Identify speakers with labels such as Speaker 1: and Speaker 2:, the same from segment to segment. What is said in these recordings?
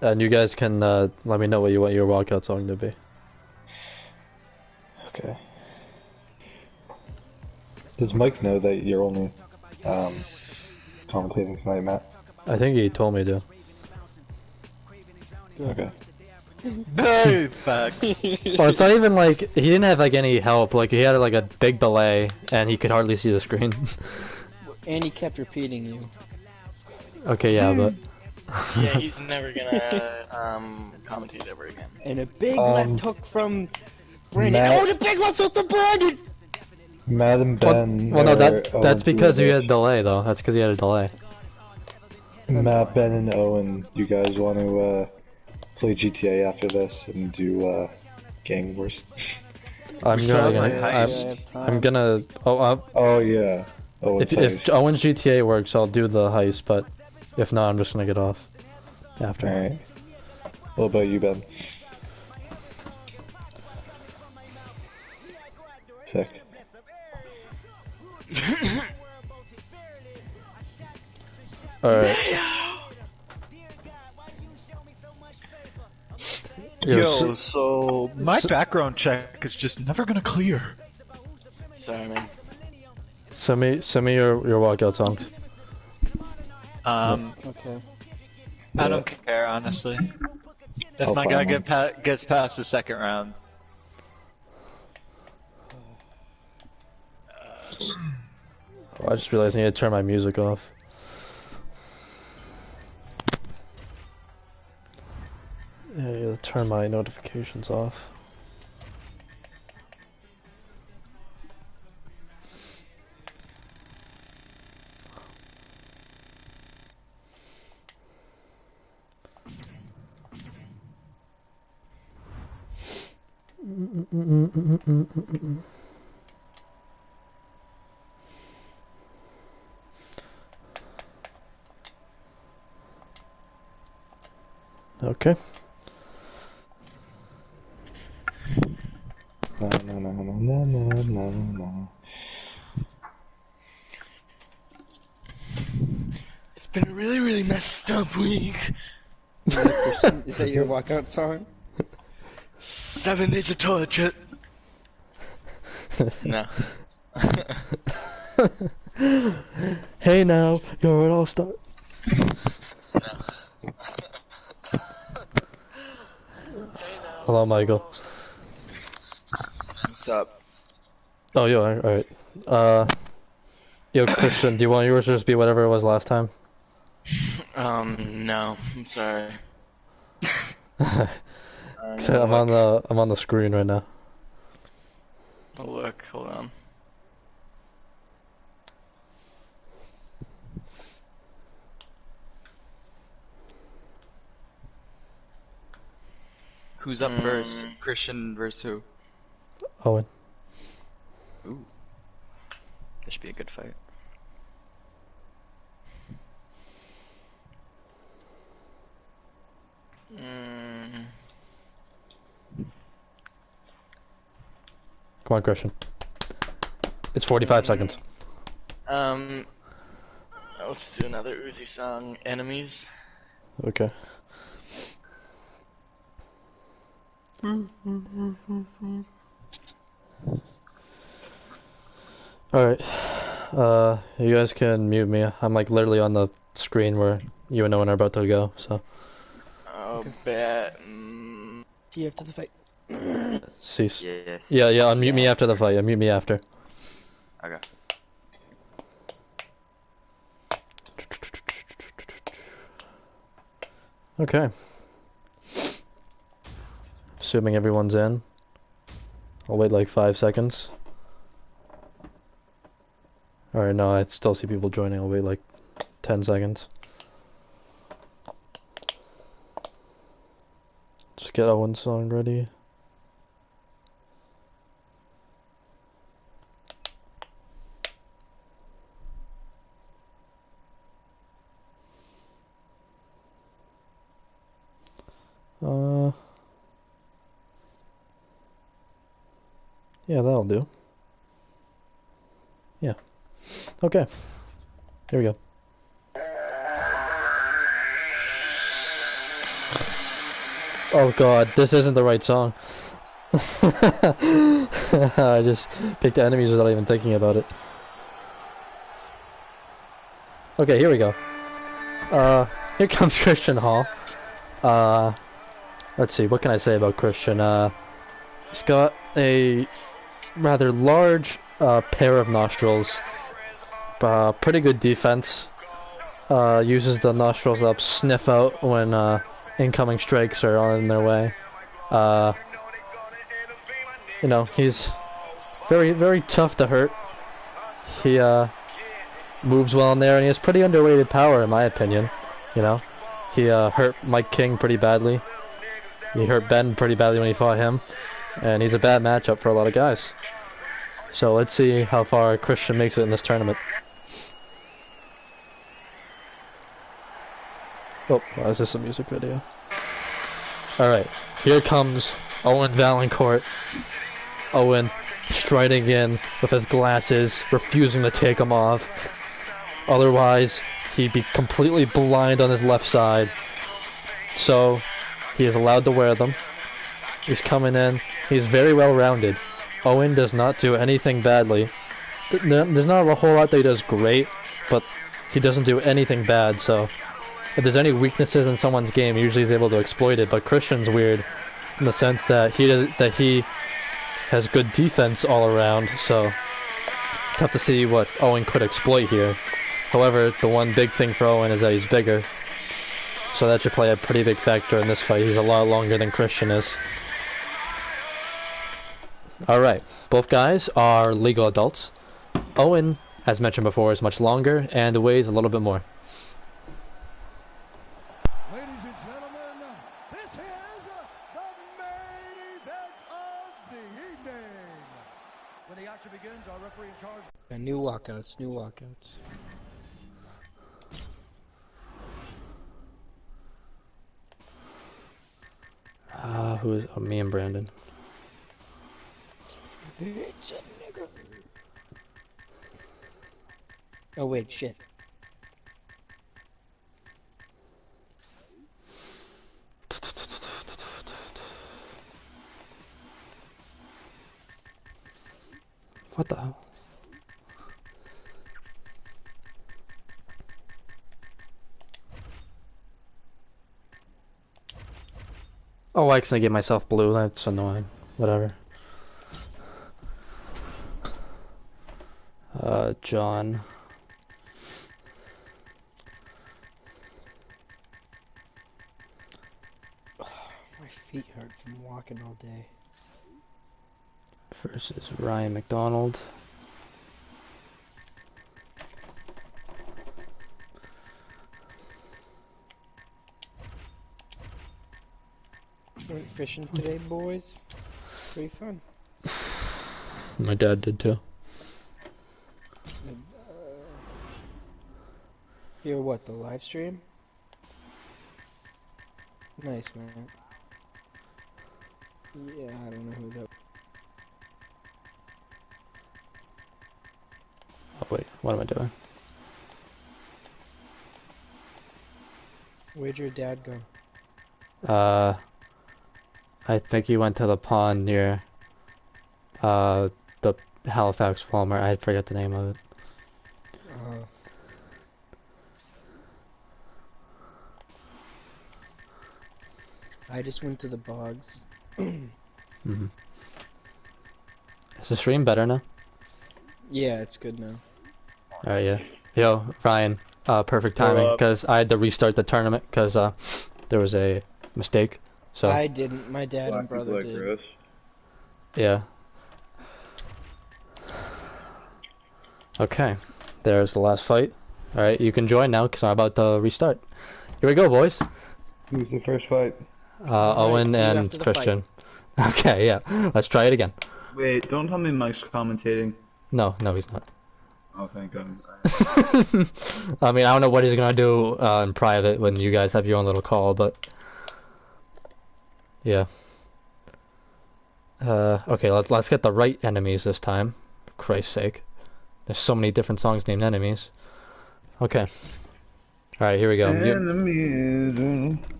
Speaker 1: And you guys can let me know what you want your walkout song to be.
Speaker 2: Okay. Does Mike know that you're only commentating tonight, Matt?
Speaker 1: I think he told me to.
Speaker 2: Okay.
Speaker 3: Hey, facts.
Speaker 1: Well, it's not even like he didn't have like any help. Like he had like a big delay, and he could hardly see the screen.
Speaker 4: And he kept repeating you.
Speaker 1: Okay, yeah, but
Speaker 5: Yeah, he's never gonna commentate ever again.
Speaker 4: And a big left hook from Brandon.
Speaker 2: Matt-
Speaker 4: Oh, the big left hook from Brandon!
Speaker 2: Matt and Ben.
Speaker 1: well, no,
Speaker 2: are
Speaker 1: that's
Speaker 2: 0-2
Speaker 1: because
Speaker 2: in
Speaker 1: he had a
Speaker 2: this.
Speaker 1: delay though. That's because he had a delay.
Speaker 2: Matt, Ben, and Owen, you guys want to play GTA after this and do Gang Wars?
Speaker 1: I'm
Speaker 3: still have my
Speaker 1: gonna.
Speaker 3: heist.
Speaker 1: I'm gonna.
Speaker 2: Oh yeah. Oh,
Speaker 1: If
Speaker 2: it's
Speaker 1: Owen's GTA works, I'll do the heist. But if not, I'm just gonna get off after.
Speaker 2: Alright. What about you, Ben? Sick.
Speaker 1: Alright.
Speaker 3: Yo, so my background check is just never gonna clear.
Speaker 5: Sorry, man.
Speaker 1: Send me your walkout songs.
Speaker 4: Okay.
Speaker 3: I don't care, honestly. If
Speaker 2: I'll
Speaker 3: my
Speaker 2: find
Speaker 3: guy
Speaker 2: one.
Speaker 3: gets past the second round.
Speaker 1: I just realized I need to turn my music off. Yeah, I need to turn my notifications off. Okay.
Speaker 2: No, no, no, no, no, no, no, no.
Speaker 5: It's been a really, really messed up week.
Speaker 4: Christian, is that your walkout song?
Speaker 5: 7 days of torture. No.
Speaker 1: Hey now, you're an all-star. Hello, Michael.
Speaker 5: What's up?
Speaker 1: Oh, yo, alright. Yo, Christian, do you want yours to just be whatever it was last time?
Speaker 5: No. I'm sorry.
Speaker 1: So I'm on the screen right now.
Speaker 5: I'll look. Hold on.
Speaker 6: Who's up first? Christian versus who?
Speaker 1: Owen.
Speaker 6: Ooh. This should be a good fight.
Speaker 1: Come on, Christian. It's 45 seconds.
Speaker 5: Let's do another Uzi song. Enemies.
Speaker 1: Okay. Alright. You guys can mute me. I'm like literally on the screen where you and Owen are about to go, so.
Speaker 5: Oh, bet.
Speaker 4: See you after the fight.
Speaker 1: Cease.
Speaker 6: Yes.
Speaker 1: Yeah, unmute me after the fight. Unmute me after.
Speaker 6: Okay.
Speaker 1: Okay. Assuming everyone's in. I'll wait like 5 seconds. Alright, no, I still see people joining. I'll wait like 10 seconds. Just get Owen's song ready. Yeah, that'll do. Yeah. Okay. Here we go. Oh god, this isn't the right song. I just picked enemies without even thinking about it. Okay, here we go. Here comes Christian Hall. Let's see, what can I say about Christian? He's got a rather large pair of nostrils. Pretty good defense. Uses the nostrils up, sniff out when incoming strikes are on their way. You know, he's very, very tough to hurt. He moves well in there, and he has pretty underrated power, in my opinion. You know, he hurt Mike King pretty badly. He hurt Ben pretty badly when he fought him, and he's a bad matchup for a lot of guys. So let's see how far Christian makes it in this tournament. Oh, why is this a music video? Alright, here comes Owen Valancourt. Owen striding in with his glasses, refusing to take them off. Otherwise, he'd be completely blind on his left side. So, he is allowed to wear them. He's coming in. He's very well rounded. Owen does not do anything badly. There's not a whole lot that he does great, but he doesn't do anything bad, so if there's any weaknesses in someone's game, he usually is able to exploit it. But Christian's weird in the sense that he has good defense all around, so tough to see what Owen could exploit here. However, the one big thing for Owen is that he's bigger, so that should play a pretty big factor in this fight. He's a lot longer than Christian is. Alright, both guys are legal adults. Owen, as mentioned before, is much longer and weighs a little bit more.
Speaker 7: Ladies and gentlemen, this is the main event of the evening. When the action begins, our referee in charge.
Speaker 4: New walkouts, new walkouts.
Speaker 1: Who is me and Brandon?
Speaker 4: Oh wait, shit.
Speaker 1: What the hell? Oh, I accidentally gave myself blue. That's annoying. Whatever. John.
Speaker 4: My feet hurt from walking all day.
Speaker 1: Versus Ryan McDonald.
Speaker 4: Went fishing today, boys. Pretty fun.
Speaker 1: My dad did too.
Speaker 4: Hear what, the live stream? Nice, man. Yeah, I don't know who that.
Speaker 1: Oh wait, what am I doing?
Speaker 4: Where'd your dad go?
Speaker 1: I think he went to the pond near the Halifax Walmart. I forget the name of it.
Speaker 4: I just went to the bogs.
Speaker 1: Mm-hmm. Is the stream better now?
Speaker 4: Yeah, it's good now.
Speaker 1: Alright, yeah. Yo, Ryan, perfect timing, because I had to restart the tournament, because there was a mistake, so...
Speaker 4: I didn't, my dad and brother did.
Speaker 1: Yeah. Okay, there's the last fight. Alright, you can join now, because I'm about to restart. Here we go, boys.
Speaker 2: Who's the first fight?
Speaker 1: Owen and Christian. Okay, yeah. Let's try it again.
Speaker 6: Wait, don't tell me Mike's commentating.
Speaker 1: No, he's not.
Speaker 6: Oh, thank God.
Speaker 1: I mean, I don't know what he's gonna do in private when you guys have your own little call, but yeah. Okay, let's get the right enemies this time. For Christ's sake, there's so many different songs named enemies. Okay. All right, here we go.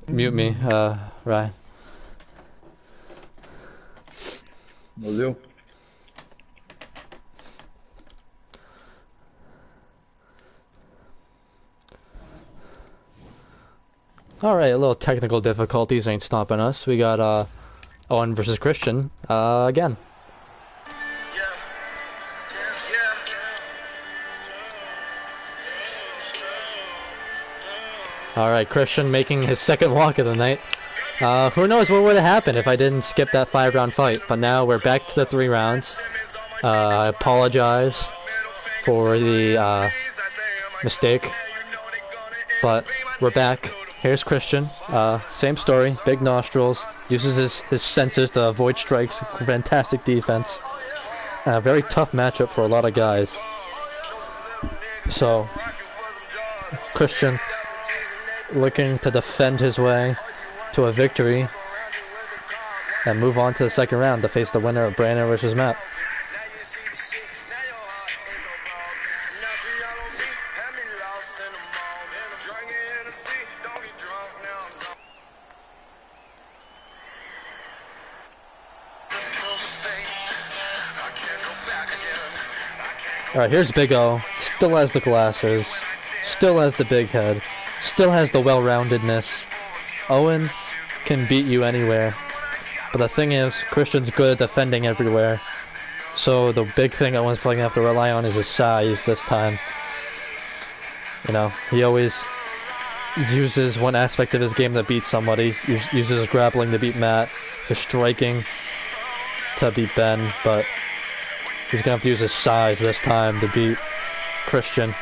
Speaker 1: Mute me, Ryan.
Speaker 2: Will do.
Speaker 1: Alright, a little technical difficulties ain't stopping us. We got Owen versus Christian again. Alright, Christian making his second walk of the night. Who knows what would have happened if I didn't skip that 5-round fight, but now we're back to the 3 rounds. I apologize for the mistake, but we're back. Here's Christian, same story, big nostrils, uses his senses to avoid strikes, fantastic defense. Very tough matchup for a lot of guys. So, Christian looking to defend his way to a victory and move on to the second round to face the winner of Brandon versus Matt. Alright, here's Big O. Still has the glasses. Still has the big head. Still has the well-roundedness. Owen can beat you anywhere. But the thing is, Christian's good at defending everywhere. So the big thing Owen's probably going to have to rely on is his size this time. You know, he always uses one aspect of his game to beat somebody. Uses his grappling to beat Matt. His striking to beat Ben. But he's going to have to use his size this time to beat Christian.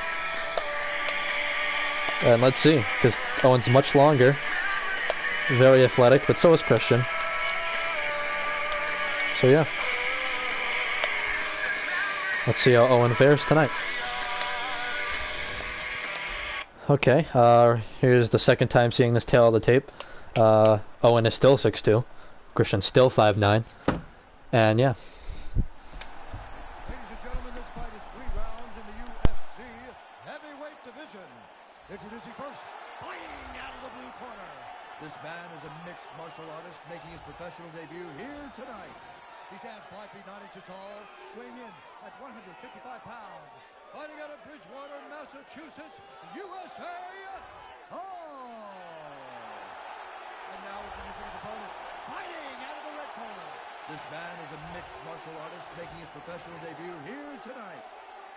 Speaker 1: And let's see, because Owen's much longer. Very athletic, but so is Christian. So yeah. Let's see how Owen fares tonight. Okay, here's the second time seeing this tail of the tape. Owen is still 6'2". Christian's still 5'9". And yeah.
Speaker 7: Ladies and gentlemen, this fight is 3 rounds in the UFC heavyweight division. Introducing first, fighting out of the blue corner. This man is a mixed martial artist making his professional debut here tonight. He stands 5 feet 9 inches tall, weighing in at 155 pounds. Fighting out of Bridgewater, Massachusetts, USA. Oh! And now introducing his opponent, fighting out of the red corner. This man is a mixed martial artist making his professional debut here tonight.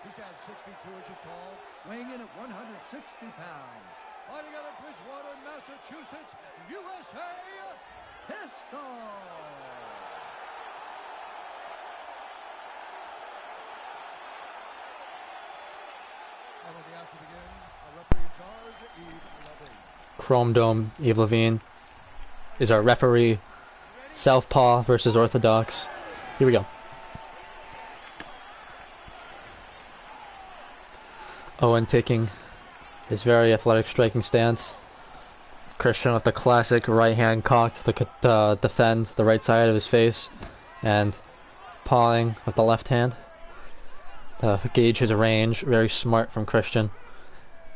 Speaker 7: He stands 6 feet 2 inches tall, weighing in at 160 pounds. Fighting out of Bridgewater, Massachusetts, USA, Pistol! And when the action begins, our referee in charge, Yves Lavigne.
Speaker 1: Chrome Dome, Yves Lavigne is our referee. Southpaw versus Orthodox. Here we go. Owen taking his very athletic striking stance. Christian with the classic right hand cocked to defend the right side of his face, and pawing with the left hand to gauge his range. Very smart from Christian.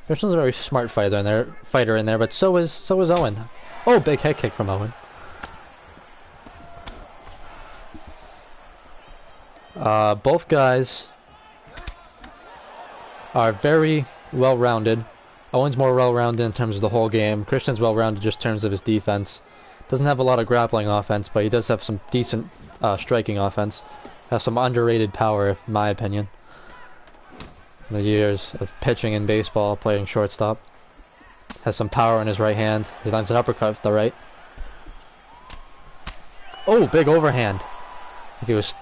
Speaker 1: Christian's a very smart fighter in there, but so is Owen. Oh, big head kick from Owen. Both guys are very well-rounded. Owen's more well-rounded in terms of the whole game. Christian's well-rounded just in terms of his defense. Doesn't have a lot of grappling offense, but he does have some decent striking offense. Has some underrated power, in my opinion. The years of pitching in baseball, playing shortstop. Has some power in his right hand. He lands an uppercut with the right. Oh, big overhand. He was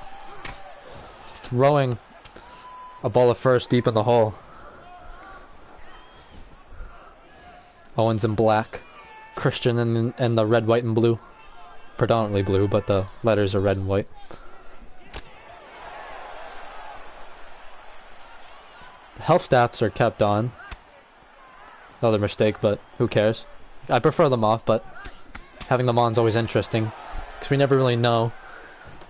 Speaker 1: throwing a ball at first deep in the hole. Owen's in black. Christian in the red, white, and blue. Predominantly blue, but the letters are red and white. The health stats are kept on. Another mistake, but who cares? I prefer them off, but having them on is always interesting, because we never really know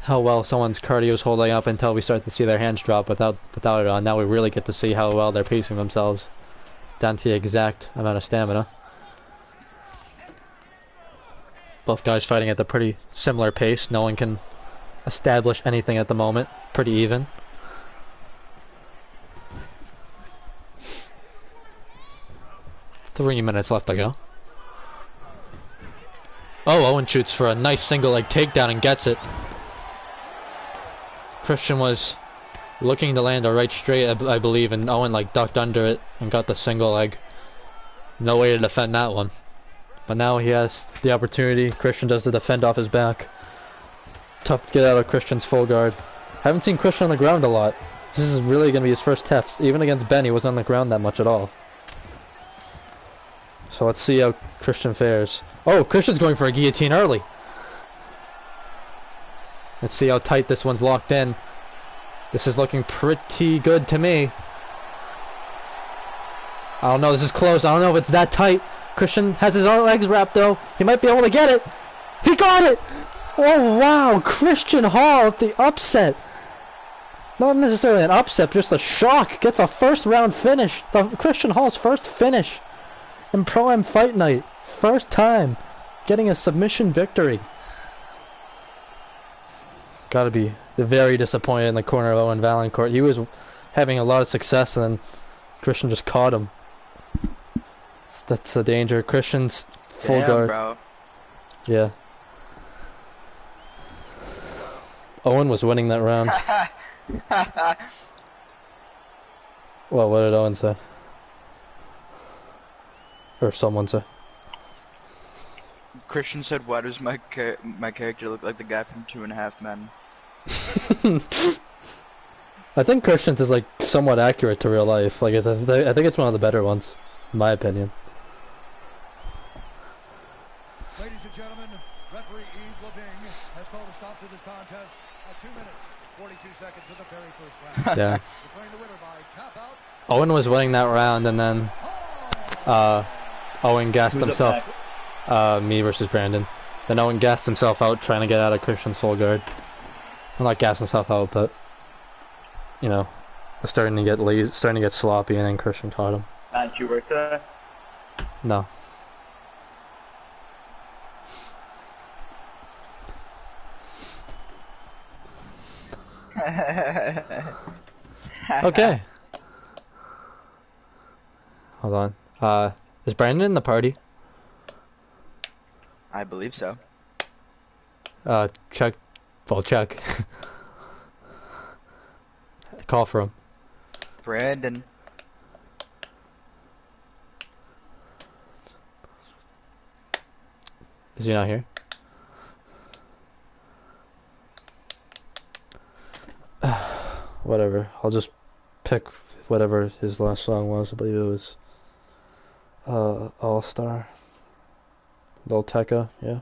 Speaker 1: how well someone's cardio is holding up until we start to see their hands drop without it on. Now we really get to see how well they're pacing themselves down to the exact amount of stamina. Both guys fighting at a pretty similar pace. No one can establish anything at the moment. Pretty even. Three minutes left to go. Oh, Owen shoots for a nice single leg takedown and gets it. Christian was looking to land a right straight, I believe, and Owen like ducked under it and got the single leg. No way to defend that one. But now he has the opportunity. Christian does the defend off his back. Tough to get out of Christian's full guard. Haven't seen Christian on the ground a lot. This is really going to be his first test. Even against Ben, he wasn't on the ground that much at all. So let's see how Christian fares. Oh, Christian's going for a guillotine early. Let's see how tight this one's locked in. This is looking pretty good to me. I don't know, this is close. I don't know if it's that tight. Christian has his legs wrapped though. He might be able to get it. He got it! Oh wow, Christian Hall with the upset. Not necessarily an upset, just a shock. Gets a first round finish. Christian Hall's first finish in Pro-Am Fight Night. First time getting a submission victory. Gotta be very disappointed in the corner of Owen Valancourt. He was having a lot of success and then Christian just caught him. That's the danger. Christian's full guard.
Speaker 6: Bro.
Speaker 1: Yeah. Owen was winning that round. Well, what did Owen say? Or someone say?
Speaker 6: Christian said, "Why does my character look like the guy from 2.5 Men?"
Speaker 1: I think Christian's is like somewhat accurate to real life. Like I think it's one of the better ones, in my opinion.
Speaker 7: Ladies and gentlemen, referee Yves Leving has called a stop to this contest at 2 minutes, 42 seconds of the very first round.
Speaker 1: Yeah.
Speaker 7: Declaring the winner by tap out.
Speaker 1: Owen was winning that round, and then Owen gassed himself. Me versus Brandon. Then Owen gassed himself out trying to get out of Christian's full guard. Well, not gassed himself out, but you know, starting to get lazy, starting to get sloppy, and then Christian caught him.
Speaker 8: Did you work today?
Speaker 1: No. Okay. Hold on. Is Brandon in the party?
Speaker 6: I believe so.
Speaker 1: Check. Well, check. Call for him.
Speaker 6: Brandon.
Speaker 1: Is he not here? Whatever. I'll just pick whatever his last song was. I believe it was All Star. Lil Tecca, yeah.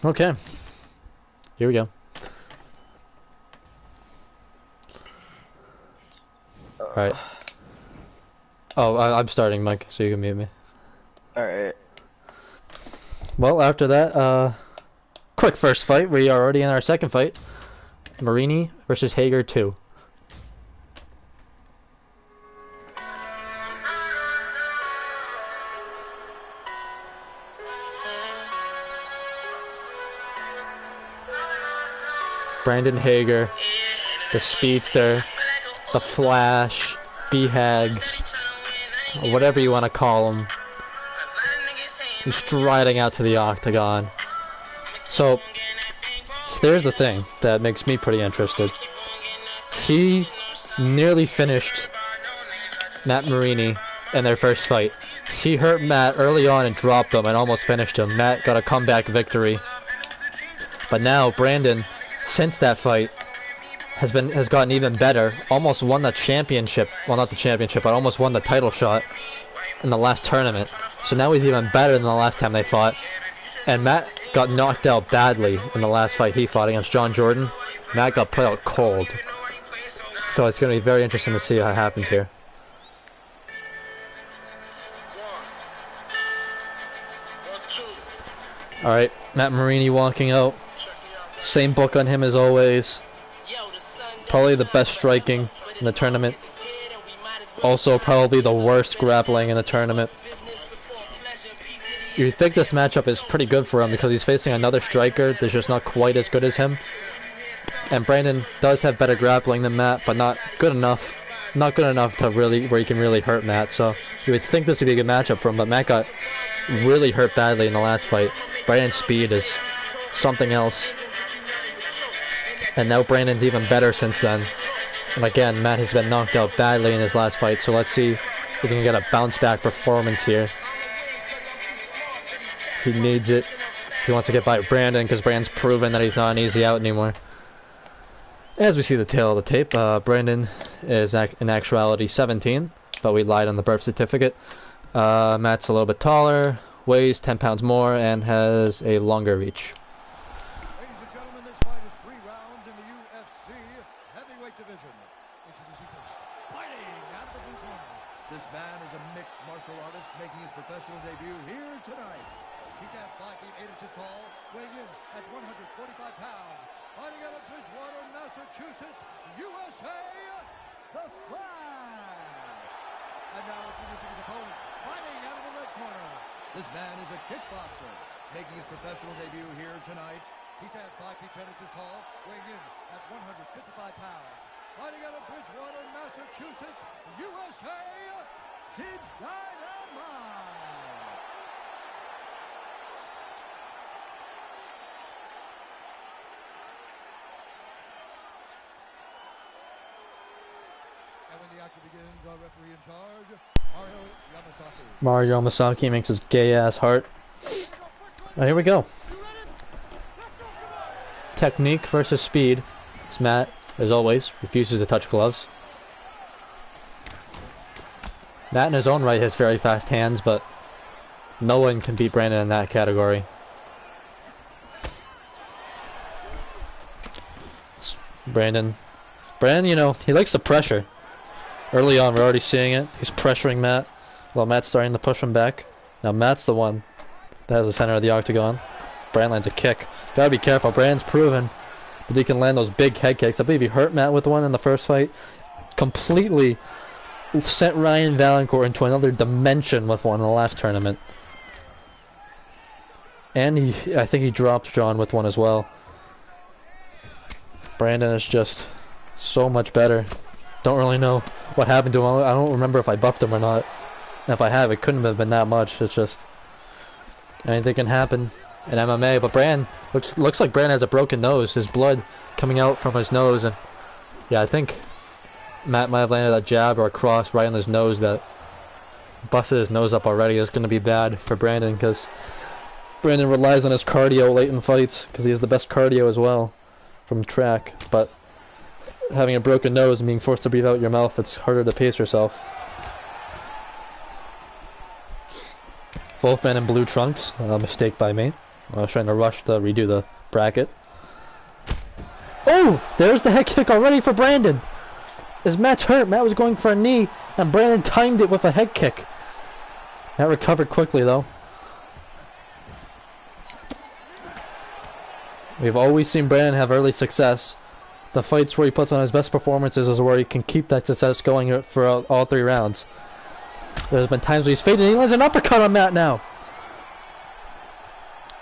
Speaker 1: Okay. Here we go. Alright. Oh, I'm starting, Mike, so you can mute me.
Speaker 6: Alright.
Speaker 1: Well, after that, quick first fight. We are already in our second fight. Marini versus Hager 2. Brandon Hager, the Speedster, the Flash, B-Hag, whatever you want to call him. He's striding out to the octagon. So, there's the thing that makes me pretty interested. He nearly finished Matt Marini in their first fight. He hurt Matt early on and dropped him and almost finished him. Matt got a comeback victory. But now, Brandon, since that fight, has gotten even better. Almost won the championship. Well, not the championship, but almost won the title shot in the last tournament. So now he's even better than the last time they fought. And Matt got knocked out badly in the last fight he fought against John Jordan. Matt got put out cold. So it's going to be very interesting to see how it happens here. Alright, Matt Marini walking out. Same book on him as always. Probably the best striking in the tournament. Also probably the worst grappling in the tournament. You think this matchup is pretty good for him because he's facing another striker that's just not quite as good as him. And Brandon does have better grappling than Matt, but not good enough. Not good enough to really, where he can really hurt Matt. So you would think this would be a good matchup for him, but Matt got really hurt badly in the last fight. Brandon's speed is something else. And now Brandon's even better since then. And again, Matt has been knocked out badly in his last fight, so let's see if he can get a bounce back performance here. He needs it. He wants to get by Brandon because Brandon's proven that he's not an easy out anymore. As we see the tail of the tape, Brandon is in actuality 17, but we lied on the birth certificate. Matt's a little bit taller, weighs 10 pounds more, and has a longer reach.
Speaker 7: Ladies and gentlemen, this fight is 3 rounds in the UFC heavyweight division. Introducing first, fighting out of the blue corner. This man is a mixed martial artist making his professional debut here tonight. He stands 5 feet 8 inches tall, weighing in at 145 pounds. Fighting out of Bridgewater, Massachusetts, USA, The Flash. And now introducing his opponent, fighting out of the red corner. This man is a kickboxer, making his professional debut here tonight. He stands 5 feet 10 inches tall, weighing in at 155 pounds. Fighting out of Bridgewater, Massachusetts, USA, Kid Dynamite. And when the action begins, our referee in charge, Mario Yamasaki.
Speaker 1: Mario Yamasaki makes his gay-ass heart. Here we go. Technique versus speed. As Matt, as always, refuses to touch gloves. Matt in his own right has very fast hands, but no one can beat Brandon in that category. Brandon, you know, he likes the pressure. Early on, we're already seeing it. He's pressuring Matt, while Matt's starting to push him back. Now Matt's the one that has the center of the octagon. Brandon lands a kick. Gotta be careful. Brandon's proven that he can land those big head kicks. I believe he hurt Matt with one in the first fight. Completely sent Ryan Valancourt into another dimension with one in the last tournament. And I think he dropped John with one as well. Brandon is just so much better. Don't really know what happened to him. I don't remember if I buffed him or not. And if I have, it couldn't have been that much. It's just anything can happen in MMA. But Brand looks like Brand has a broken nose. His blood coming out from his nose, and yeah, I think Matt might have landed a jab or a cross right on his nose that busted his nose up already. It's going to be bad for Brandon because Brandon relies on his cardio late in fights because he has the best cardio as well from track. But having a broken nose and being forced to breathe out your mouth, it's harder to pace yourself. Both men in blue trunks. A mistake by me. I was trying to rush to redo the bracket. Oh! There's the head kick already for Brandon! As Matt's hurt, Matt was going for a knee, and Brandon timed it with a head kick. Matt recovered quickly, though. We've always seen Brandon have early success. The fights where he puts on his best performances is where he can keep that success going for all 3 rounds. There's been times where he's faded and he lands an uppercut on Matt now.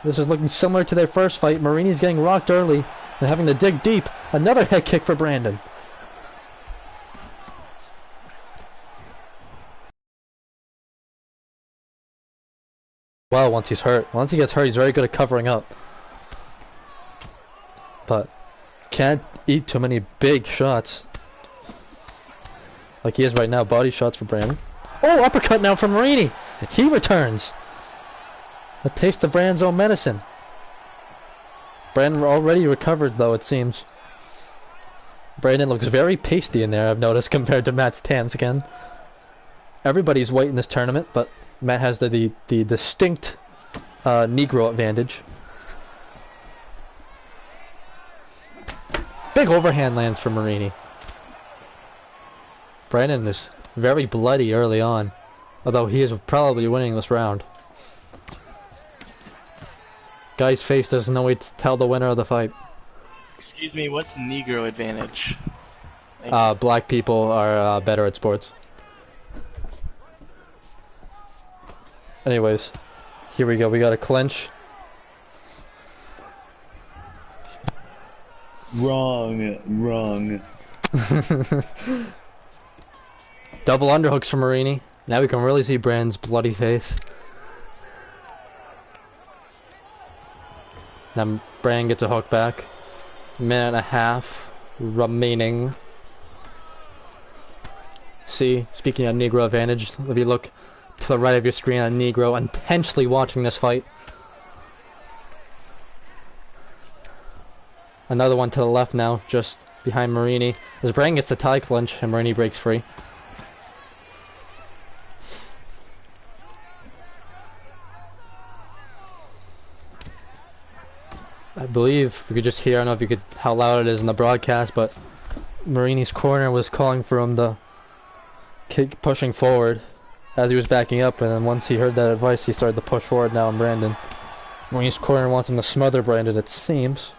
Speaker 1: This is looking similar to their first fight. Marini's getting rocked early and having to dig deep. Another head kick for Brandon. Well, once he's hurt. Once he gets hurt, he's very good at covering up. But can't eat too many big shots like he is right now. Body shots for Brandon. Oh, uppercut now from Marini. He returns. A taste of Brandon's own medicine. Brandon already recovered, though, it seems. Brandon looks very pasty in there, I've noticed, compared to Matt's tan skin. Everybody's white in this tournament, but Matt has the distinct Negro advantage. Big overhand lands for Marini. Brandon is very bloody early on, although he is probably winning this round. Guy's face doesn't know way to tell the winner of the fight.
Speaker 5: Excuse me, what's Negro advantage?
Speaker 1: Black people are better at sports. Anyways, Here we go. We got a clinch.
Speaker 2: Wrong.
Speaker 1: Double underhooks from Marini. Now we can really see Brand's bloody face. Now Brand gets a hook back. Minute and a half remaining. See, speaking of Negro advantage, if you look to the right of your screen on Negro intensely watching this fight. Another one to the left now, just behind Marini. As Brand gets a tie clinch and Marini breaks free. I believe we could just hear, I don't know if you could, how loud it is in the broadcast, but Marini's corner was calling for him to keep pushing forward as he was backing up, and then once he heard that advice, he started to push forward now on Brandon. Marini's corner wants him to smother Brandon, it seems.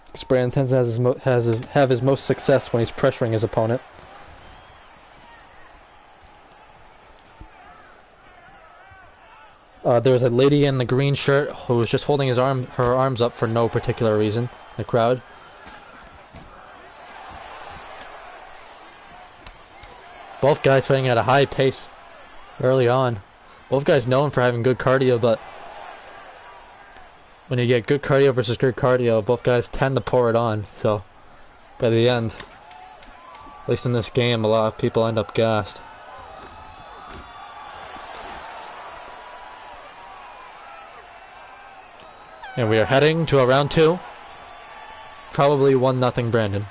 Speaker 1: Because Brandon tends to have his most success when he's pressuring his opponent. There's a lady in the green shirt who was just holding her arms up for no particular reason in the crowd. Both guys fighting at a high pace early on. Both guys known for having good cardio, but when you get good cardio versus good cardio, both guys tend to pour it on. So by the end, at least in this game, a lot of people end up gassed. And we are heading to a round 2. Probably 1-0 Brandon.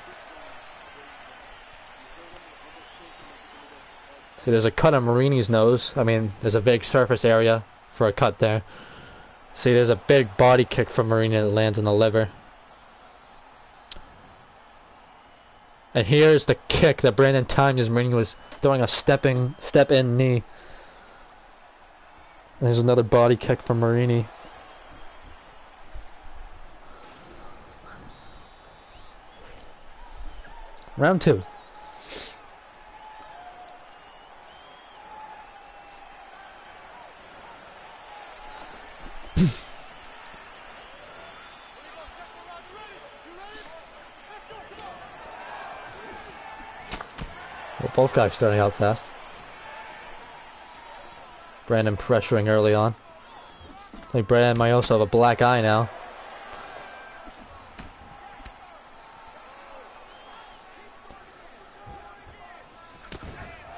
Speaker 1: See, there's a cut on Marini's nose. I mean, there's a big surface area for a cut there. See, there's a big body kick from Marini that lands in the liver. And here's the kick that Brandon timed as Marini was throwing a step-in knee. There's another body kick from Marini. Round 2. Well, both guys starting out fast. Brandon pressuring early on. I think Brandon might also have a black eye now.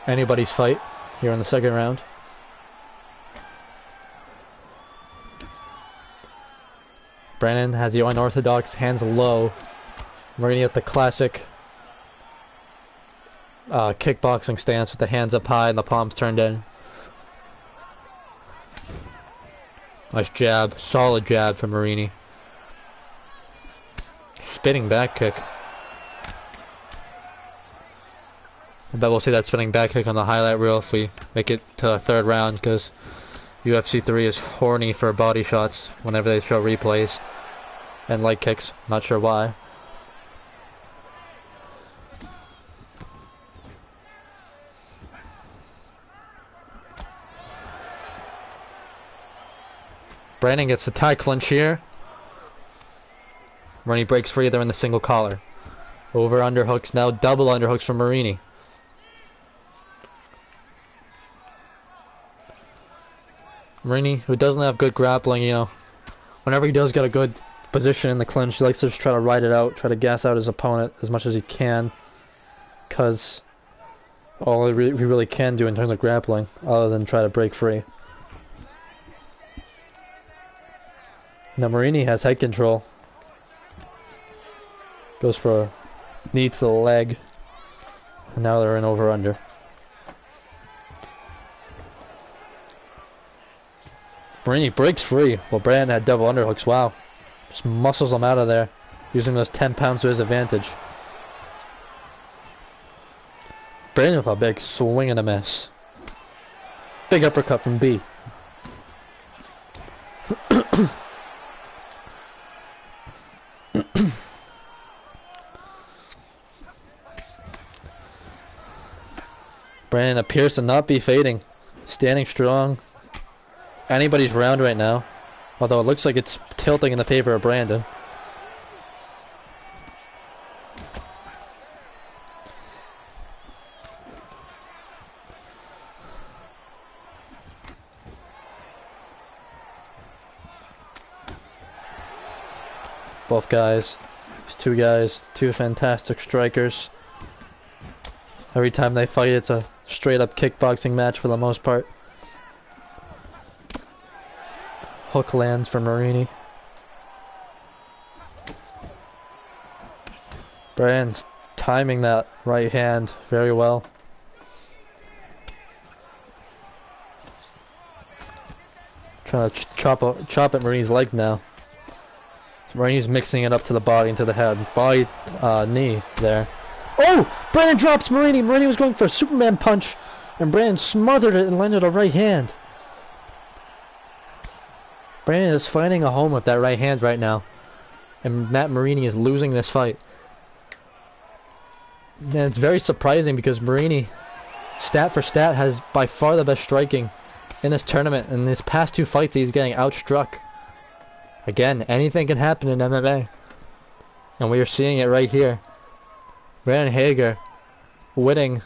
Speaker 1: Anybody's fight here in the second round. Brandon has the unorthodox hands low. Marini at the classic kickboxing stance with the hands up high and the palms turned in. Nice jab, solid jab from Marini. Spinning back kick. I bet we'll see that spinning back kick on the highlight reel if we make it to the third round, because UFC 3 is horny for body shots whenever they show replays. And leg kicks, not sure why. Brandon gets the tie clinch here. Marini breaks free, they're in the single collar. Over underhooks, now double underhooks from Marini. Marini, who doesn't have good grappling, you know, whenever he does get a good position in the clinch, he likes to just try to ride it out, try to gas out his opponent as much as he can, because all he really can do in terms of grappling, other than try to break free. Now Marini has head control. Goes for a knee to the leg, and now they're in over-under. Marini breaks free. Well, Brandon had double underhooks. Wow. Just muscles him out of there, using those 10 pounds to his advantage. Brandon with a big swing and a miss. Big uppercut from B. Brandon appears to not be fading. Standing strong. anybody's round right now. Although it looks like it's tilting in the favor of Brandon. Both guys, these two guys, two fantastic strikers. Every time they fight, it's a straight up kickboxing match for the most part. Hook lands for Marini. Brand's timing that right hand very well. Trying to chop at Marini's legs now. Marini's mixing it up to the body and to the head. Body, knee there. Oh! Brandon drops Marini. Marini was going for a Superman punch, and Brandon smothered it and landed a right hand. Brandon is finding a home with that right hand right now, and Matt Marini is losing this fight. And it's very surprising because Marini, stat for stat, has by far the best striking in this tournament. In his past two fights, he's getting outstruck. Again, anything can happen in MMA. And we are seeing it right here. Brandon Hager winning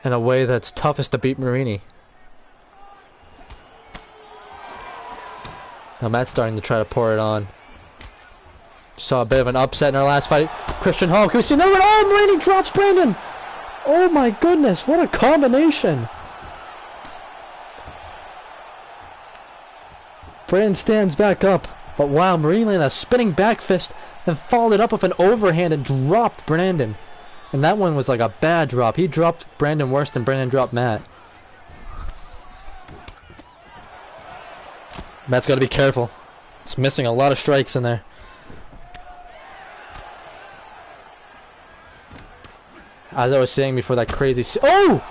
Speaker 1: in a way that's toughest to beat Marini. Now Matt's starting to try to pour it on. Saw a bit of an upset in our last fight. Christian Hall, can we see another one? Oh, Marini drops Brandon! Oh my goodness, what a combination! Brandon stands back up, but wow, Marini landed a spinning back fist and followed it up with an overhand and dropped Brandon. And that one was like a bad drop. He dropped Brandon worse than Brandon dropped Matt. Matt's got to be careful. He's missing a lot of strikes in there. As I was saying before that crazy... Oh!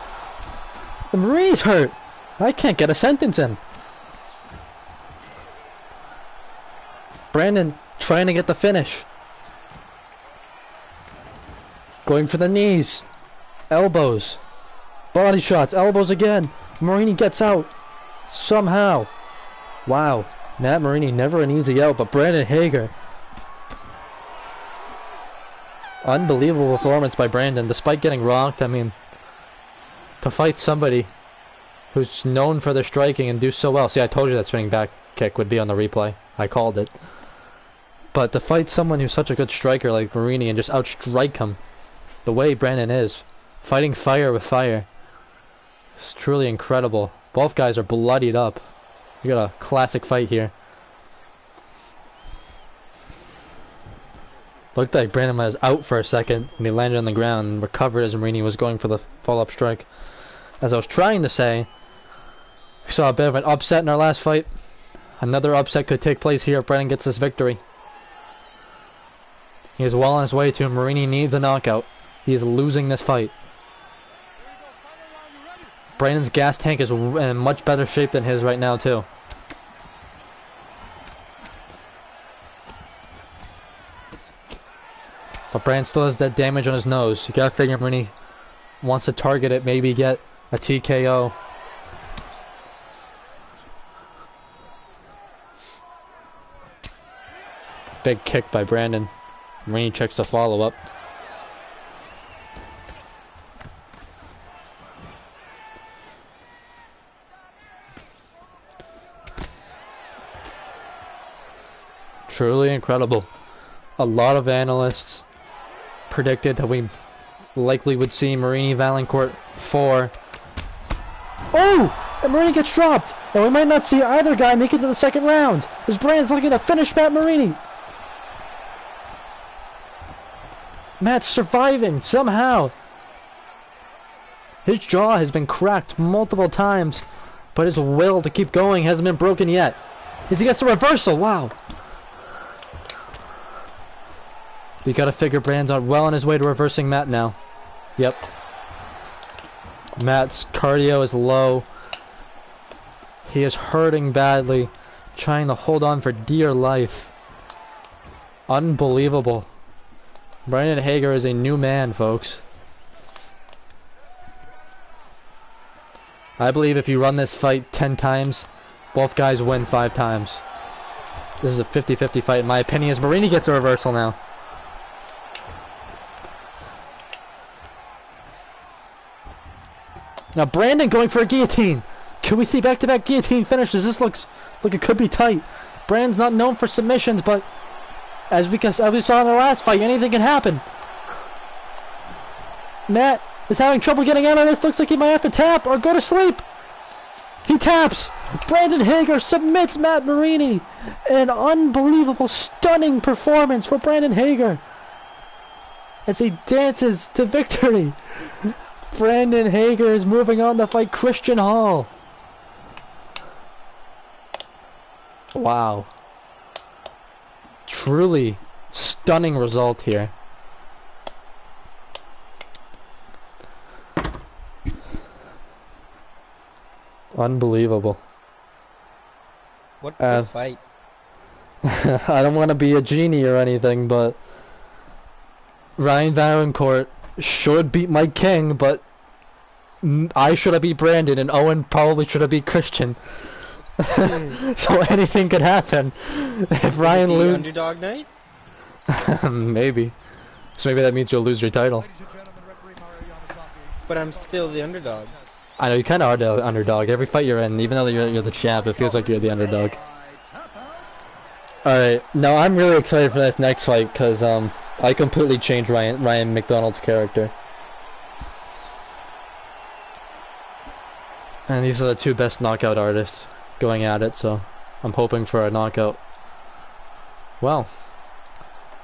Speaker 1: The Marini's hurt! I can't get a sentence in. Brandon trying to get the finish. Going for the knees. Elbows. Body shots. Elbows again. Marini gets out. Somehow. Wow. Matt Marini, never an easy out, but Brandon Hager. Unbelievable performance by Brandon, despite getting rocked. I mean, to fight somebody who's known for their striking and do so well. See, I told you that spinning back kick would be on the replay. I called it. But to fight someone who's such a good striker like Marini and just outstrike him the way Brandon is, fighting fire with fire, it's truly incredible. Both guys are bloodied up. We got a classic fight here. Looked like Brandon was out for a second and he landed on the ground and recovered as Marini was going for the follow-up strike. As I was trying to say, we saw a bit of an upset in our last fight. Another upset could take place here if Brandon gets this victory. He is well on his way to. Marini needs a knockout. He is losing this fight. Brandon's gas tank is in much better shape than his right now too. But Brandon still has that damage on his nose. You gotta figure Marini wants to target it, maybe get a TKO. Big kick by Brandon. Marini checks the follow-up. Truly incredible. A lot of analysts predicted that we likely would see Marini Valancourt 4. Oh! And Marini gets dropped! And we might not see either guy make it to the second round, as Brandon's looking to finish Matt Marini. Matt's surviving, somehow. His jaw has been cracked multiple times, but his will to keep going hasn't been broken yet. As he gets the reversal, wow. You gotta figure Brandon's well on his way to reversing Matt now. Yep. Matt's cardio is low. He is hurting badly, trying to hold on for dear life. Unbelievable. Brandon Hager is a new man, folks. I believe if you run this fight 10 times, Both guys win 5 times. This is a 50-50 fight in my opinion, as Marini gets a reversal now. Now Brandon going for a guillotine. Can we see back-to-back guillotine finishes? This looks like it could be tight. Brandon's not known for submissions, but as we saw in the last fight, anything can happen. Matt is having trouble getting out of this. Looks like he might have to tap or go to sleep. He taps. Brandon Hager submits Matt Marini. An unbelievable, stunning performance for Brandon Hager as he dances to victory. Brandon Hager is moving on to fight Christian Hall. Wow. Truly stunning result here. Unbelievable.
Speaker 4: What a fight.
Speaker 1: I don't want to be a genie or anything, but Ryan Valancourt should beat Mike King, but I should have beat Brandon, and Owen probably should have beat Christian. So anything could happen. If Ryan loses,
Speaker 4: underdog night?
Speaker 1: maybe. So maybe that means you'll lose your title.
Speaker 4: But I'm still the underdog.
Speaker 1: I know you kind of are the underdog. Every fight you're in, even though you're the champ, it feels like you're the underdog. All right, now I'm really excited for this next fight because I completely changed Ryan McDonald's character. And these are the 2 best knockout artists going at it, so I'm hoping for a knockout. Well,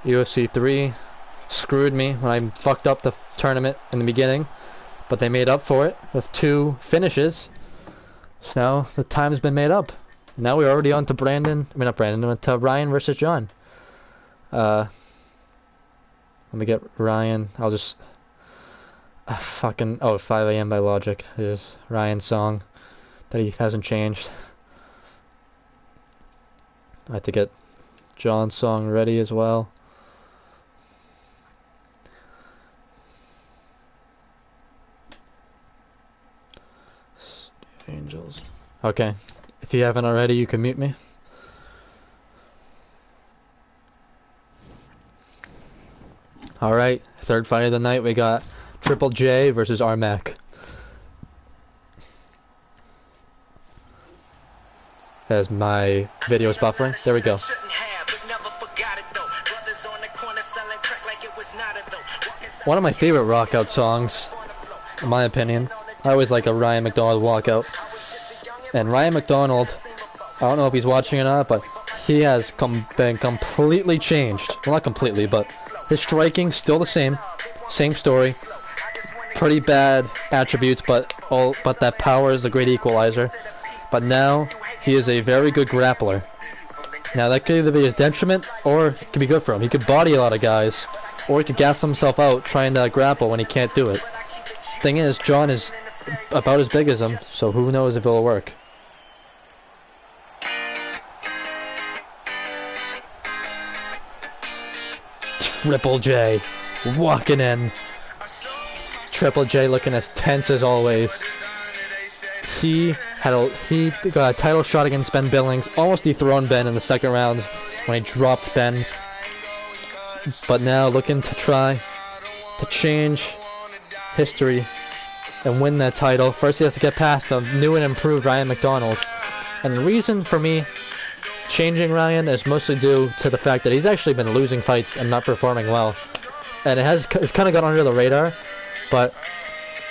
Speaker 1: UFC 3 screwed me when I fucked up the tournament in the beginning, but they made up for it with 2 finishes. So now the time's been made up. Now we're already on to to Ryan versus John. Let me get Ryan. I'll just... 5 AM by Logic is Ryan's song that he hasn't changed. I have to get John's song ready as well. Angels. Okay. If you haven't already, you can mute me. Alright, 3rd fight of the night, we got Triple J versus Armac. As my video is buffering. There we go. One of my favorite walkout songs, in my opinion. I always like a Ryan McDonald walkout. And Ryan McDonald, I don't know if he's watching or not, but he has been completely changed. Well, not completely, but his striking still the same. Same story. Pretty bad attributes, but that power is a great equalizer. But now he is a very good grappler. Now that could either be his detriment or it could be good for him. He could body a lot of guys, or he could gas himself out trying to grapple when he can't do it. Thing is, John is about as big as him, so who knows if it'll work. Triple J walking in. Triple J looking as tense as always. He got a title shot against Ben Billings, almost dethroned Ben in the 2nd round when he dropped Ben. But now looking to try to change history and win that title. First he has to get past the new and improved Ryan McDonald. And the reason for me changing Ryan is mostly due to the fact that he's actually been losing fights and not performing well. And it's kind of gone under the radar, but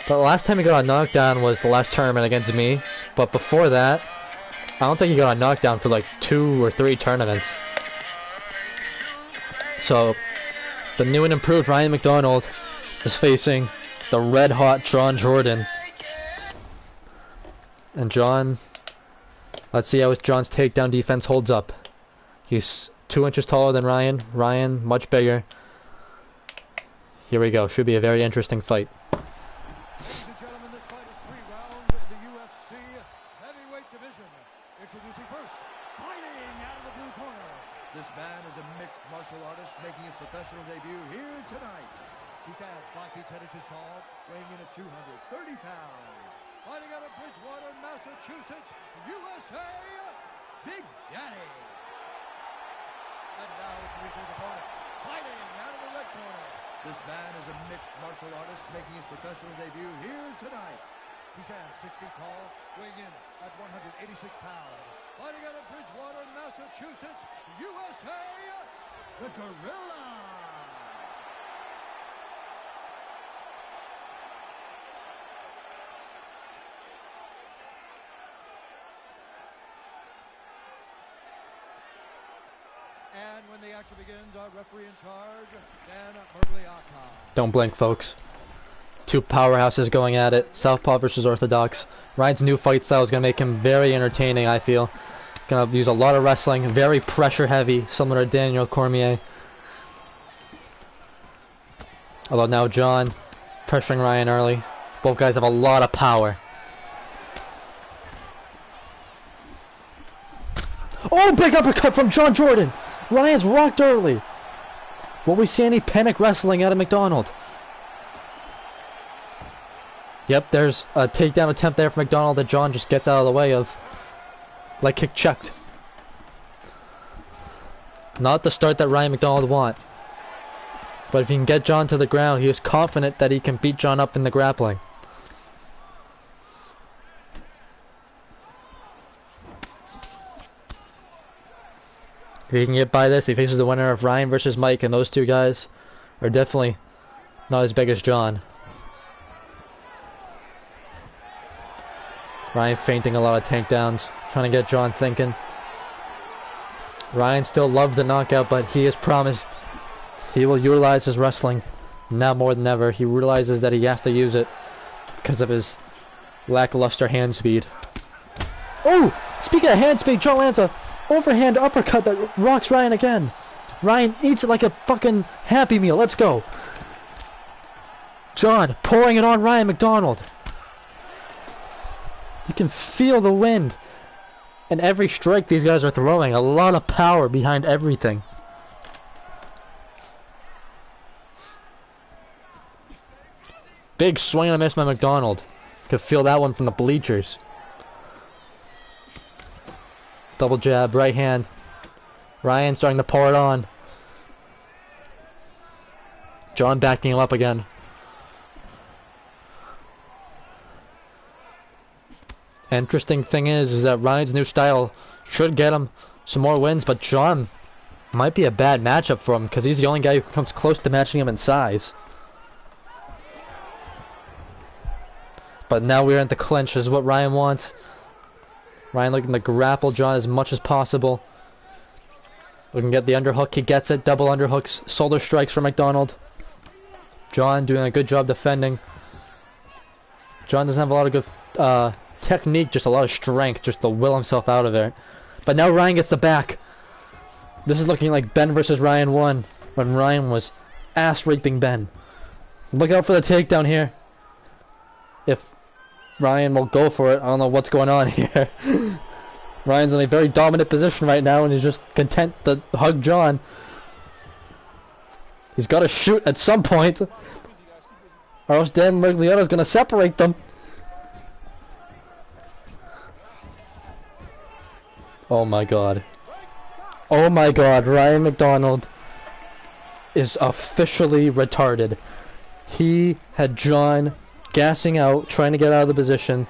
Speaker 1: the last time he got a knockdown was the last tournament against me. But before that, I don't think he got a knockdown for like 2 or 3 tournaments. So, the new and improved Ryan McDonald is facing the red-hot John Jordan. And John... Let's see how John's takedown defense holds up. He's 2 inches taller than Ryan. Ryan, much bigger. Here we go. Should be a very interesting fight.
Speaker 7: Ladies and gentlemen, this fight is 3 rounds in the UFC heavyweight division. Introducing first, fighting out of the blue corner. This man is a mixed martial artist making his professional debut here tonight. He stands 5 feet 10 inches tall, weighing in at 230 pounds. fighting out of Bridgewater, Massachusetts, USA, Big Daddy. And now here's his opponent, fighting out of the red corner. This man is a mixed martial artist making his professional debut here tonight. He stands 6 feet tall, weighing in at 186 pounds. Fighting out of Bridgewater, Massachusetts, USA, the Gorilla. And when the action begins, our referee in charge, Dan Mergliata.
Speaker 1: Don't blink, folks. Two powerhouses going at it. Southpaw versus Orthodox. Ryan's new fight style is going to make him very entertaining, I feel. Going to use a lot of wrestling. Very pressure heavy, similar to Daniel Cormier. Although now John pressuring Ryan early. Both guys have a lot of power. Oh, big uppercut from John Jordan. Ryan's rocked early. Will we see any panic wrestling out of McDonald? Yep, there's a takedown attempt there from McDonald that John just gets out of the way of. Leg kick checked. Not the start that Ryan McDonald want. But if he can get John to the ground, he is confident that he can beat John up in the grappling. If he can get by this, he faces the winner of Ryan versus Mike, and those two guys are definitely not as big as John. Ryan feinting a lot of takedowns, trying to get John thinking. Ryan still loves the knockout, but he has promised he will utilize his wrestling now more than ever. He realizes that he has to use it because of his lackluster hand speed. Oh! Speaking of hand speed, John lands a overhand uppercut that rocks Ryan again. Ryan eats it like a fucking Happy Meal. Let's go. John pouring it on Ryan McDonald. You can feel the wind. And every strike these guys are throwing. A lot of power behind everything. Big swing and a miss by McDonald. Could feel that one from the bleachers. Double jab, right hand. Ryan starting to pour it on. John backing him up again. Interesting thing is that Ryan's new style should get him some more wins, but John might be a bad matchup for him because he's the only guy who comes close to matching him in size. But now we're in the clinch. This is what Ryan wants. Ryan looking to grapple John as much as possible. We can get the underhook. He gets it. Double underhooks. Shoulder strikes for McDonald. John doing a good job defending. John doesn't have a lot of good technique, just a lot of strength, just to will himself out of there. But now Ryan gets the back. This is looking like Ben versus Ryan 1, when Ryan was ass-raping Ben. Look out for the takedown here. If Ryan will go for it, I don't know what's going on here. Ryan's in a very dominant position right now, and he's just content to hug John. He's got to shoot at some point, or else Dan Mergliata's going to separate them. Oh my god. Oh my god, Ryan McDonald is officially retarded. He had John gassing out, trying to get out of the position,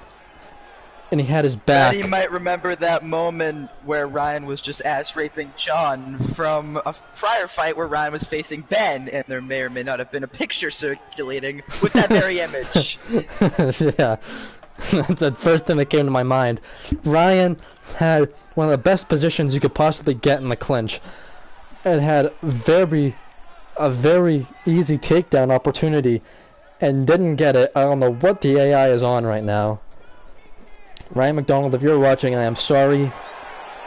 Speaker 1: and he had his back.
Speaker 6: You might remember that moment where Ryan was just ass-raping John from a prior fight where Ryan was facing Ben, and there may or may not have been a picture circulating with that very image.
Speaker 1: Yeah. That's the first thing that came to my mind. Ryan had one of the best positions you could possibly get in the clinch, and had a very easy takedown opportunity, and didn't get it. I don't know what the AI is on right now. Ryan McDonald, if you're watching, I am sorry.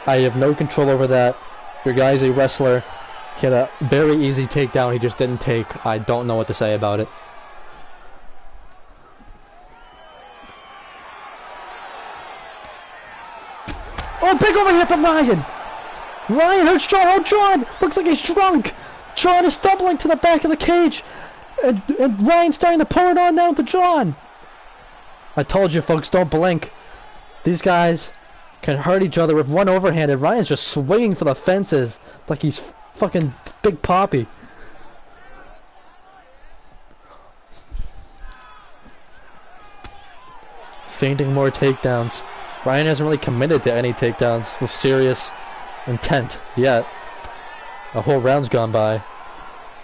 Speaker 1: I have no control over that. Your guy's a wrestler. He had a very easy takedown he just didn't take. I don't know what to say about it. Oh, big overhand from Ryan! Ryan hurts John! Oh, John! Looks like he's drunk! John is stumbling to the back of the cage! And Ryan's starting to pour it on down to John! I told you folks, don't blink. These guys can hurt each other with one overhanded. Ryan's just swinging for the fences like he's fucking Big Papi. Feinting more takedowns. Ryan hasn't really committed to any takedowns with serious intent yet. A whole round's gone by.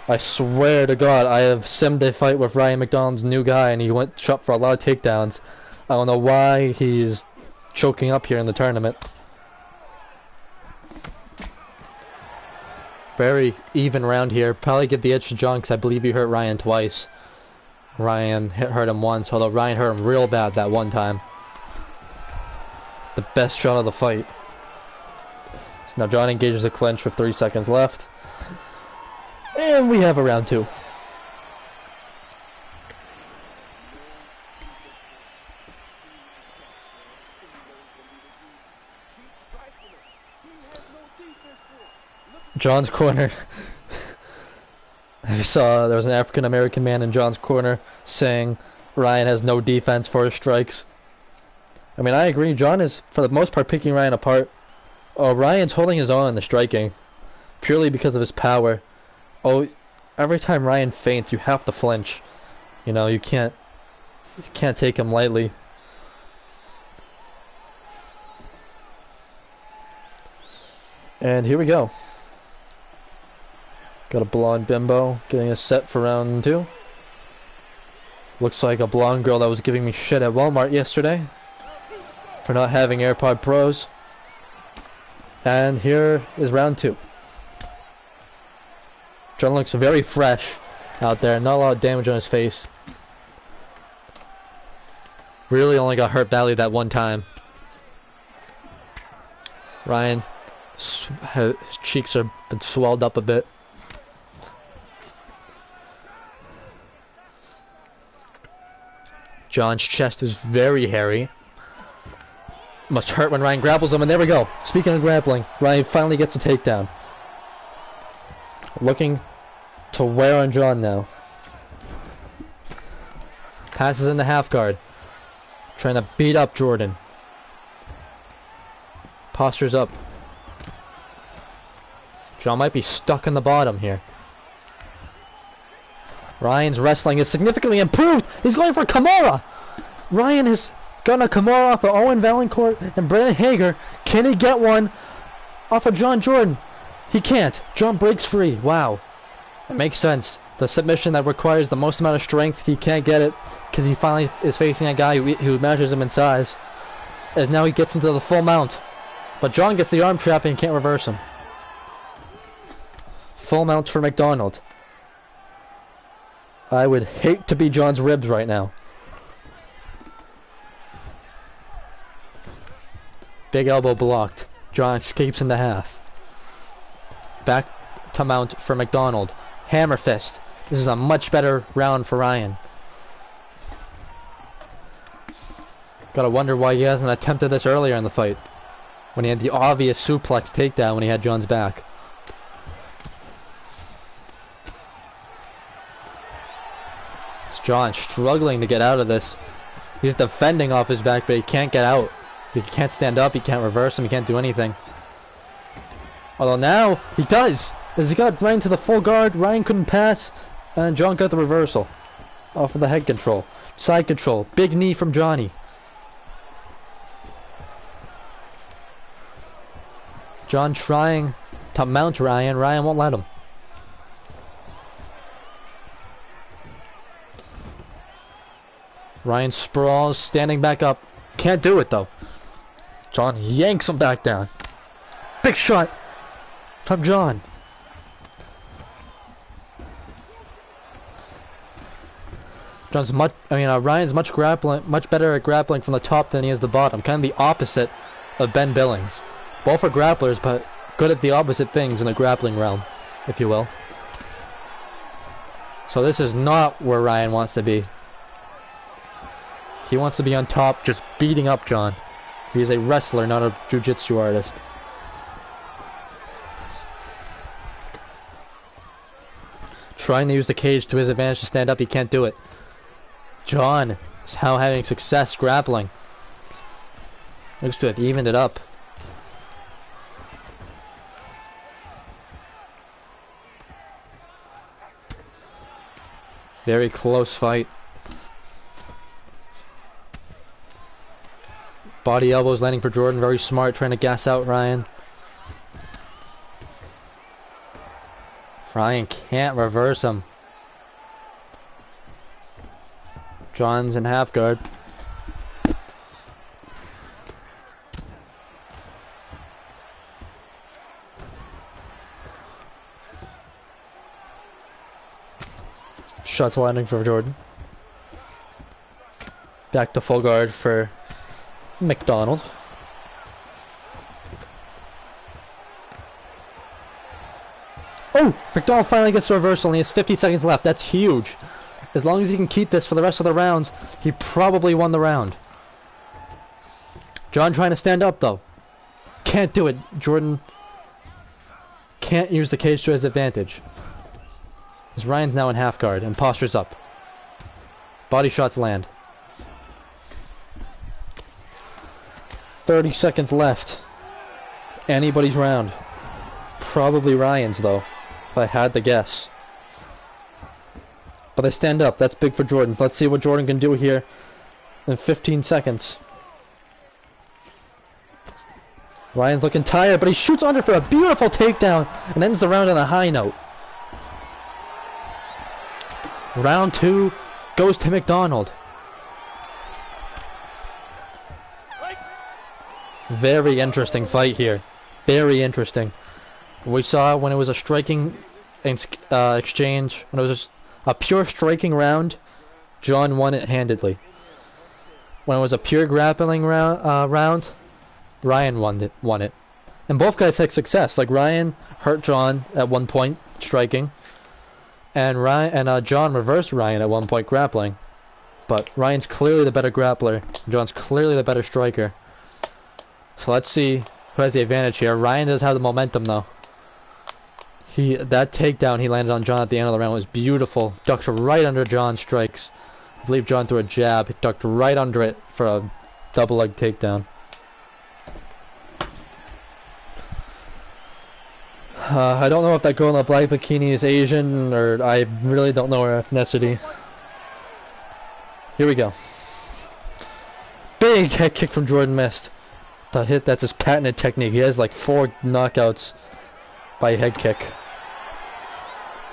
Speaker 1: I swear to God, I have simmed a fight with Ryan McDonald's new guy, and he went shot for a lot of takedowns. I don't know why he's choking up here in the tournament. Very even round here. Probably get the edge to John because I believe he hurt Ryan twice. Ryan hurt him once, although Ryan hurt him real bad that one time. The best shot of the fight. So now John engages the clinch with 3 seconds left. And we have a round 2. John's corner. I saw there was an African American man in John's corner saying Ryan has no defense for his strikes. I mean, I agree. John is, for the most part, picking Ryan apart. Oh, Ryan's holding his own in the striking, purely because of his power. Oh, every time Ryan feints, you have to flinch. You know, you can't take him lightly. And here we go. Got a blonde bimbo getting us set for round 2. Looks like a blonde girl that was giving me shit at Walmart yesterday for not having AirPod Pros. And here is round 2. John looks very fresh out there. Not a lot of damage on his face. Really only got hurt badly that one time. Ryan, his cheeks are been swelled up a bit. John's chest is very hairy. Must hurt when Ryan grapples him, and there we go. Speaking of grappling, Ryan finally gets a takedown. Looking to wear on John now. Passes in the half guard. Trying to beat up Jordan. Postures up. John might be stuck in the bottom here. Ryan's wrestling is significantly improved. He's going for Kimura. Ryan has gotten a Kimura off of Owen Valancourt and Brendan Hager. Can he get one off of John Jordan? He can't. John breaks free. Wow. It makes sense. The submission that requires the most amount of strength, he can't get it because he finally is facing a guy who measures him in size. As now he gets into the full mount. But John gets the arm trap and can't reverse him. Full mount for McDonald. I would hate to be John's ribs right now. Big elbow blocked. John escapes into half. Back to mount for McDonald. Hammer fist. This is a much better round for Ryan. Gotta wonder why he hasn't attempted this earlier in the fight, when he had the obvious suplex takedown when he had John's back. John struggling to get out of this. He's defending off his back, but he can't get out. He can't stand up, he can't reverse him, he can't do anything. Although now, he does! As he got Ryan to the full guard, Ryan couldn't pass, and John got the reversal. Off of the head control. Side control. Big knee from Johnny. John trying to mount Ryan. Ryan won't let him. Ryan sprawls, standing back up. Can't do it though. John yanks him back down. Big shot from John. Ryan's much better at grappling from the top than he is the bottom. Kind of the opposite of Ben Billings. Both are grapplers, but good at the opposite things in the grappling realm, if you will. So this is not where Ryan wants to be. He wants to be on top, just beating up John. He's a wrestler, not a jiu-jitsu artist. Trying to use the cage to his advantage to stand up, he can't do it. John How having success grappling. Looks to have evened it up. Very close fight. Body elbows landing for Jordan. Very smart, trying to gas out Ryan. Ryan can't reverse him. John's in half guard. Shots landing for Jordan. Back to full guard for McDonald. Oh! McDonald finally gets the reversal and he has 50 seconds left. That's huge. As long as he can keep this for the rest of the rounds, he probably won the round. John trying to stand up though. Can't do it. Jordan can't use the cage to his advantage. As Ryan's now in half guard and postures up. Body shots land. 30 seconds left. Anybody's round. Probably Ryan's though, if I had to guess. But they stand up. That's big for Jordan. So let's see what Jordan can do here in 15 seconds. Ryan's looking tired, but he shoots under for a beautiful takedown and ends the round on a high note. Round 2 goes to McDonald. Very interesting fight here. Very interesting. We saw when it was a striking exchange, when it was a pure striking round, John won it handedly. When it was a pure grappling round, Ryan won it. And both guys had success. Like Ryan hurt John at one point striking, and John reversed Ryan at one point grappling. But Ryan's clearly the better grappler. John's clearly the better striker. So let's see who has the advantage here. Ryan does have the momentum though. That takedown he landed on John at the end of the round was beautiful. Ducked right under John's strikes. I believe John threw a jab. He ducked right under it for a double leg takedown. I don't know if that girl in the black bikini is Asian, or I really don't know her ethnicity. Here we go. Big head kick from Jordan missed. The hit, that's his patented technique. He has like 4 knockouts by head kick.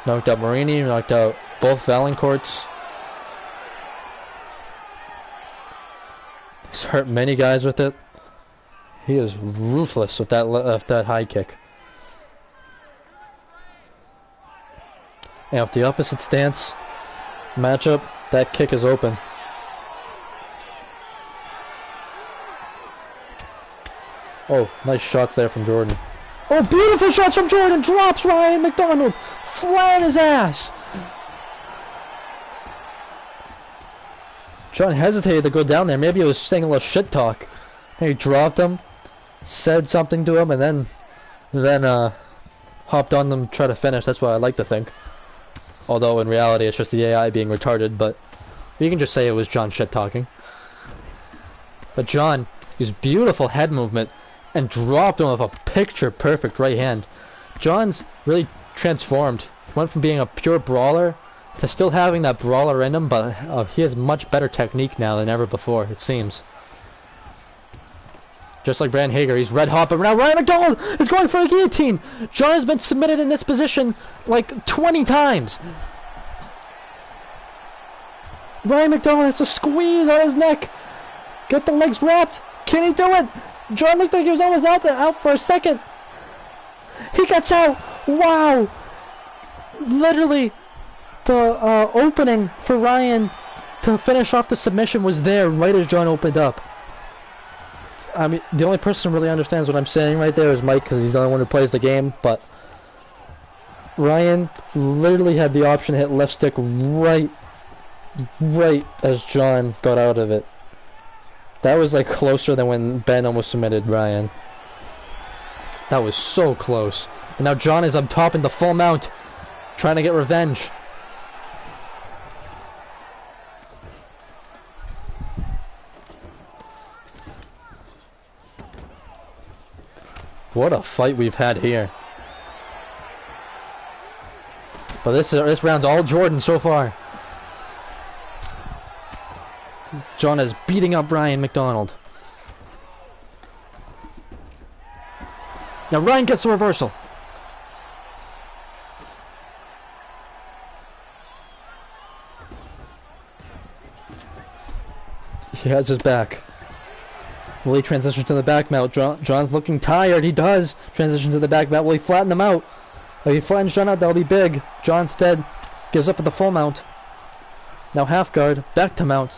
Speaker 1: Knocked out Marini, knocked out both Valancourts. He's hurt many guys with it. He is ruthless with that high kick. And with the opposite stance matchup, that kick is open. Oh, nice shots there from Jordan. Oh, beautiful shots from Jordan! Drops Ryan McDonald! Flat on his ass! John hesitated to go down there. Maybe he was saying a little shit talk. And he dropped him, said something to him, and then hopped on them to try to finish. That's what I like to think. Although in reality it's just the AI being retarded, but you can just say it was John shit talking. But John used beautiful head movement and dropped him with a picture perfect right hand. John's really transformed. He went from being a pure brawler to still having that brawler in him, but he has much better technique now than ever before, it seems. Just like Brandon Hager, he's red hot, but now Ryan McDonald is going for a guillotine! John has been submitted in this position like 20 times! Ryan McDonald has to squeeze on his neck! Get the legs wrapped! Can he do it? John looked like he was almost out for a second! He gets out! Wow! Literally, the opening for Ryan to finish off the submission was there right as John opened up. I mean, the only person who really understands what I'm saying right there is Mike, because he's the only one who plays the game, but Ryan literally had the option to hit left stick right as John got out of it. That was like closer than when Ben almost submitted Ryan. That was so close. And now John is up top in the full mount, trying to get revenge. What a fight we've had here. But this round's all Jordan so far. John is beating up Ryan McDonald. Now Ryan gets the reversal. He has his back. Will he transition to the back mount? John's looking tired. He does transition to the back mount. Will he flatten him out? If he flattens John out, that'll be big. John instead gives up at the full mount. Now half guard. Back to mount.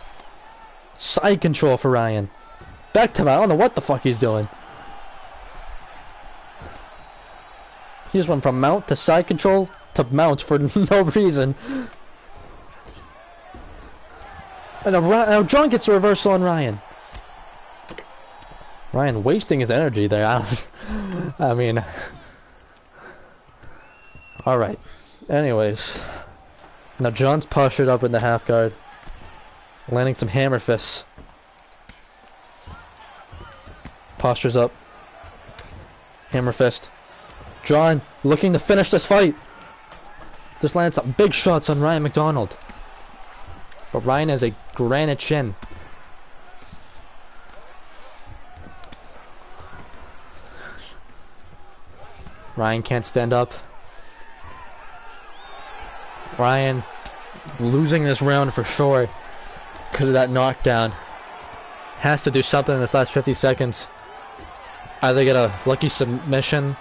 Speaker 1: Side control for Ryan. Back to mount. I don't know what the fuck he's doing. He just went from mount to side control to mount for no reason. And now John gets a reversal on Ryan. Ryan wasting his energy there. I mean... Alright. Anyways. Now John's postured up in the half guard. Landing some hammer fists. Postures up. Hammer fist. John looking to finish this fight. Just landed some big shots on Ryan McDonald. But Ryan has a granite chin. Ryan can't stand up. Ryan losing this round for sure because of that knockdown. Has to do something in this last 50 seconds. Either get a lucky submission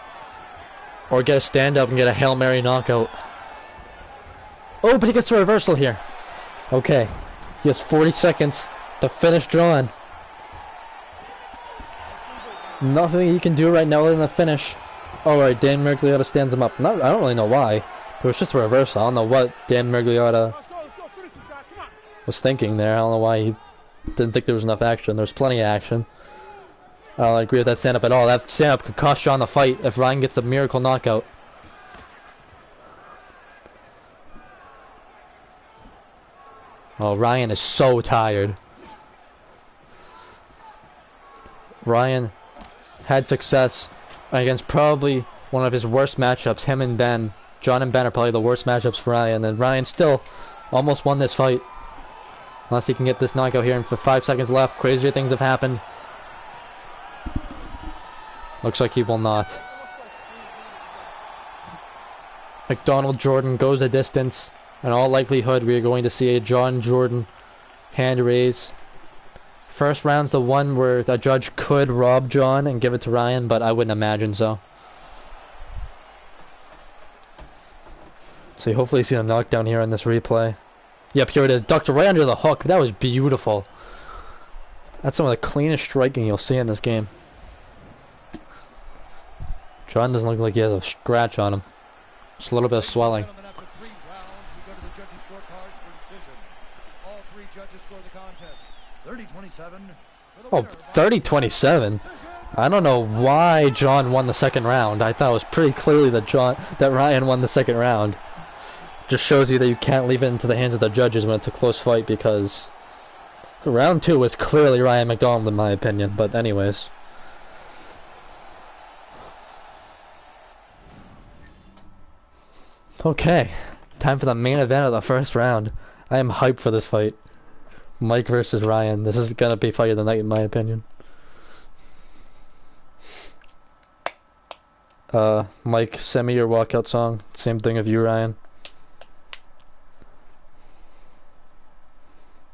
Speaker 1: or get a stand up and get a Hail Mary knockout. Oh, but he gets a reversal here. Okay. He has 40 seconds to finish John. Nothing he can do right now other than a finish. Alright, Dan Mergliotta stands him up. I don't really know why. It was just a reversal. I don't know what Dan Mergliotta was thinking there. I don't know why he didn't think there was enough action. There was plenty of action. I don't agree with that stand-up at all. That stand-up could cost John the fight if Ryan gets a miracle knockout. Oh, Ryan is so tired. Ryan had success against probably one of his worst matchups. Him and Ben. John and Ben are probably the worst matchups for Ryan. And Ryan still almost won this fight. Unless he can get this knockout here. And for 5 seconds left, crazier things have happened. Looks like he will not. McDonald Jordan goes the distance. In all likelihood, we are going to see a John Jordan hand raise. First round's the one where the judge could rob John and give it to Ryan, but I wouldn't imagine so. So hopefully you see a knockdown here in this replay. Yep, here it is. Ducked right under the hook. That was beautiful. That's some of the cleanest striking you'll see in this game. John doesn't look like he has a scratch on him. Just a little bit of swelling. Oh, 30-27. I don't know why John won the second round. I thought it was pretty clearly that Ryan won the second round. Just shows you that you can't leave it into the hands of the judges when it's a close fight, because round 2 was clearly Ryan McDonald in my opinion. But anyways. Okay, time for the main event of the first round. I am hyped for this fight. Mike versus Ryan. This is gonna be fight of the night in my opinion. Mike, send me your walkout song. Same thing of you, Ryan.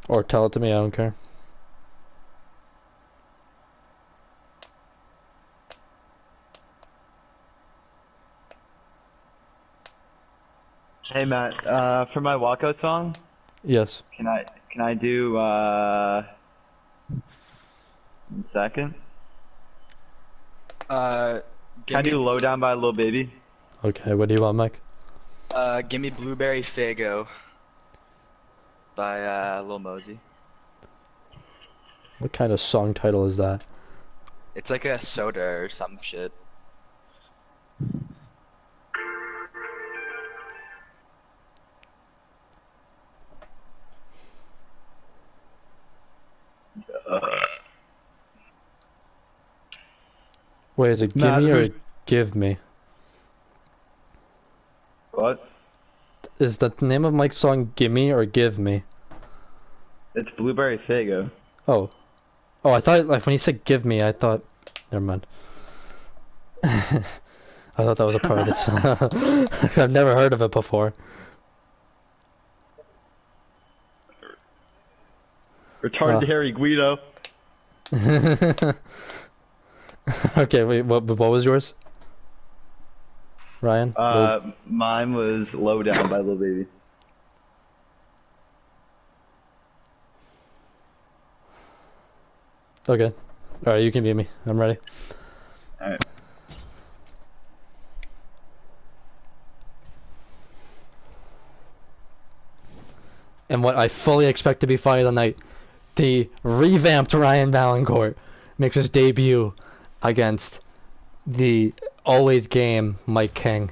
Speaker 1: Or tell it to me, I don't care.
Speaker 8: Hey Matt, for my walkout song,
Speaker 1: Yes.
Speaker 8: can I do 1 second? Can I do Low Down by Lil Baby?
Speaker 1: Okay, what do you want, Mike?
Speaker 6: Give me Blueberry Fago by Lil Mosey.
Speaker 1: What kind of song title is that?
Speaker 6: It's like a soda or some shit.
Speaker 1: Wait, is it
Speaker 8: Matt,
Speaker 1: gimme or
Speaker 8: who-
Speaker 1: give me?
Speaker 8: What?
Speaker 1: Is the name of Mike's song Gimme or Give Me?
Speaker 8: It's Blueberry Fago.
Speaker 1: Oh. Oh, I thought, like, when he said give me, I thought... Never mind. I thought that was a part of the song. I've never heard of it before.
Speaker 8: Retarded Harry Guido.
Speaker 1: Okay, wait, what was yours? Ryan?
Speaker 8: Mine was Low Down by Lil Baby.
Speaker 1: Okay. Alright, you can beat me. I'm ready.
Speaker 8: Alright.
Speaker 1: And what I fully expect to be fight of the night, the revamped Ryan Valancourt makes his debut against the always game Mike King.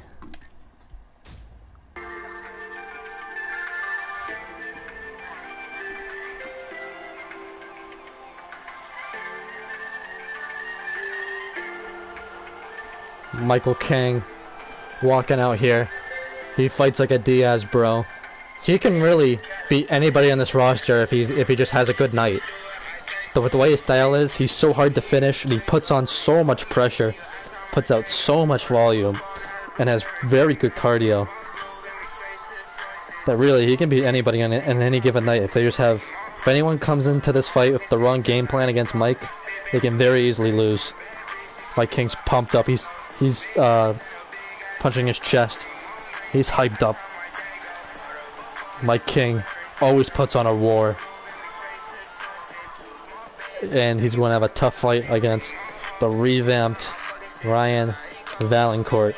Speaker 1: Michael King walking out here. He fights like a Diaz bro. He can really beat anybody on this roster if he just has a good night. With the way his style is, he's so hard to finish and he puts on so much pressure, puts out so much volume, and has very good cardio. That really, he can beat anybody on any given night if if anyone comes into this fight with the wrong game plan against Mike, they can very easily lose. Mike King's pumped up. He's punching his chest. He's hyped up. Mike King always puts on a war. And he's going to have a tough fight against the revamped Ryan Valancourt.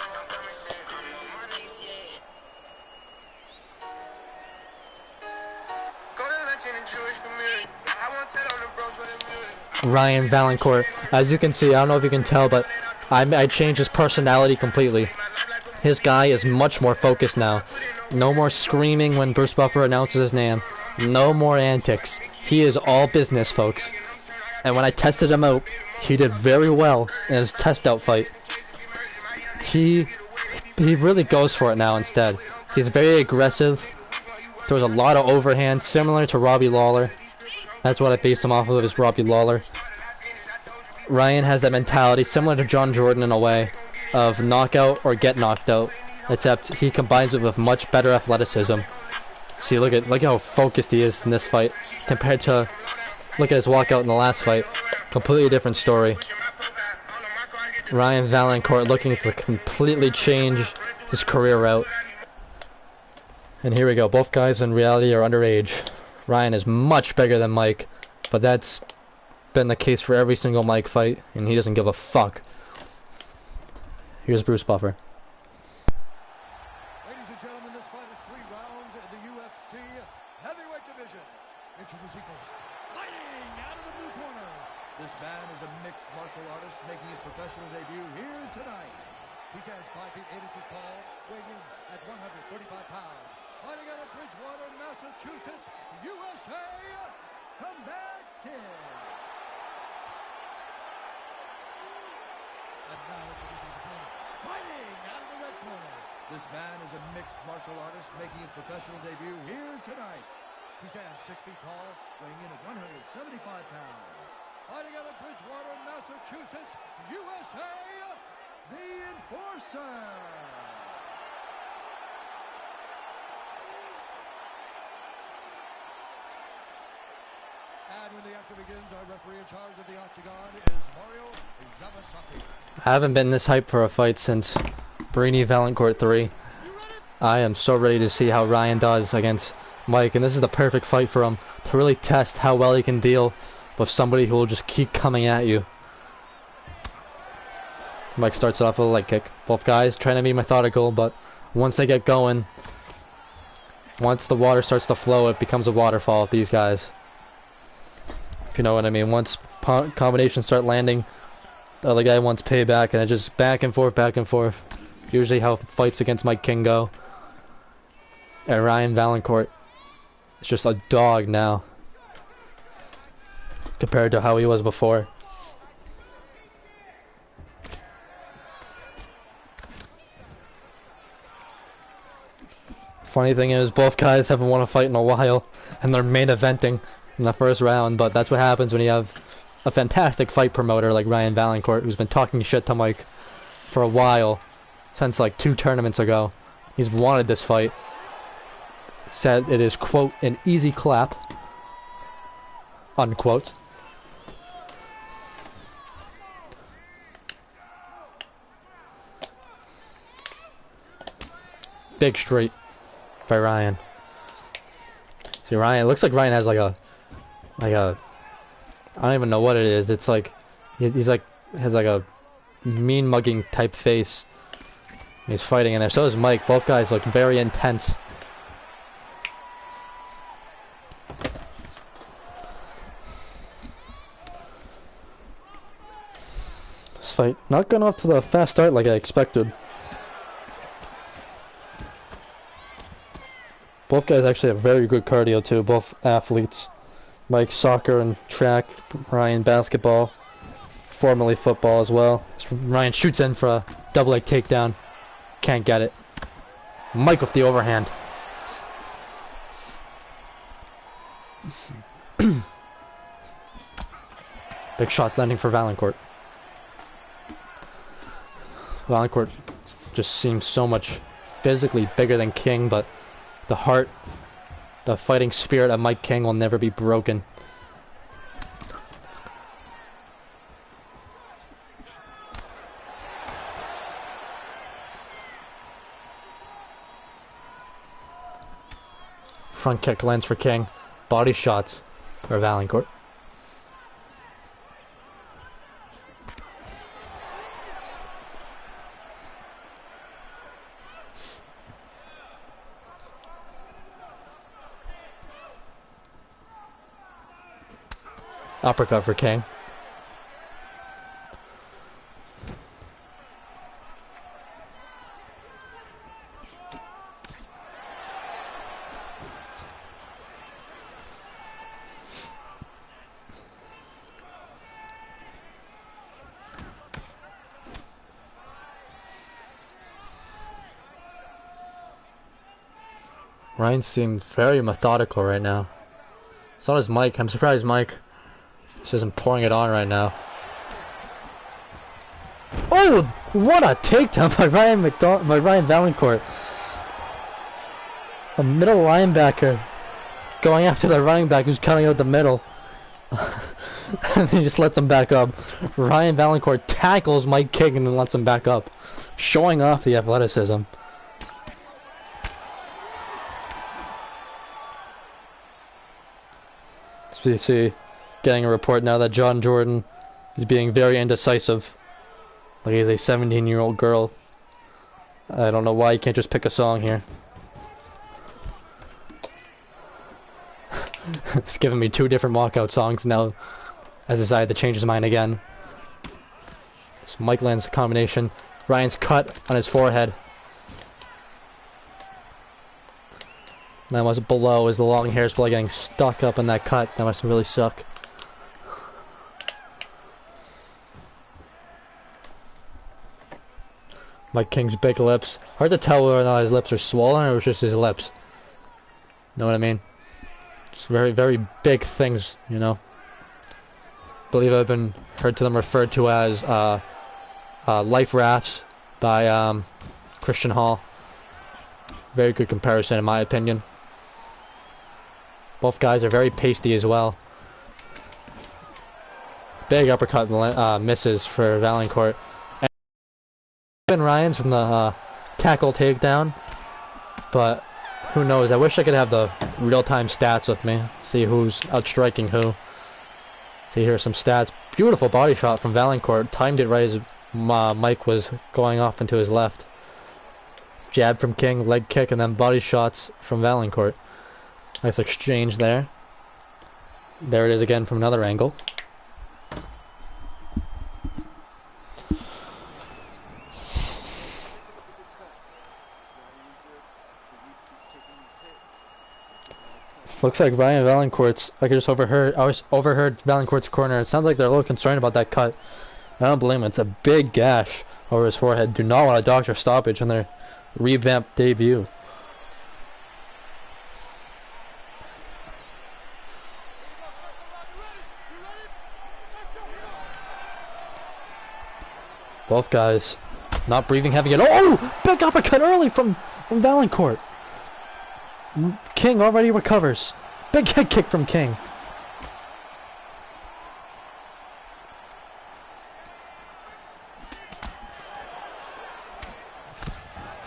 Speaker 1: Ryan Valancourt, as you can see, I don't know if you can tell, but I changed his personality completely. His guy is much more focused now. No more screaming when Bruce Buffer announces his name. No more antics. He is all business, folks. And when I tested him out, he did very well in his test out fight. He really goes for it now instead. He's very aggressive. Throws a lot of overhand, similar to Robbie Lawler. That's what I base him off of, is Robbie Lawler. Ryan has that mentality, similar to John Jordan in a way, of knockout or get knocked out, except he combines it with much better athleticism. See, look how focused he is in this fight compared to look at his walkout in the last fight. Completely different story. Ryan Valancourt looking to completely change his career route. And here we go. Both guys in reality are underage. Ryan is much bigger than Mike, but that's been the case for every single Mike fight, and he doesn't give a fuck. Here's Bruce Buffer.
Speaker 7: Ladies and gentlemen, this fight is 3 rounds in the UFC heavyweight division. Introducing first, fighting out of the blue corner. This man is a mixed martial artist making his professional debut here tonight. He stands 5 feet 8 inches tall, weighing in at 135 pounds. Fighting out of Bridgewater, Massachusetts, USA, Comeback Kid. And now introducing his opponent, fighting out of the red corner. This man is a mixed martial artist making his professional debut here tonight. He stands 6 feet tall, weighing in at 175 pounds. Fighting out of Bridgewater, Massachusetts, USA, the Enforcer. And when the action begins, our referee in charge of the octagon is Mario Yamasaki.
Speaker 1: I haven't been this hyped for a fight since Brainy Valancourt 3. I am so ready to see how Ryan does against Mike, and this is the perfect fight for him to really test how well he can deal with somebody who will just keep coming at you. Mike starts off with a leg kick. Both guys trying to be methodical, but once they get going, once the water starts to flow, it becomes a waterfall with these guys. If you know what I mean. Once combinations start landing, the other guy wants payback, and it just back and forth, back and forth. Usually how fights against Mike King go. And Ryan Valancourt is just a dog now, compared to how he was before. Funny thing is, both guys haven't won a fight in a while, and they're main eventing in the first round, but that's what happens when you have a fantastic fight promoter like Ryan Valancourt, who's been talking shit to Mike for a while, since like 2 tournaments ago. He's wanted this fight. Said it is, quote, an easy clap, unquote. Big straight by Ryan. See, Ryan, it looks like Ryan has like a, I don't even know what it is. It's like, he's like, has like a mean mugging type face. He's fighting in there. So does Mike. Both guys look very intense. This fight not going off to the fast start like I expected. Both guys actually have very good cardio too, both athletes. Mike soccer and track, Ryan basketball, formerly football as well. Ryan shoots in for a double leg takedown. Can't get it. Mike with the overhand. Big shots landing for Valancourt. Valancourt just seems so much physically bigger than King, but the heart, the fighting spirit of Mike King will never be broken. Front kick lands for King. Body shots for Valancourt. Uppercut for King. Ryan seems very methodical right now. So does Mike. I'm surprised Mike just isn't pouring it on right now. Oh, what a takedown by Ryan Valancourt. A middle linebacker going after the running back who's cutting out the middle. And he just lets him back up. Ryan Valancourt tackles Mike King and then lets him back up, showing off the athleticism. SBC getting a report now that John Jordan is being very indecisive. Like he's a 17-year-old girl. I don't know why you can't just pick a song here. It's giving me 2 different walkout songs now. Has decided to change his mind again. So Mike lands a combination. Ryan's cut on his forehead. That was below as the long hair's probably getting stuck up in that cut. That must really suck. Mike King's big lips. Hard to tell whether or not his lips are swollen or it's just his lips. Know what I mean? Just very, very big things, you know. I believe I've been heard to them referred to as life rafts by Christian Hall. Very good comparison in my opinion. Both guys are very pasty as well. Big uppercut misses for Valancourt. And Ryan's from the tackle takedown. But who knows? I wish I could have the real-time stats with me. See who's outstriking who. See, here are some stats. Beautiful body shot from Valancourt. Timed it right as Mike was going off into his left. Jab from King, leg kick, and then body shots from Valancourt. Nice exchange there. There it is again from another angle. Looks like Ryan Valancourt's. I overheard Valancourt's corner. It sounds like they're a little concerned about that cut. I don't blame him. It's a big gash over his forehead. Do not want a doctor stoppage on their revamped debut. Both guys not breathing heavy yet. Oh! Big uppercut early from Valancourt. King already recovers. Big head kick from King.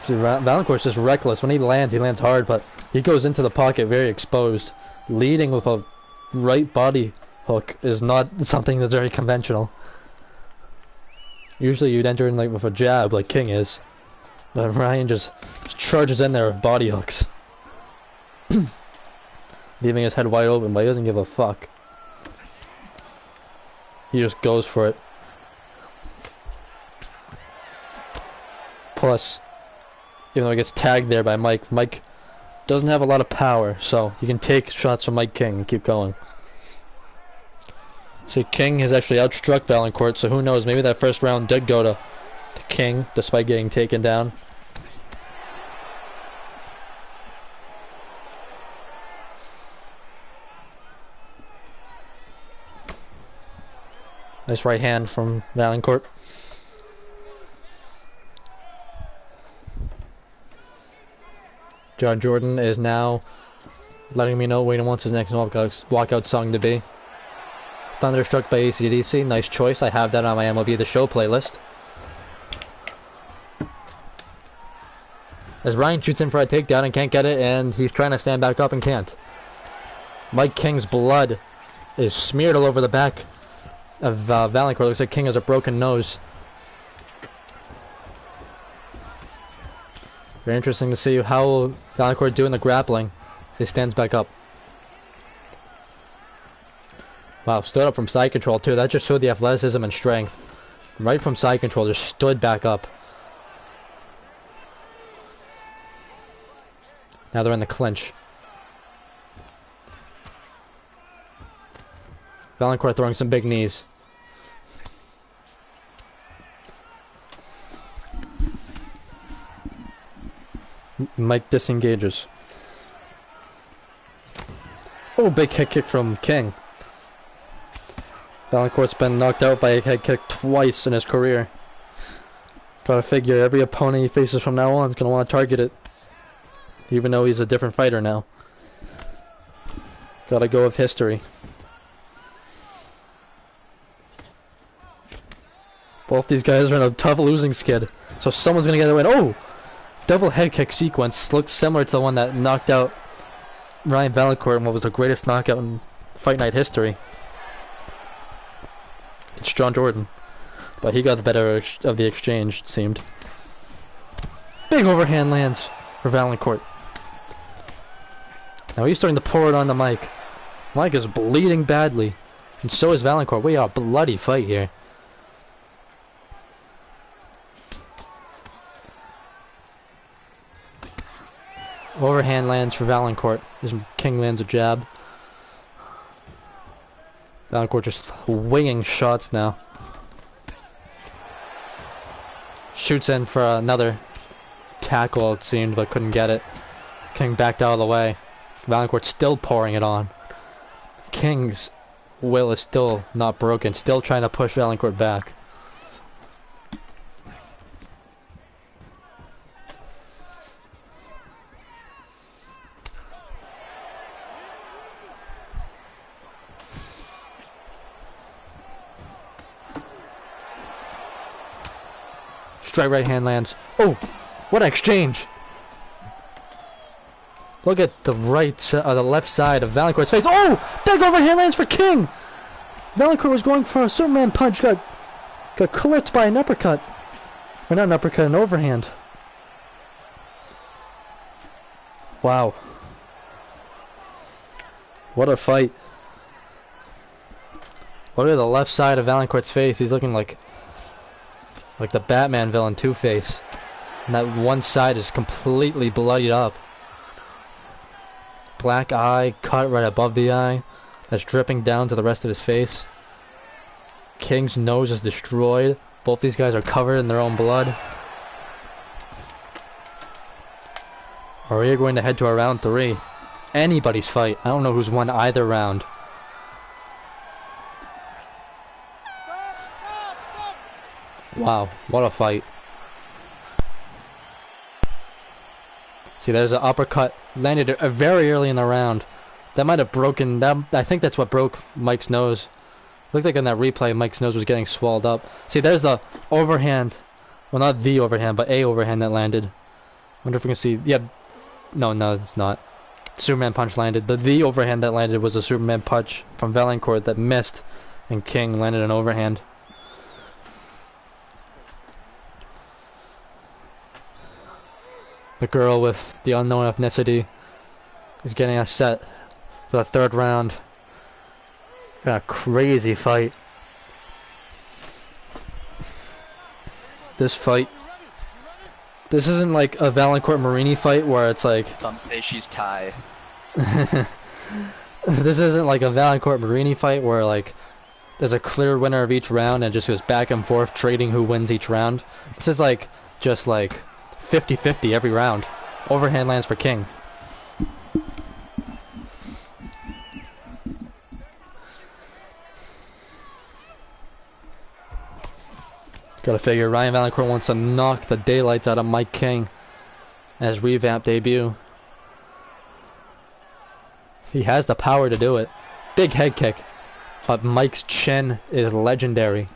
Speaker 1: See, Valancourt's just reckless. When he lands hard, but he goes into the pocket very exposed. Leading with a right body hook is not something that's very conventional. Usually you'd enter in like with a jab like King is. But Ryan just charges in there with body hooks. Leaving his head wide open, but he doesn't give a fuck. He just goes for it. Plus, even though he gets tagged there by Mike, Mike doesn't have a lot of power, so you can take shots from Mike King and keep going. So King has actually outstruck Valancourt, so who knows, maybe that first round did go to King, despite getting taken down. Nice right hand from Valancourt. John Jordan is now letting me know what he wants his next walkout song to be. Thunderstruck by AC/DC, nice choice. I have that on my MLB The Show playlist. As Ryan shoots in for a takedown and can't get it, and he's trying to stand back up and can't. Mike King's blood is smeared all over the back of Valancourt. Looks like King has a broken nose. Very interesting to see how Valancourt doing the grappling as he stands back up. Wow, stood up from side control too. That just showed the athleticism and strength. Right from side control, just stood back up. Now they're in the clinch. Valancourt throwing some big knees. Mike disengages. Oh, big head kick from King. Valancourt's been knocked out by a head kick twice in his career. Gotta figure every opponent he faces from now on is gonna want to target it. Even though he's a different fighter now. Gotta go with history. Both these guys are in a tough losing skid. So someone's gonna get the win. Oh! Double head kick sequence looks similar to the one that knocked out Ryan Valancourt in what was the greatest knockout in Fight Night history. It's John Jordan. But he got the better of the exchange, it seemed. Big overhand lands for Valancourt. Now he's starting to pour it on the Mike. Mike is bleeding badly. And so is Valancourt. We are a bloody fight here. Overhand lands for Valancourt. As King lands a jab. Valancourt just winging shots now. Shoots in for another tackle, it seemed, but couldn't get it. King backed out of the way. Valancourt still pouring it on. King's will is still not broken, still trying to push Valancourt back. Straight right hand lands. Oh, what an exchange! Look at the the left side of Valancourt's face. Oh, big overhand lands for King. Valancourt was going for a Superman punch, got clipped by an uppercut, or not an uppercut, an overhand. Wow, what a fight! Look at the left side of Valancourt's face. He's looking like the Batman villain Two-Face. And that one side is completely bloodied up. Black eye cut right above the eye. That's dripping down to the rest of his face. King's nose is destroyed. Both these guys are covered in their own blood. We are going to head to a round 3. Anybody's fight. I don't know who's won either round. Wow, what a fight. See, there's an uppercut. Landed very early in the round. That might have broken... I think that's what broke Mike's nose. Looked like in that replay, Mike's nose was getting swelled up. See, there's the overhand. Well, not the overhand, but a overhand that landed. Wonder if we can see... Yeah. No, it's not. Superman punch landed. The overhand that landed was a Superman punch from Valancourt that missed. And King landed an overhand. The girl with the unknown ethnicity is getting us set for the third round. Got a crazy fight. This fight. This isn't like a Valancourt Marini fight where it's like.
Speaker 6: Some say she's Thai.
Speaker 1: This isn't like a Valancourt Marini fight where like there's a clear winner of each round and it just goes back and forth trading who wins each round. This is like just like 50-50 every round. Overhand lands for King. Gotta figure Ryan Valancourt wants to knock the daylights out of Mike King as his revamped debut. He has the power to do it. Big head kick. But Mike's chin is legendary.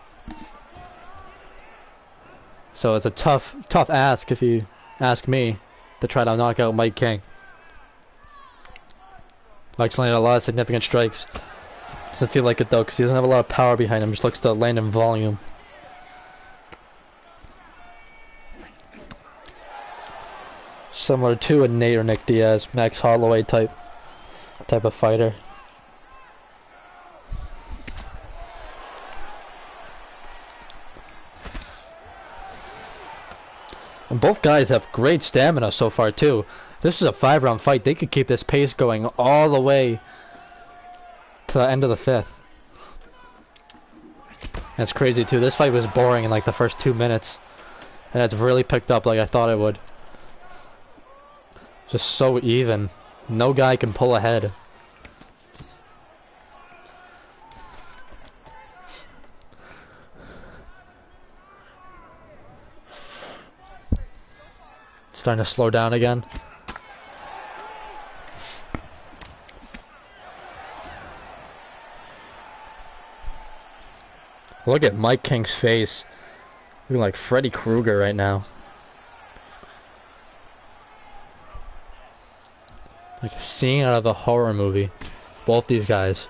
Speaker 1: So it's a tough ask if you ask me to try to knock out Mike King. Mike's landed a lot of significant strikes. Doesn't feel like it though because he doesn't have a lot of power behind him. Just looks to land in volume. Similar to a Nate or Nick Diaz, Max Holloway type of fighter. And both guys have great stamina so far too. This is a 5-round fight. They could keep this pace going all the way to the end of the 5th. That's crazy too. This fight was boring in like the first 2 minutes. And it's really picked up like I thought it would. Just so even. No guy can pull ahead. Starting to slow down again. Look at Mike King's face. Looking like Freddy Krueger right now. Like a scene out of a horror movie. Both these guys.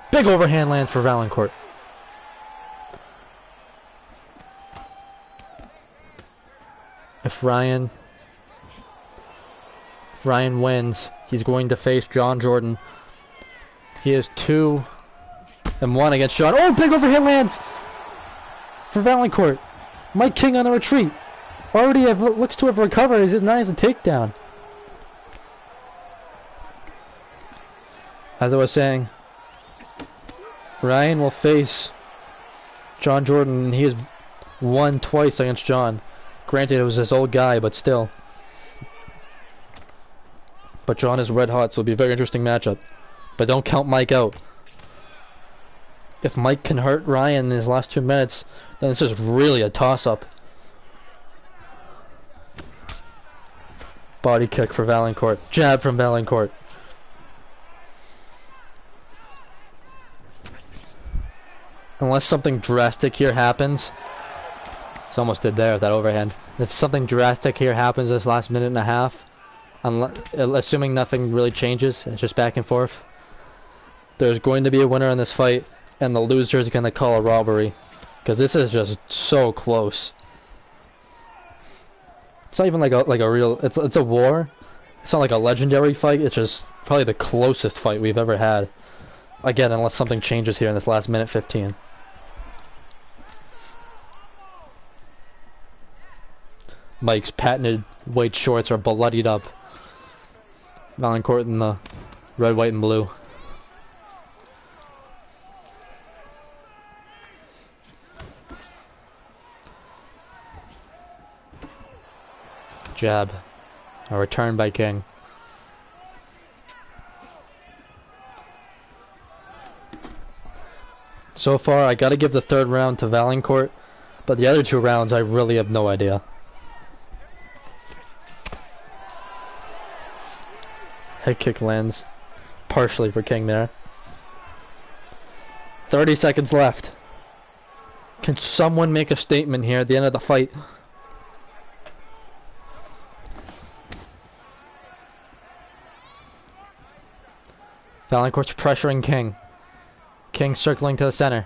Speaker 1: Big overhand lands for Valancourt. If Ryan wins, he's going to face John Jordan. He is 2-1 against John. Oh, big overhand lands for Valancourt. Mike King on a retreat. Already looks to have recovered. He's denies a takedown. As I was saying, Ryan will face John Jordan, and he has won twice against John. Granted, it was his old guy, but still. But John is red hot, so it'll be a very interesting matchup. But don't count Mike out. If Mike can hurt Ryan in his last 2 minutes, then this is really a toss-up. Body kick for Valancourt. Jab from Valancourt. Unless something drastic here happens. It's almost did there with that overhand. If something drastic here happens this last minute and a half, assuming nothing really changes, it's just back and forth, there's going to be a winner in this fight, and the loser is going to call a robbery. Because this is just so close. It's not even like a real... It's a war. It's not like a legendary fight. It's just probably the closest fight we've ever had. Again, unless something changes here in this last minute 15. Mike's patented white shorts are bloodied up. Valancourt in the red, white, and blue. Jab. A return by King. So far, I gotta give the third round to Valancourt, but the other 2 rounds, I really have no idea. Head kick lands partially for King there. 30 seconds left. Can someone make a statement here at the end of the fight? Valancourt's pressuring King. King circling to the center.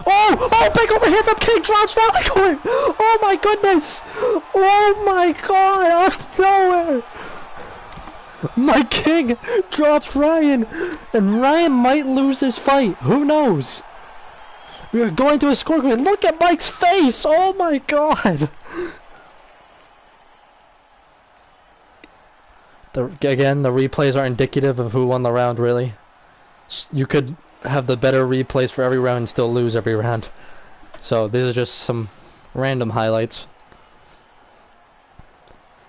Speaker 1: Oh! Oh! Big overhand from King! Drops Valancourt! Oh my goodness! Oh my god! Out of nowhere! My King drops Ryan! And Ryan might lose this fight. Who knows? We are going to a scorecard. Look at Mike's face! Oh my god! Again, the replays are indicative of who won the round, really. You could have the better replays for every round and still lose every round. So these are just some random highlights.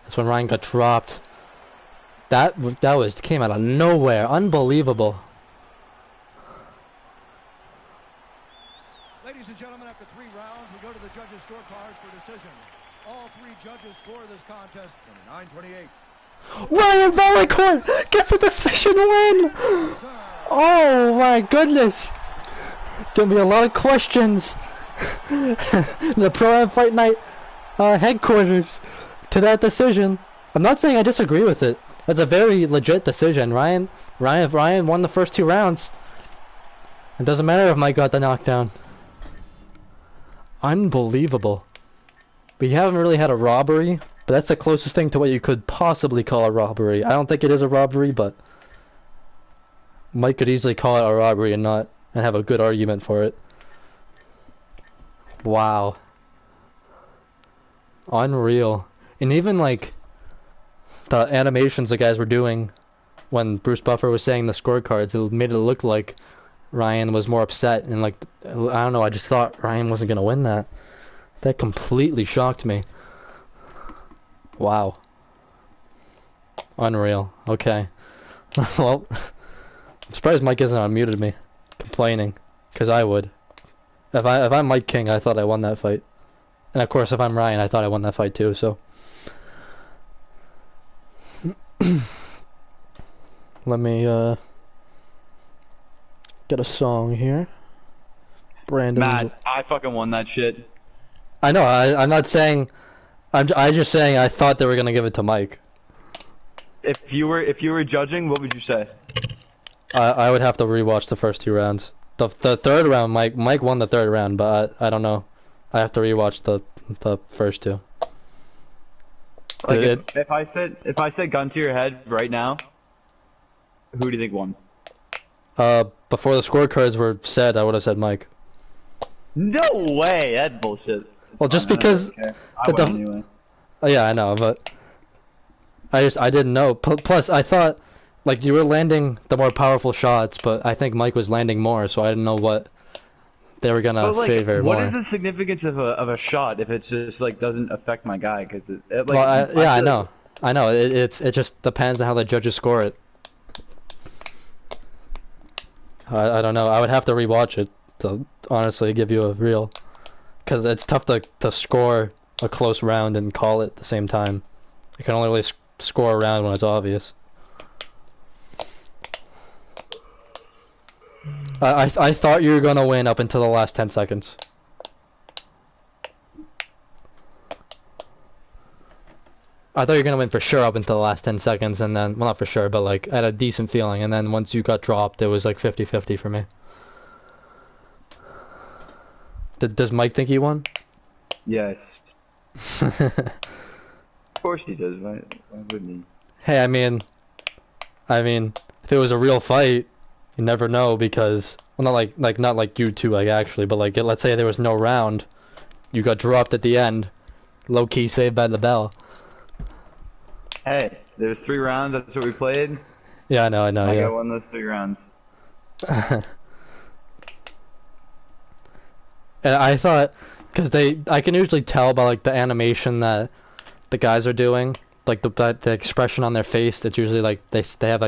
Speaker 1: That's when Ryan got dropped. That came out of nowhere. Unbelievable.
Speaker 7: Ladies and gentlemen, after 3 rounds, we go to the judges' scorecards for decision. All 3 judges score this contest 29-28.
Speaker 1: Ryan Valancourt gets a decision win! Oh my goodness! Gonna be a lot of questions in the Pro Am Fight Night headquarters to that decision. I'm not saying I disagree with it. It's a very legit decision. Ryan won the first 2 rounds. It doesn't matter if Mike got the knockdown. Unbelievable. We haven't really had a robbery, but that's the closest thing to what you could possibly call a robbery. I don't think it is a robbery, but Mike could easily call it a robbery and have a good argument for it. Wow. Unreal. And even like the animations the guys were doing when Bruce Buffer was saying the scorecards, it made it look like Ryan was more upset, and like, I don't know, I just thought Ryan wasn't gonna win that. That completely shocked me. Wow. Unreal. Okay. Well, I'm surprised Mike isn't unmuted me, complaining, because I would. If I'm Mike King, I thought I won that fight. And of course, if I'm Ryan, I thought I won that fight too, so. Let me, get a song here. Brandon.
Speaker 8: Matt, I fucking won that shit.
Speaker 1: I know, I'm not saying... I'm just saying I thought they were gonna give it to Mike.
Speaker 8: If you were judging, what would you say?
Speaker 1: I would have to rewatch the first 2 rounds. The third round, Mike won the third round, but I don't know. I have to rewatch the first 2.
Speaker 8: Like if I said gun to your head right now, who do you think won?
Speaker 1: Before the scorecards were said, I would have said Mike.
Speaker 8: No way, that's bullshit.
Speaker 1: Well, just because
Speaker 8: I won anyway.
Speaker 1: Yeah, I know, but I didn't know. Plus, I thought like you were landing the more powerful shots, but I think Mike was landing more, so I didn't know what they were gonna favor more.
Speaker 8: What is the significance of a shot if it just like doesn't affect my guy? Because it like.
Speaker 1: Well, I know. It just depends on how the judges score it. I don't know. I would have to rewatch it to honestly give you a real, because it's tough to score a close round and call it at the same time. You can only really score a round when it's obvious. I thought you were gonna win up until the last 10 seconds. I thought you were gonna win for sure up until the last 10 seconds, and then, well, not for sure, but like I had a decent feeling, and then once you got dropped, it was like 50-50 for me. Does Mike think he won?
Speaker 8: Yes. Of course he does. Why wouldn't he?
Speaker 1: Hey, I mean, if it was a real fight, you never know, because, well, not like you two, like actually, but like let's say there was no round, you got dropped at the end, low key saved by the bell.
Speaker 8: Hey, there was 3 rounds. That's what we played.
Speaker 1: Yeah, I know.
Speaker 8: I
Speaker 1: Yeah.
Speaker 8: got won those 3 rounds.
Speaker 1: And I thought, because I can usually tell by like the animation that the guys are doing, like the expression on their face. That's usually like they have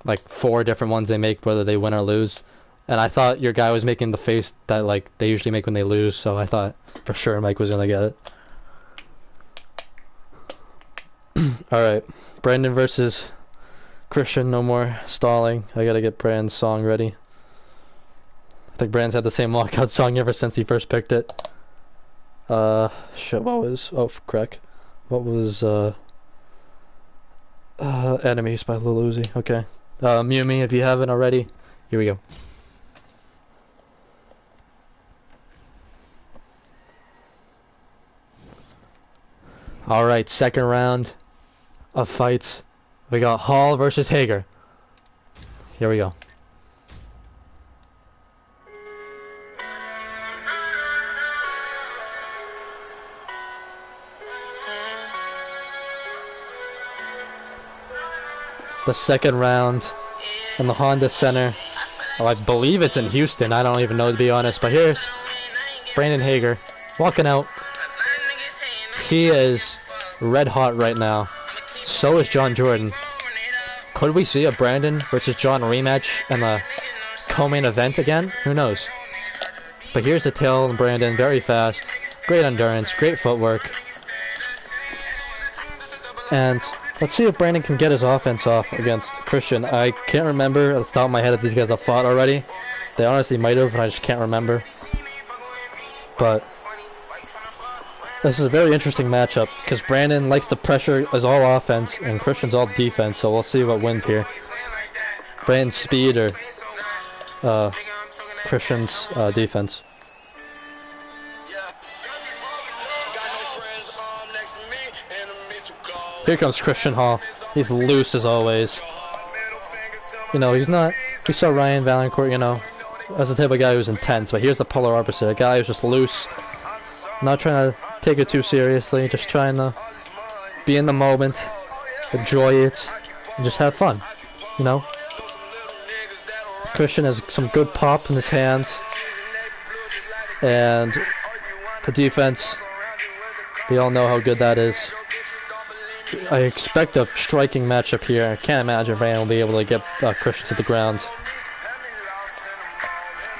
Speaker 1: like 4 different ones they make whether they win or lose. And I thought your guy was making the face that like they usually make when they lose, so I thought for sure Mike was gonna get it. Alright, Brandon versus Christian, no more stalling. I gotta get Brand's song ready. I think Brand's had the same lockout song ever since he first picked it. Shit, what was... Oh, crack. What was, Enemies by Lil Uzi. Okay. Mute me if you haven't already. Here we go. Alright, second round of fights. We got Hall versus Hager. Here we go. The second round in the Honda Center. Oh, I believe it's in Houston. I don't even know, to be honest. But here's Brandon Hager walking out. He is red hot right now. So is John Jordan. Could we see a Brandon versus John rematch in the co-main event again? Who knows? But here's the tail of Brandon, very fast. Great endurance, great footwork. And let's see if Brandon can get his offense off against Christian. I can't remember at the top of my head if these guys have fought already. They honestly might have, but I just can't remember. But this is a very interesting matchup because Brandon likes to pressure as all offense and Christian's all defense, so we'll see what wins here. Brandon's speed or Christian's defense. Here comes Christian Hall. He's loose as always. You know, he's not... We saw Ryan Valancourt, you know, as the type of guy who's intense, but here's the polar opposite. A guy who's just loose. Not trying to take it too seriously, just trying to be in the moment, enjoy it, and just have fun, you know? Christian has some good pop in his hands, and the defense, we all know how good that is. I expect a striking matchup here. I can't imagine Brandon will be able to get Christian to the ground.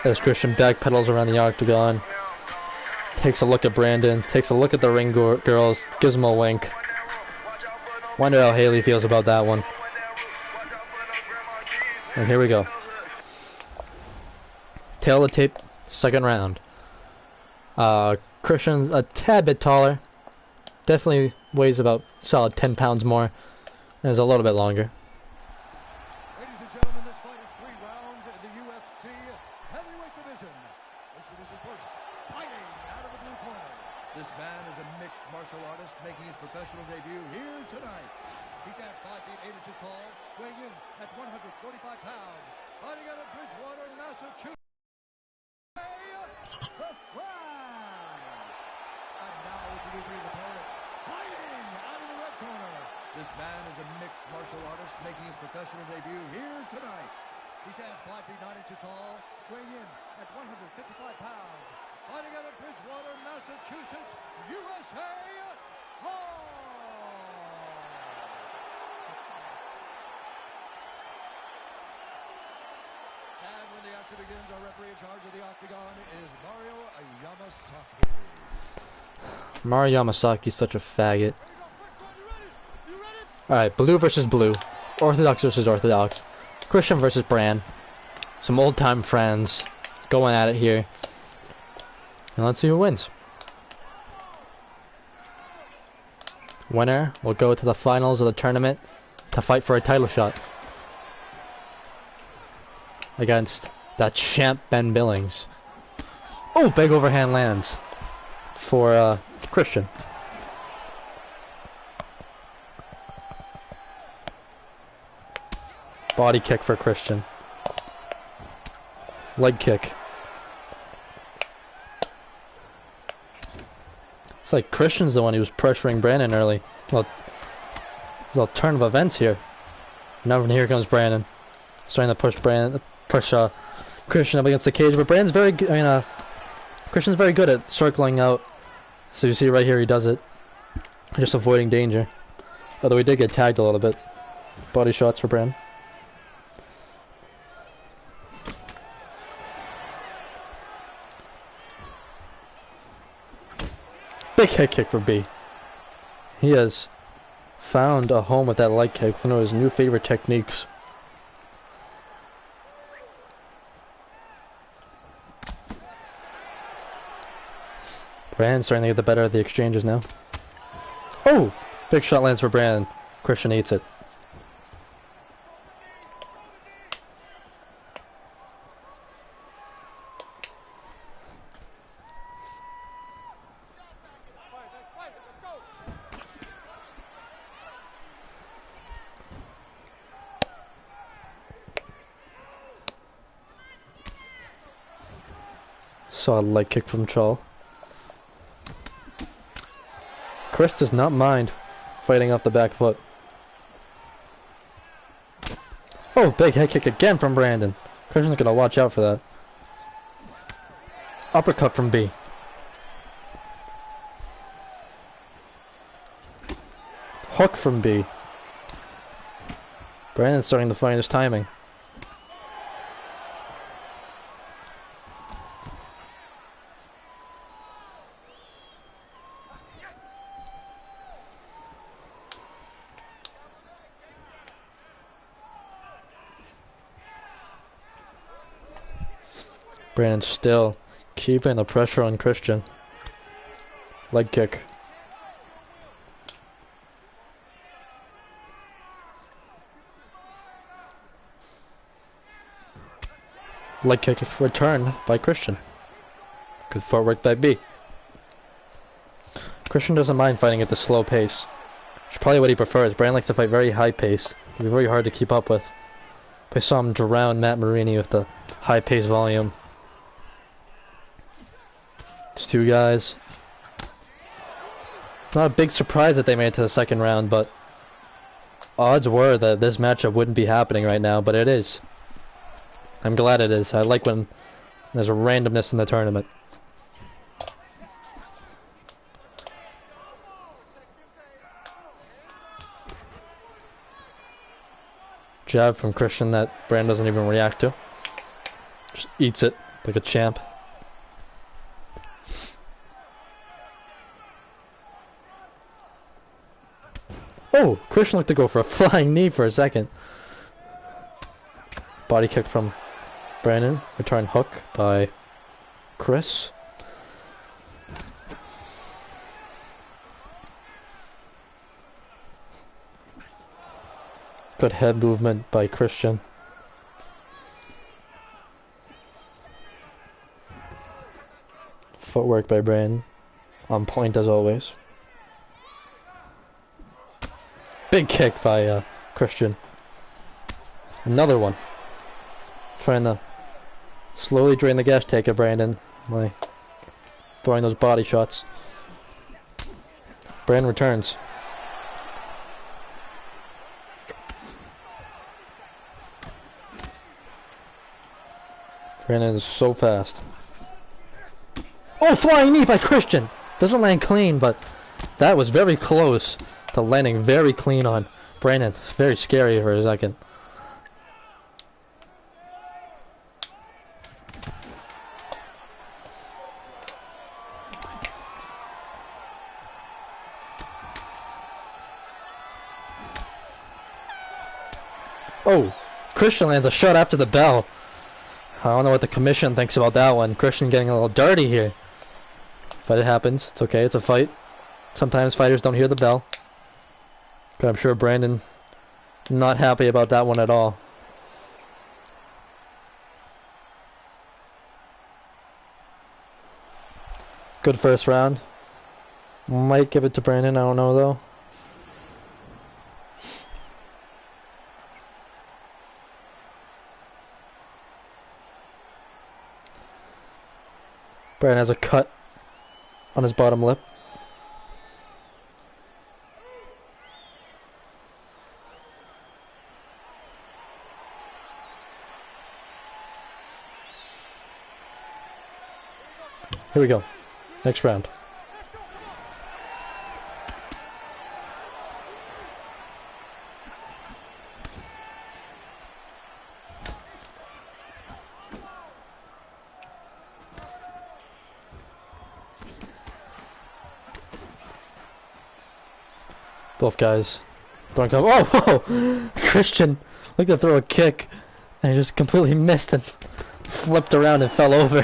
Speaker 1: As Christian backpedals around the octagon, takes a look at Brandon, takes a look at the ring girls, gives them a wink. Wonder how Haley feels about that one. And here we go. Tail of the tape, second round. Christian's a tad bit taller. Definitely weighs about solid 10 pounds more. And is a little bit longer.
Speaker 7: Ladies and gentlemen, this fight is 3 rounds in the UFC heavyweight division. Introducing first, fighting out of the blue corner. This man is a mixed martial artist making his professional debut here tonight. He stands 5 feet 8 inches tall, weighing in at 145 pounds. Fighting out of Bridgewater, Massachusetts. The Flag! And now introducing his opponent, fighting out of the red corner. This man is a mixed martial artist making his professional debut here tonight. He stands 5 feet 9 inches tall, weighing in at 155 pounds. Fighting out of Bridgewater, Massachusetts, USA, Hall! And when the action begins, our referee in charge of the octagon is Mario Yamasaki.
Speaker 1: Mario Yamasaki's such a faggot. Alright, blue versus blue. Orthodox versus orthodox. Christian versus Brand. Some old time friends going at it here. And let's see who wins. Winner will go to the finals of the tournament to fight for a title shot against that champ Ben Billings. Oh, big overhand lands for Christian. Body kick for Christian. Leg kick. It's like Christian's the one who was pressuring Brandon early. Well, little turn of events here. Now here comes Brandon, starting to push Christian up against the cage. But Brandon's very good. I mean, Christian's very good at circling out. So you see right here, he does it, just avoiding danger. Although he did get tagged a little bit. Body shots for Brandon. Big head kick for B. He has found a home with that leg kick, one of his new favorite techniques. Brandon's starting to get the better of the exchanges now. Oh! Big shot lands for Brandon. Christian eats it. Solid leg kick from Chal. Chris does not mind fighting off the back foot. Oh, big head kick again from Brandon. Christian's gonna watch out for that. Uppercut from B. Hook from B. Brandon's starting to find his timing. Brandon still keeping the pressure on Christian. Leg kick. Leg kick returned by Christian. Good footwork by B. Christian doesn't mind fighting at the slow pace. It's probably what he prefers. Brandon likes to fight very high pace. It'll be very hard to keep up with. I saw him drown Matt Marini with the high pace volume. It's two guys. It's not a big surprise that they made it to the second round, but odds were that this matchup wouldn't be happening right now, but it is. I'm glad it is. I like when there's a randomness in the tournament. Jab from Christian that Brand doesn't even react to. Just eats it like a champ. Oh! Christian looked to go for a flying knee for a second. Body kick from Brandon. Return hook by Chris. Good head movement by Christian. Footwork by Brandon. On point as always. Big kick by Christian. Another one. Trying to slowly drain the gas tank of Brandon by throwing those body shots. Brandon returns. Brandon is so fast. Oh, flying knee by Christian! Doesn't land clean, but that was very close to landing very clean on Brandon. Very scary for a second. Oh, Christian lands a shot after the bell. I don't know what the commission thinks about that one. Christian getting a little dirty here. But it happens. It's okay. It's a fight. Sometimes fighters don't hear the bell. But I'm sure Brandon not happy about that one at all. Good first round. Might give it to Brandon. I don't know though. Brandon has a cut on his bottom lip. Here we go. Next round. Both guys. Throwing cover. Oh, whoa! Christian looked to throw a kick, and he just completely missed and flipped around and fell over.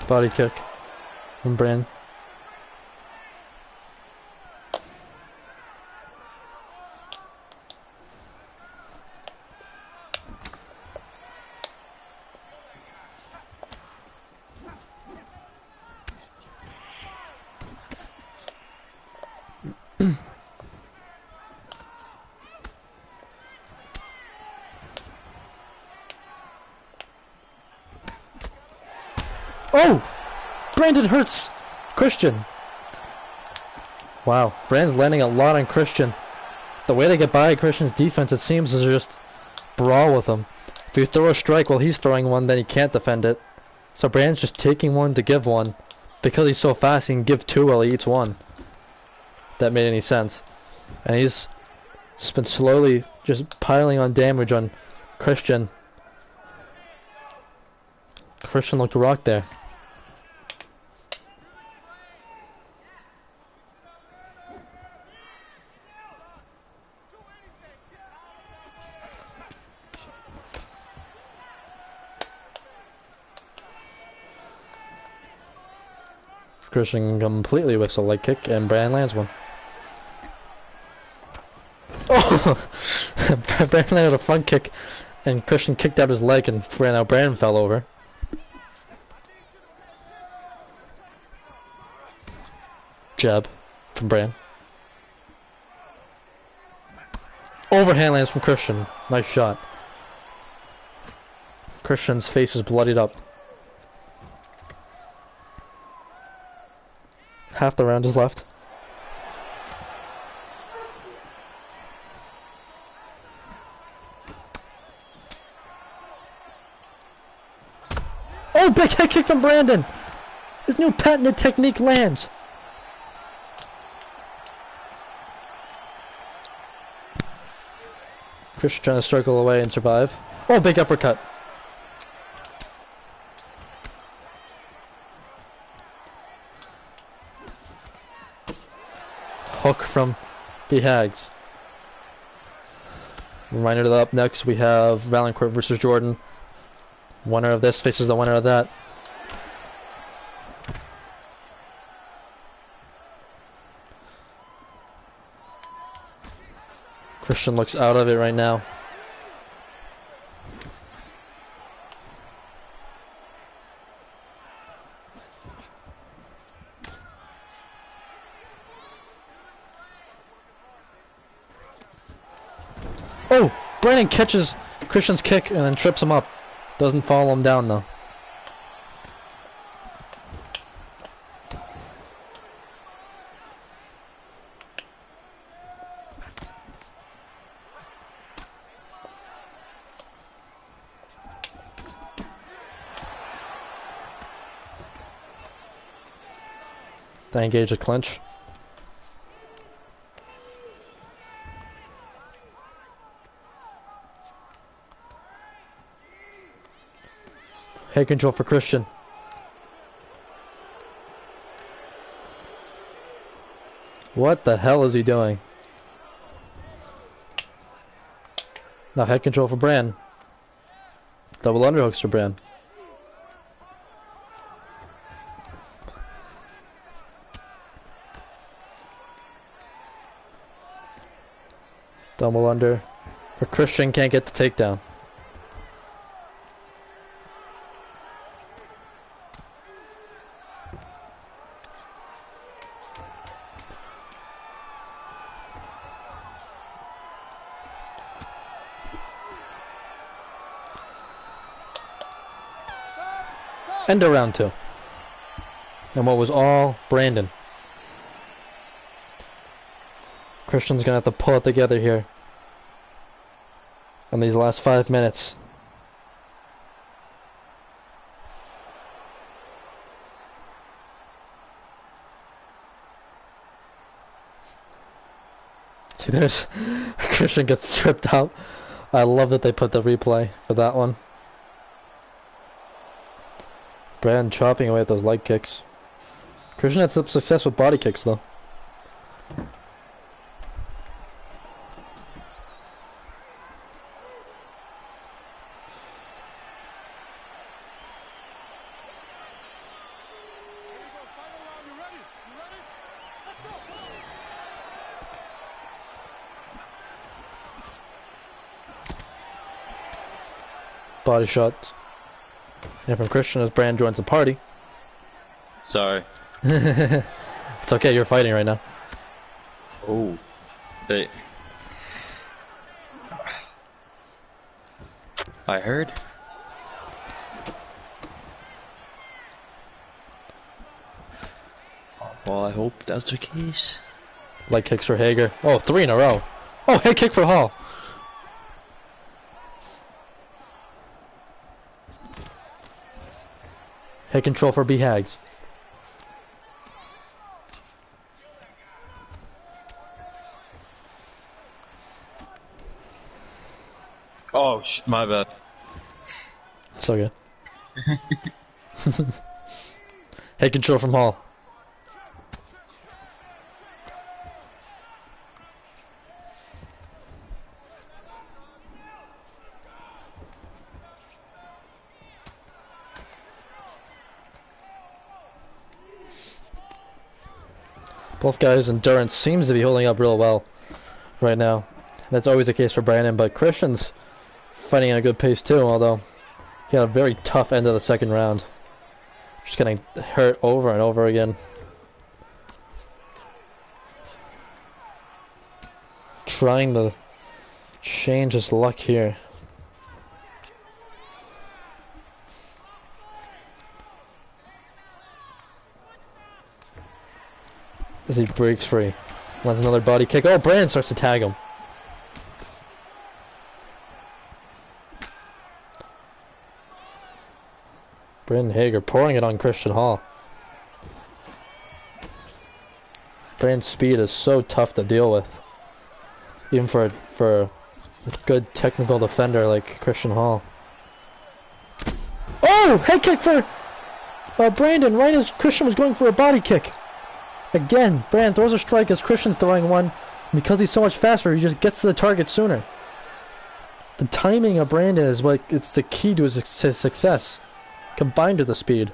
Speaker 1: Body kick from Brand. Oh! Brandon hurts Christian. Wow, Brandon's landing a lot on Christian. The way they get by Christian's defense, it seems, is just brawl with him. If you throw a strike while he's throwing one, then he can't defend it. So Brandon's just taking one to give one. Because he's so fast, he can give two while he eats one. If that made any sense. And he's just been slowly just piling on damage on Christian. Christian looked rocked there. Christian completely whiffs a leg kick, and Brand lands one. Oh! Brand landed a front kick, and Christian kicked out his leg, and now Brand fell over. Jab from Brand. Overhand lands from Christian. Nice shot. Christian's face is bloodied up. Half the round is left. Oh, big head kick from Brandon! His new patented technique lands. Christian trying to circle away and survive. Oh, big uppercut. Hook from the Hags. Reminder that up next we have Valancourt versus Jordan. Winner of this faces the winner of that. Christian looks out of it right now. Oh! Brandon catches Christian's kick and then trips him up. Doesn't follow him down though. They engage a clinch. Head control for Christian. What the hell is he doing? Now head control for Brand. Double underhooks for Brand. Double under for Christian, can't get the takedown. End of round two. And what was all Brandon. Christian's gonna have to pull it together here in these last 5 minutes. See, there's Christian gets stripped out. I love that they put the replay for that one. Brand chopping away at those leg kicks. Christian had some success with body kicks though. Body shots. And from Christian as Brand joins the party.
Speaker 9: Sorry.
Speaker 1: It's okay, you're fighting right now.
Speaker 9: Oh. Hey. I heard. Well, I hope that's the case.
Speaker 1: Leg kicks for Hager. Oh, 3 in a row. Oh, head kick for Hall. Head control for B-Hags.
Speaker 9: Oh, my bad.
Speaker 1: It's okay. Head control from Hall. Both guys' endurance seems to be holding up real well right now. That's always the case for Brandon, but Christian's fighting at a good pace too, although he had a very tough end of the second round. Just getting hurt over and over again. Trying to change his luck here. As he breaks free. Lands another body kick. Oh, Brandon starts to tag him. Brandon Hager pouring it on Christian Hall. Brandon's speed is so tough to deal with. Even for a good technical defender like Christian Hall. Oh! Head kick for Brandon right as Christian was going for a body kick. Again, Brandon throws a strike as Christian's throwing one. Because he's so much faster, he just gets to the target sooner. The timing of Brandon is it's the key to his success, combined with the speed.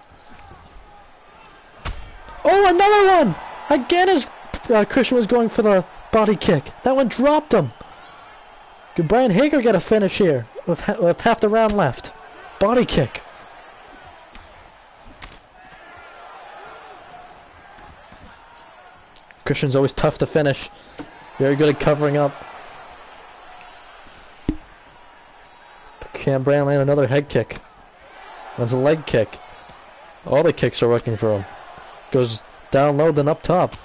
Speaker 1: Oh, another one! Again as Christian was going for the body kick. That one dropped him. Could Brian Hager get a finish here with half the round left? Body kick. Christian's always tough to finish. Very good at covering up. But can Brandon land another head kick? That's a leg kick. All the kicks are working for him. Goes down low then up top.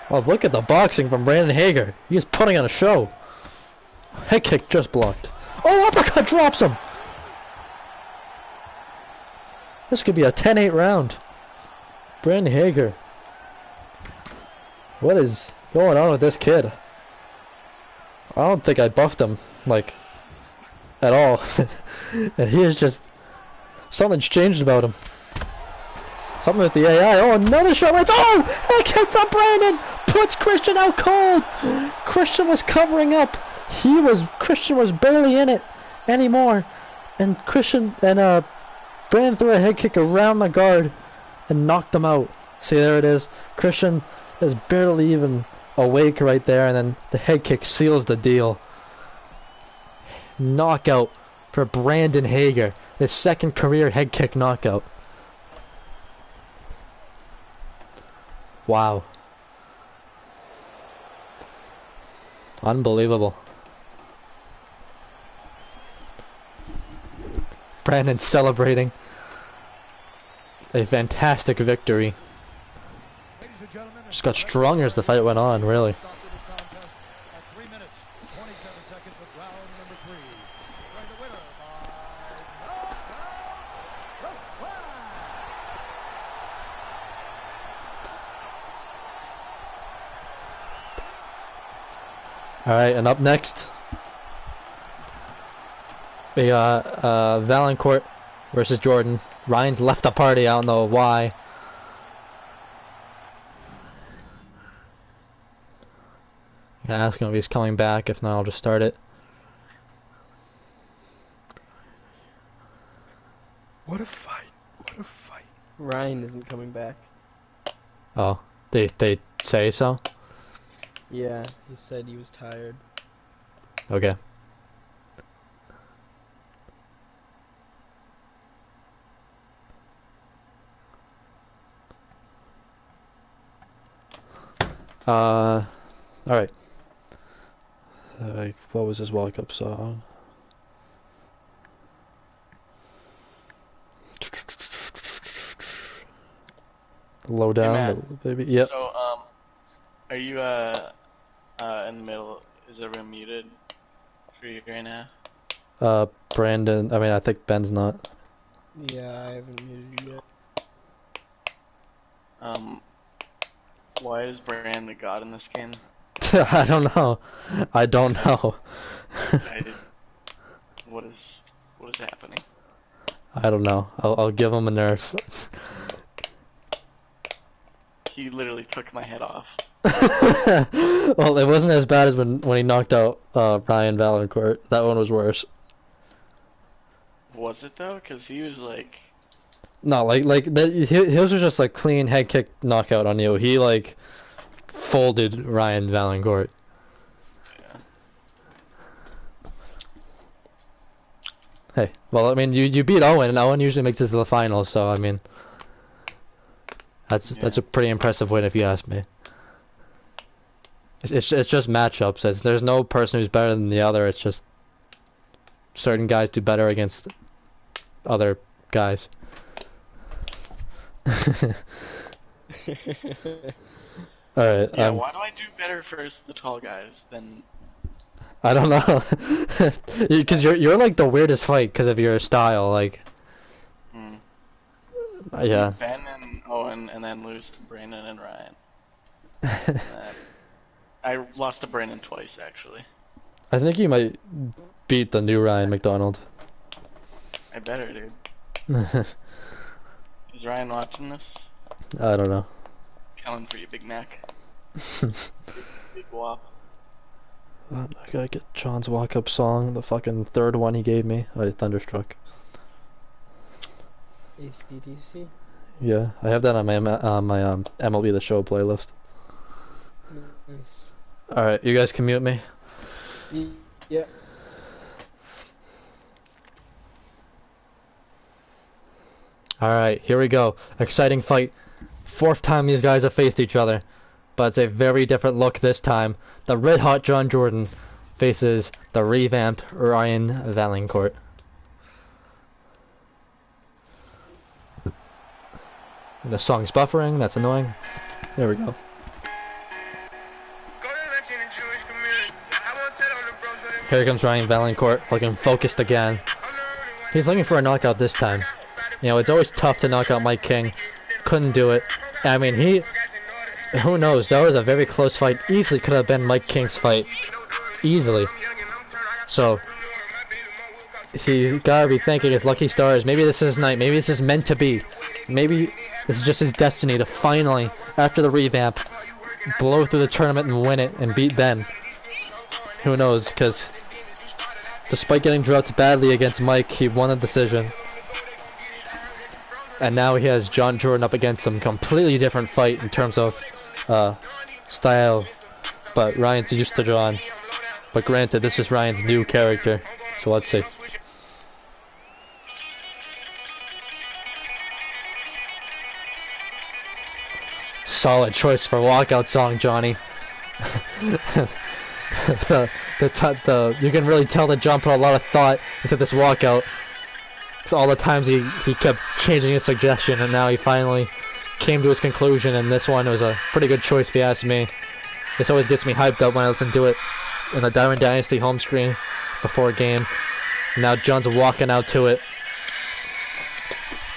Speaker 1: Oh, look at the boxing from Brandon Hager. He is putting on a show. Head kick just blocked. Oh, uppercut drops him! This could be a 10-8 round. Brandon Hager. What is going on with this kid? I don't think I buffed him, like, at all. And he is just... Something's changed about him. Something with the AI. Oh, another shot. Oh! Head kick from Brandon! Puts Christian out cold! Christian was covering up. Christian was barely in it anymore. And Brandon threw a head kick around the guard and knocked him out. See, there it is. Christian is barely even awake right there, and then the head kick seals the deal. Knockout for Brandon Hager. His second career head kick knockout. Wow. Unbelievable. Brandon celebrating a fantastic victory. Just got stronger as the fight went on, really. Alright, and up next, we got Valancourt versus Jordan. Ryan's left the party, I don't know why. I'm gonna ask him if he's coming back, if not I'll just start it.
Speaker 3: What a fight. What a fight.
Speaker 4: Ryan isn't coming back.
Speaker 1: Oh, they say so?
Speaker 4: Yeah, he said he was tired.
Speaker 1: Okay. Alright. What was his walk-up song? Low down,
Speaker 5: Matt,
Speaker 1: baby. Yep.
Speaker 5: So, are you, in the middle? Is everyone muted for you right now?
Speaker 1: Brandon, I mean, I think Ben's not.
Speaker 4: Yeah, I haven't muted you yet.
Speaker 5: Why is Brandon the god in this game?
Speaker 1: I don't know. I don't know.
Speaker 5: What is happening?
Speaker 1: I don't know. I'll give him a nurse.
Speaker 5: He literally took my head off.
Speaker 1: Well, it wasn't as bad as when he knocked out Ryan Valancourt. That one was worse.
Speaker 5: Was it though? Cause he was like.
Speaker 1: No, his was just like clean head kick knockout on you. He like folded Ryan Valancourt.
Speaker 5: Yeah.
Speaker 1: Hey, well, I mean, you beat Owen, and Owen usually makes it to the finals, so I mean, that's a pretty impressive win if you ask me. It's just matchups. There's no person who's better than the other. It's just certain guys do better against other guys. Alright.
Speaker 5: Yeah, why do I do better versus the tall guys than?
Speaker 1: I don't know. Because you're like the weirdest fight because of your style, like. Yeah.
Speaker 5: Ben and Owen, and then lose to Brandon and Ryan. I lost to Brandon twice, actually.
Speaker 1: I think you might beat the new Ryan McDonald.
Speaker 5: I better, dude. Is Ryan watching this?
Speaker 1: I don't know.
Speaker 5: Coming for you, Big Mac. Big wop.
Speaker 1: I gotta get John's walk-up song, the fucking third one he gave me. Thunderstruck.
Speaker 4: ACDC?
Speaker 1: Yeah, I have that on my MLB The Show playlist.
Speaker 4: Nice.
Speaker 1: Alright, you guys can mute me.
Speaker 4: Yeah.
Speaker 1: Alright, here we go. Exciting fight. Fourth time these guys have faced each other. But it's a very different look this time. The red hot John Jordan faces the revamped Ryan Valancourt. And the song's buffering, that's annoying. There we go. Here comes Ryan Valancourt, looking focused again. He's looking for a knockout this time. You know, it's always tough to knock out Mike King. Couldn't do it. I mean, who knows? That was a very close fight. Easily could have been Mike King's fight. Easily. So, he's gotta be thanking his lucky stars. Maybe this is his night. Maybe this is meant to be. Maybe this is just his destiny to finally, after the revamp, blow through the tournament and win it and beat Ben. Who knows? Because despite getting dropped badly against Mike, he won a decision. And now he has John Jordan up against him. Completely different fight in terms of style. But Ryan's used to John. But granted, this is Ryan's new character. So let's see. Solid choice for walkout song, Johnny. You can really tell that John put a lot of thought into this walkout. So all the times he kept changing his suggestion, and now he finally came to his conclusion, and this one was a pretty good choice if you ask me. This always gets me hyped up when I listen to it in the Diamond Dynasty home screen before a game. Now John's walking out to it,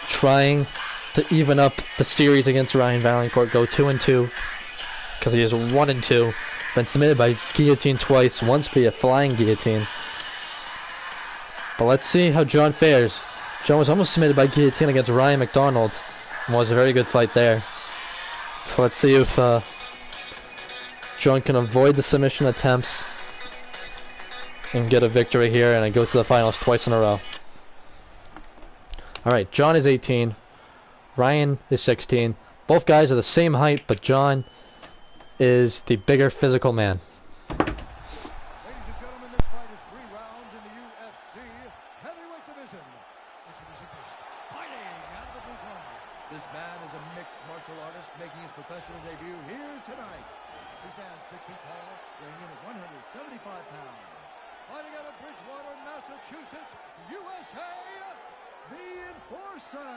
Speaker 1: trying to even up the series against Ryan Valancourt, go 2-2, because he is 1-2 Been submitted by guillotine twice, once via flying guillotine. But let's see how John fares. John was almost submitted by guillotine against Ryan McDonald. And was a very good fight there. So let's see if John can avoid the submission attempts and get a victory here and go to the finals twice in a row. Alright, John is 18. Ryan is 16. Both guys are the same height, but John is the bigger physical man.
Speaker 7: Ladies and gentlemen, this fight is 3 rounds in the UFC heavyweight division. Introducing first, fighting out of the blue corner. This man is a mixed martial artist making his professional debut here tonight. He stands 6 feet tall, weighing in at 175 pounds. Fighting out of Bridgewater, Massachusetts, USA, the Enforcer.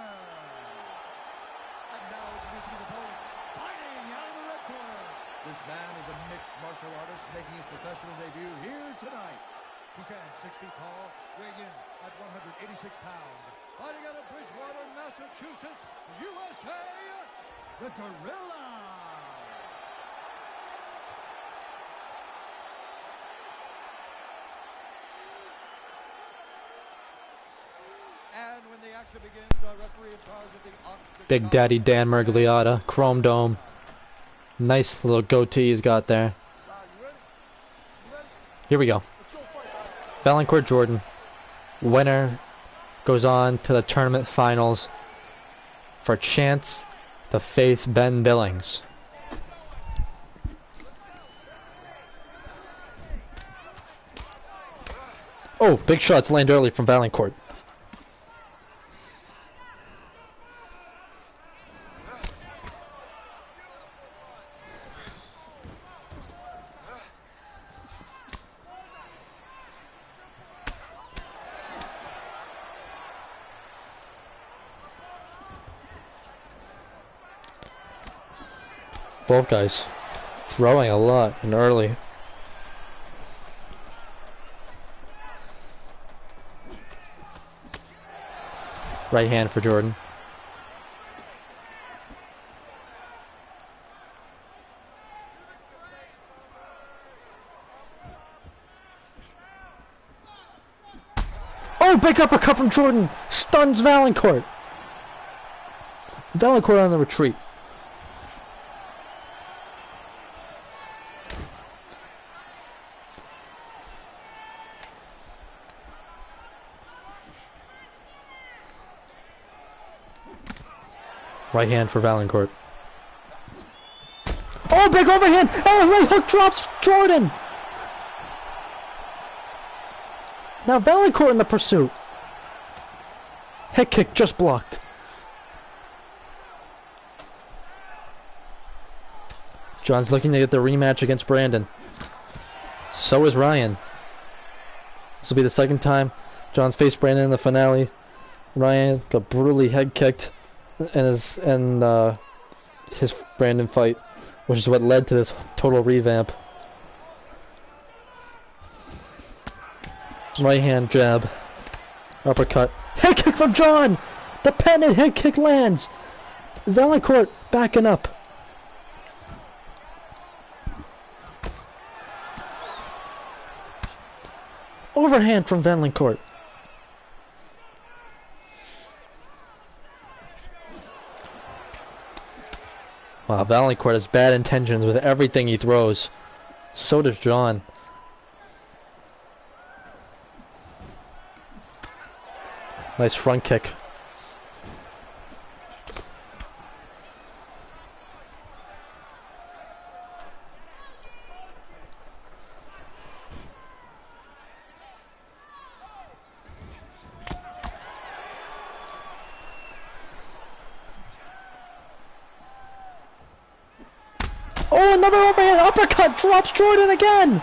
Speaker 7: And now introducing his opponent, fighting out of the red corner. This man is a mixed martial artist making his professional debut here tonight. He stands 6 feet tall, weighing in at 186 pounds. Fighting out of Bridgewater, Massachusetts, USA, the Gorilla. And when the action begins, our referee in charge of the octagon.
Speaker 1: Big Daddy Dan Mergliotta, Chrome Dome. Nice little goatee he's got there. Here we go. Valancourt Jordan. Winner goes on to the tournament finals for a chance to face Ben Billings. Oh, big shots land early from Valancourt. Both guys throwing a lot and early. Right hand for Jordan. Oh, big uppercut from Jordan. Stuns Valancourt. Valancourt on the retreat. Right hand for Valancourt. Oh, big overhand! Oh, right hook drops Jordan! Now Valancourt in the pursuit. Head kick just blocked. John's looking to get the rematch against Brandon. So is Ryan. This will be the second time John's faced Brandon in the finale. Ryan got brutally head kicked in his Brandon fight, which is what led to this total revamp. Right hand jab, uppercut, head kick from John. The patented head kick lands. Valancourt backing up. Overhand from Valancourt. Wow, Valancourt has bad intentions with everything he throws. So does John. Nice front kick. Oh, another overhand uppercut drops Jordan again.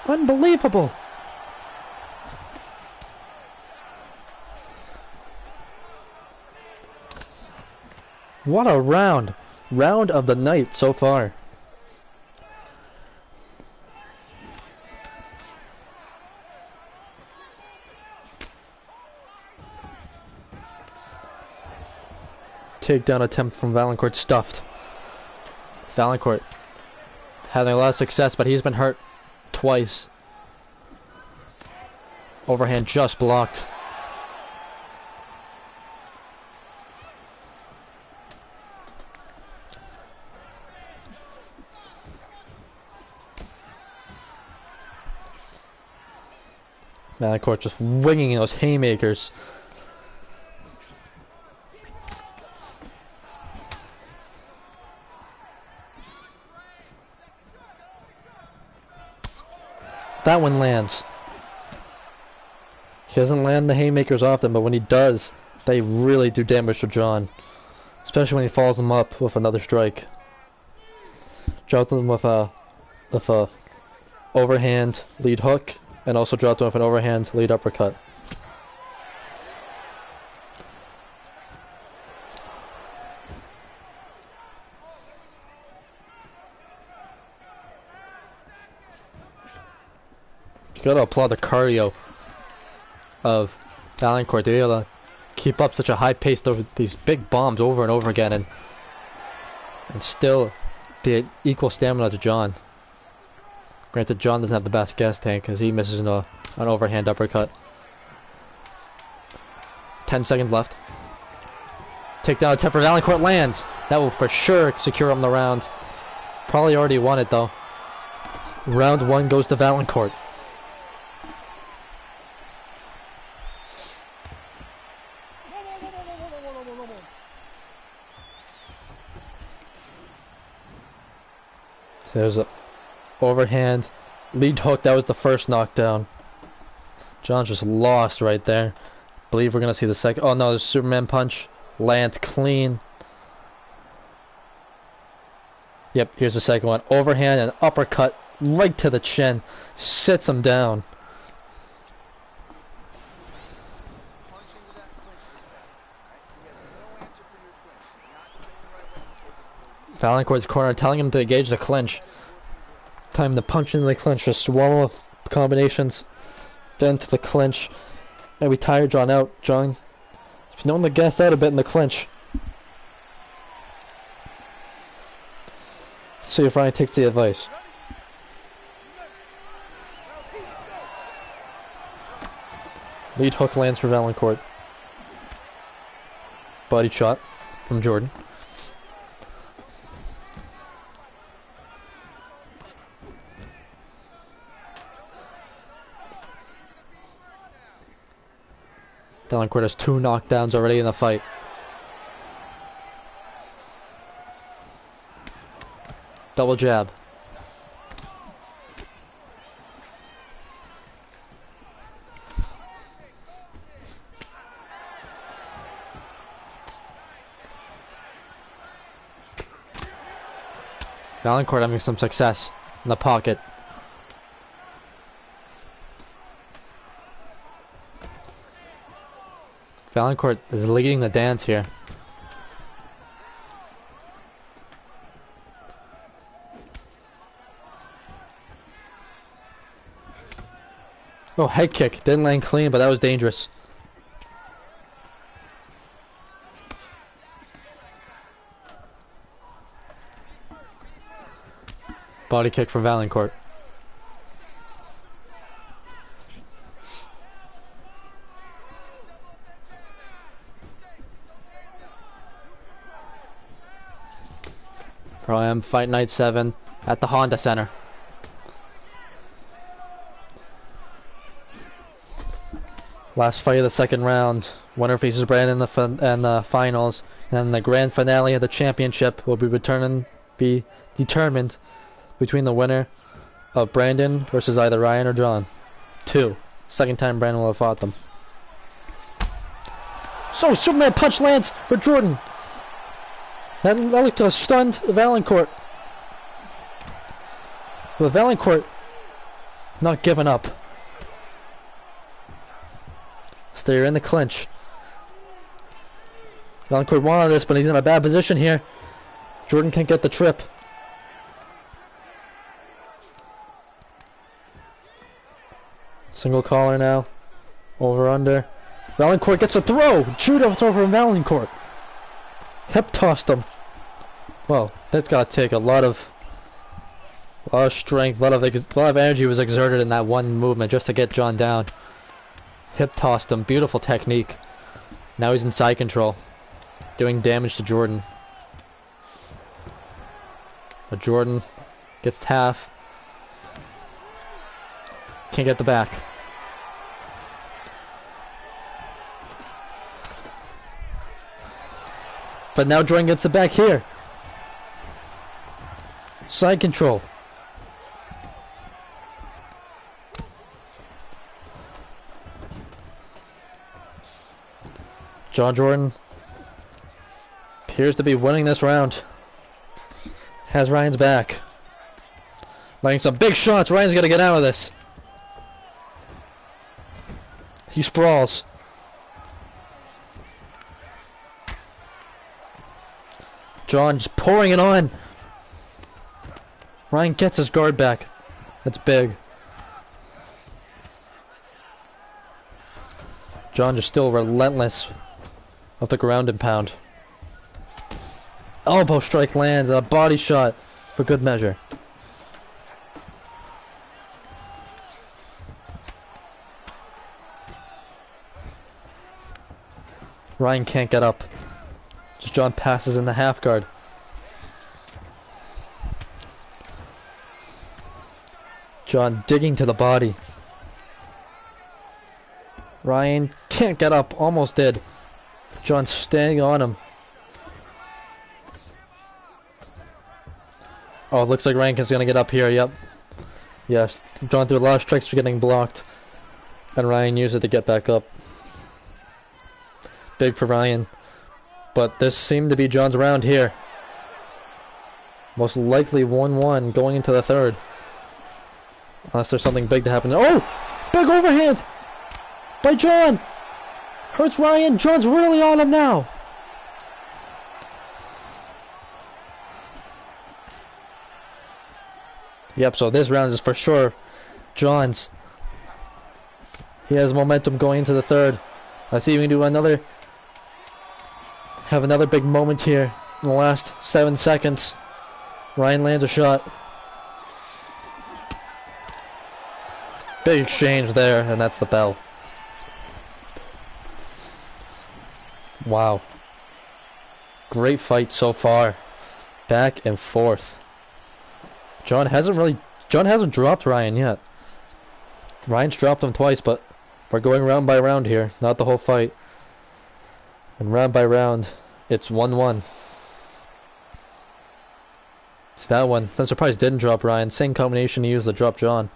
Speaker 1: Unbelievable. What a round. Round of the night so far. Takedown attempt from Valancourt stuffed. Valancourt having a lot of success, but he's been hurt twice. Overhand just blocked. Valancourt just winging those haymakers. That one lands. He doesn't land the haymakers often, but when he does, they really do damage to John. Especially when he follows them up with another strike. Dropped them with a overhand lead hook, and also dropped him with an overhand lead uppercut. You gotta applaud the cardio of Valancourt to be able to keep up such a high pace over these big bombs over and over again, and still be equal stamina to John. Granted, John doesn't have the best gas tank as he misses an overhand uppercut. 10 seconds left. Takedown attempt for Valancourt lands. That will for sure secure him the round. Probably already won it though. Round 1 goes to Valancourt. So there's a overhand lead hook. That was the first knockdown. John just lost right there. Believe we're gonna see the second. Oh no, there's Superman punch. Lands clean. Yep, here's the second one. Overhand and uppercut right to the chin. Sits him down. Valancourt's corner telling him to engage the clinch. Time to punch into the clinch, just swallow combinations. Get into the clinch. Maybe tire John out. John, known to gas out a bit in the clinch. Let's see if Ryan takes the advice. Lead hook lands for Valancourt. Body shot from Jordan. Valancourt has 2 knockdowns already in the fight. Double jab. Valancourt having some success in the pocket. Valancourt is leading the dance here. Oh, head kick. Didn't land clean, but that was dangerous. Body kick from Valancourt. Pro-Am Fight Night 7 at the Honda Center. Last fight of the second round. Winner faces Brandon in the finals, and the grand finale of the championship will be determined between the winner of Brandon versus either Ryan or John. 2. Second time Brandon will have fought them. So Superman punch lands for Jordan. That looked like a stunned Valancourt. But Valancourt not giving up. Stay in the clinch. Valancourt wanted this, but he's in a bad position here. Jordan can't get the trip. Single collar now. Over under. Valancourt gets a throw. Judo throw from Valancourt. Hip tossed him. Well, that's gotta take a lot of strength, a lot of energy was exerted in that one movement just to get John down. Hip tossed him, beautiful technique. Now he's in side control, doing damage to Jordan. But Jordan gets half. Can't get the back. But now Jordan gets the back here. Side control. John Jordan appears to be winning this round. Has Ryan's back. Landing some big shots. Ryan's gonna get out of this. He sprawls. John just pouring it on. Ryan gets his guard back. That's big. John just still relentless of the ground and pound. Elbow strike lands, a body shot for good measure. Ryan can't get up. Just John passes in the half guard. John digging to the body. Ryan can't get up, almost did. John standing on him. Oh, it looks like Ryan is gonna get up here, yep. Yes, John threw a lot of strikes for getting blocked. And Ryan used it to get back up. Big for Ryan. But this seemed to be John's round here. Most likely 1-1 going into the third. Unless there's something big to happen. Oh! Big overhand! By John! Hurts Ryan. John's really on him now. Yep, so this round is for sure John's. He has momentum going into the third. Let's see if we can do another. Have another big moment here in the last 7 seconds. Ryan lands a shot. Big exchange there, and that's the bell. Wow. Great fight so far. Back and forth. John hasn't dropped Ryan yet. Ryan's dropped him twice, but we're going round by round here, not the whole fight. And round by round, it's 1-1. So that one, I'm surprised didn't drop Ryan. Same combination he used to drop John.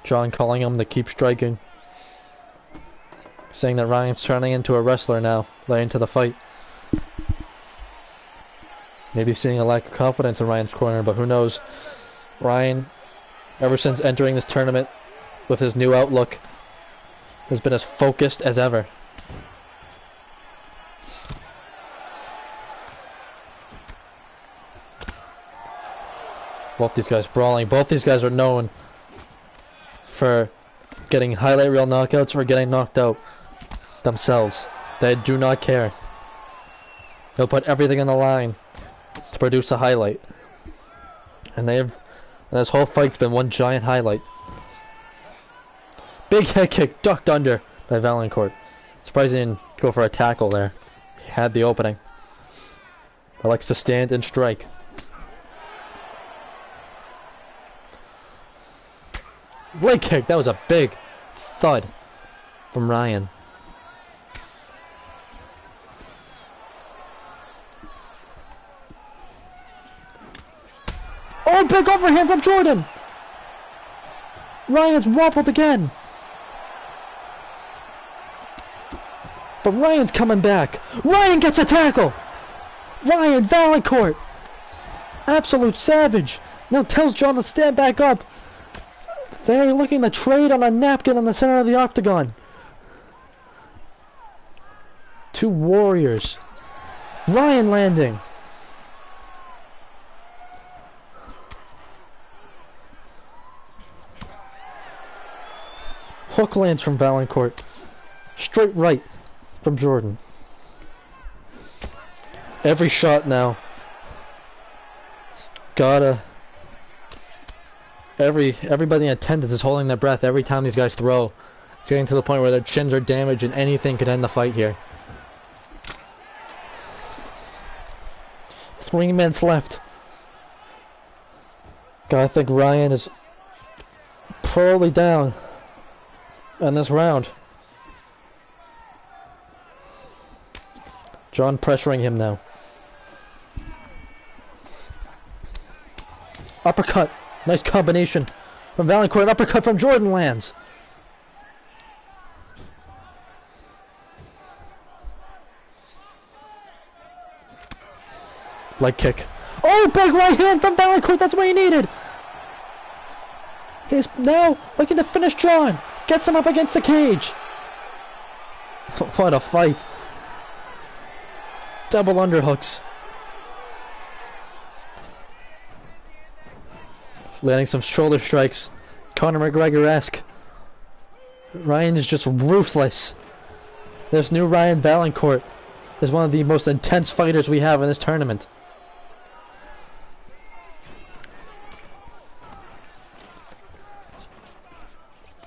Speaker 1: John calling him to keep striking. Saying that Ryan's turning into a wrestler now, late into the fight. Maybe seeing a lack of confidence in Ryan's corner, but who knows. Ryan, ever since entering this tournament with his new outlook, has been as focused as ever. Both these guys brawling. Both these guys are known for getting highlight reel knockouts or getting knocked out themselves. They do not care. They'll put everything on the line to produce a highlight. And this whole fight's been one giant highlight. Big head kick ducked under by Valancourt. Surprised he didn't go for a tackle there. He had the opening. He likes to stand and strike. Leg kick, that was a big thud from Ryan. Oh, big overhand from Jordan! Ryan's wobbled again. But Ryan's coming back. Ryan gets a tackle! Ryan Valancourt! Absolute savage! Now tells John to stand back up. They're looking to trade on a napkin in the center of the octagon. Two warriors. Ryan landing. Hook lands from Valancourt. Straight right from Jordan. Every shot now. Everybody in attendance is holding their breath every time these guys throw. It's getting to the point where their chins are damaged and anything could end the fight here. 3 minutes left. I think Ryan is probably down in this round. John pressuring him now. Uppercut. Nice combination from Valancourt. Uppercut from Jordan lands. Leg kick. Oh, big right hand from Valancourt. That's what he needed. He's now looking to finish John. Gets him up against the cage. What a fight. Double underhooks. Landing some shoulder strikes. Conor McGregor-esque. Ryan is just ruthless. This new Ryan Valancourt is one of the most intense fighters we have in this tournament.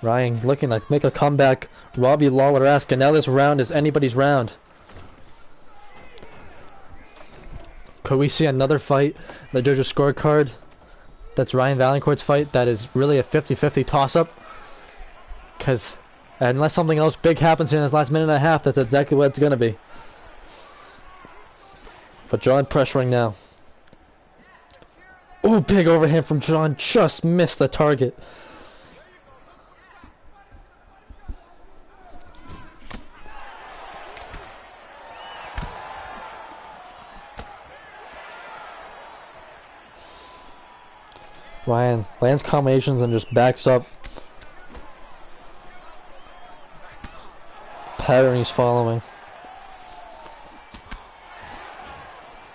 Speaker 1: Ryan looking like make a comeback. Robbie Lawler-esque, and now this round is anybody's round. Could we see another fight? The judges' scorecard. That's Ryan Valancourt's fight. That is really a 50-50 toss-up. Because unless something else big happens in this last minute and a half, that's exactly what it's going to be. But John pressuring now. Oh, big overhand from John. Just missed the target. Ryan lands combinations and just backs up. Pattern he's following.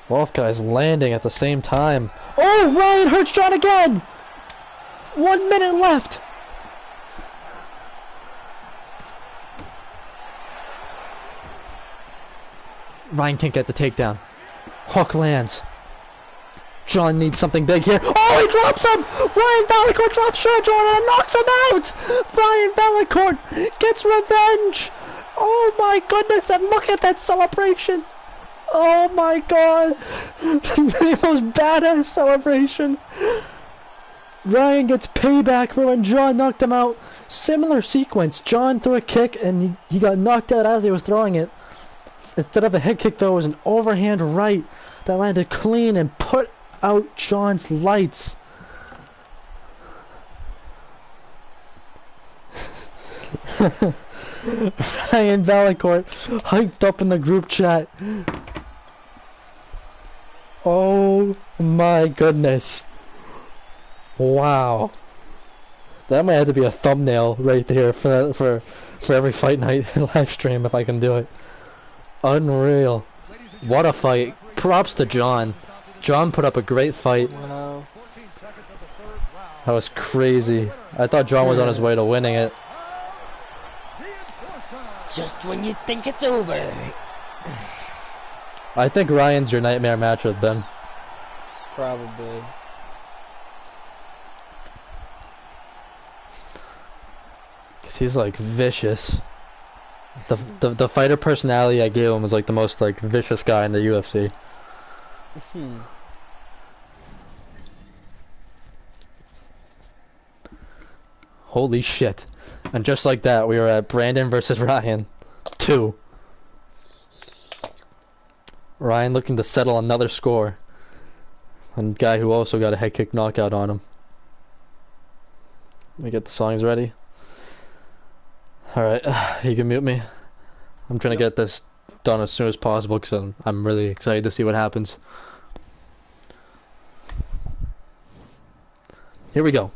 Speaker 1: Both guys landing at the same time. Oh, Ryan hurts John again! 1 minute left! Ryan can't get the takedown. Hook lands. John needs something big here. Oh, he drops him! Ryan Valancourt drops Jordan and knocks him out! Ryan Valancourt gets revenge! Oh my goodness, and look at that celebration! Oh my god! The most badass celebration! Ryan gets payback for when John knocked him out. Similar sequence. John threw a kick and he got knocked out as he was throwing it. Instead of a head kick though, it was an overhand right that landed clean and put out John's lights. Ryan Valancourt hyped up in the group chat. Oh my goodness. Wow. That might have to be a thumbnail right there for every fight night live stream if I can do it. Unreal. What a fight. Props to John. John put up a great fight.
Speaker 4: Wow.
Speaker 1: That was crazy. I thought John was on his way to winning it.
Speaker 4: Just when you think it's over.
Speaker 1: I think Ryan's your nightmare match with Ben.
Speaker 4: Probably.
Speaker 1: Cause he's like vicious. The fighter personality I gave him was like the most like vicious guy in the UFC. Holy shit. And just like that, we were at Brandon versus Ryan 2. Ryan looking to settle another score. And guy who also got a head kick knockout on him. Let me get the songs ready. Alright, you can mute me. I'm trying to get this done as soon as possible because I'm really excited to see what happens. Here we go.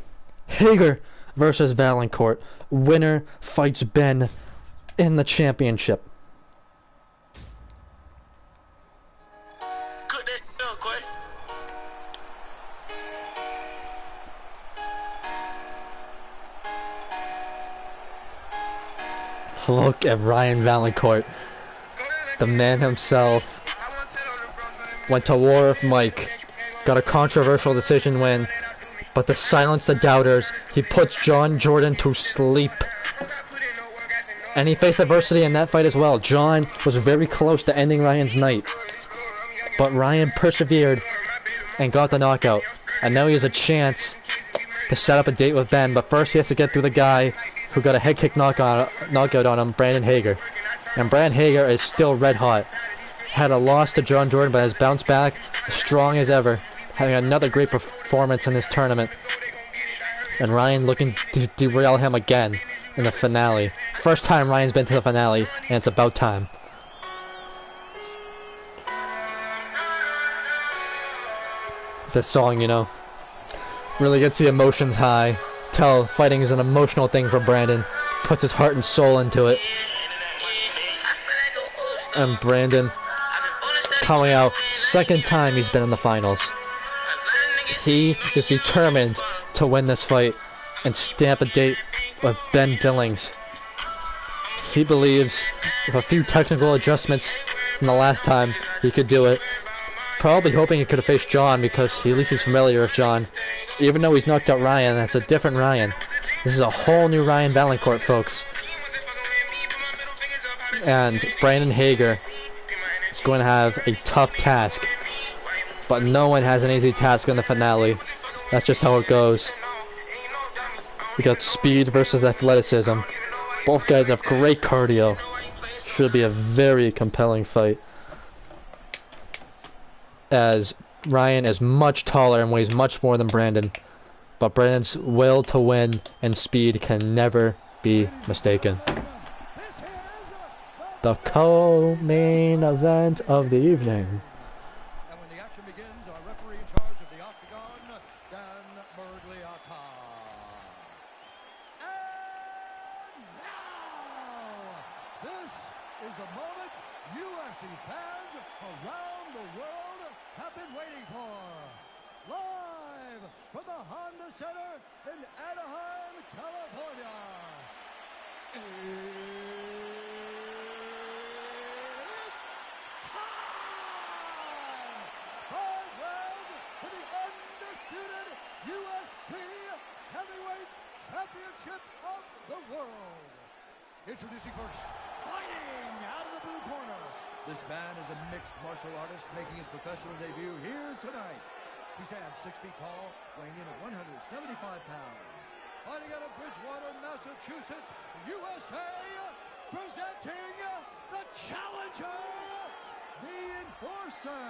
Speaker 1: Hager versus Valancourt. Winner fights Ben in the championship. Look at Ryan Valancourt. The man himself went to war with Mike. Got a controversial decision win. But to silence the doubters, he puts John Jordan to sleep. And he faced adversity in that fight as well. John was very close to ending Ryan's night. But Ryan persevered and got the knockout. And now he has a chance to set up a date with Ben. But first he has to get through the guy who got a head kick knockout on him, Brandon Hager. And Brandon Hager is still red hot. Had a loss to John Jordan, but has bounced back strong as ever, having another great performance in this tournament. And Ryan looking to derail him again in the finale. First time Ryan's been to the finale, and it's about time. This song, you know, really gets the emotions high. Tell fighting is an emotional thing for Brandon. Puts his heart and soul into it. And Brandon coming out, second time he's been in the finals. He is determined to win this fight and stamp a date with Ben Billings. He believes with a few technical adjustments from the last time, he could do it. Probably hoping he could have faced John because at least he's familiar with John. Even though he's knocked out Ryan, that's a different Ryan. This is a whole new Ryan Valancourt, folks. And Brandon Hager is going to have a tough task. But no one has an easy task in the finale. That's just how it goes. We got speed versus athleticism. Both guys have great cardio. Should be a very compelling fight. As Ryan is much taller and weighs much more than Brandon. But Brandon's will to win and speed can never be mistaken. The co-main event of the evening.
Speaker 7: And when the action begins, our referee in charge of the Octagon, Dan Miragliotta. And now, this is the moment UFC fans around the world have been waiting for. Live from the Honda Center in Anaheim, California. UFC Heavyweight Championship of the World. Introducing first, fighting out of the blue corner. This man is a mixed martial artist making his professional debut here tonight. He stands 6 feet tall, weighing in at 175 pounds. Fighting out of Bridgewater, Massachusetts, USA, presenting the challenger, the Enforcer.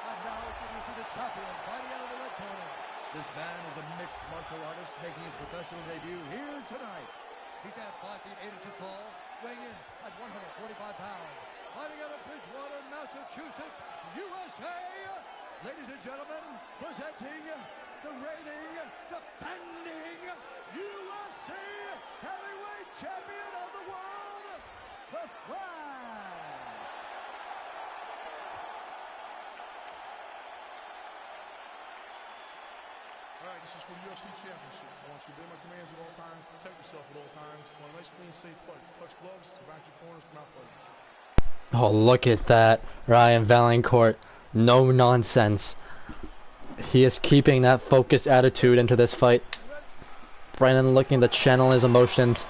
Speaker 7: And now introducing the champion, fighting out of the red corner. This man is a mixed martial artist making his professional debut here tonight. He stands 5 feet 8 inches tall, weighing in at 145 pounds. Fighting out of Bridgewater, Massachusetts, USA. Ladies and gentlemen, presenting the reigning, defending UFC Heavyweight Champion of the World, The Flash.
Speaker 10: Alright, this is for UFC Championship. I want you to obey my commands at all times, protect yourself at all times. I want a nice, clean, safe fight. Touch gloves, surround your corners, come out fighting.
Speaker 1: Oh, look at that. Ryan Valancourt. No nonsense. He is keeping that focused attitude into this fight. Brandon looking to channel his emotions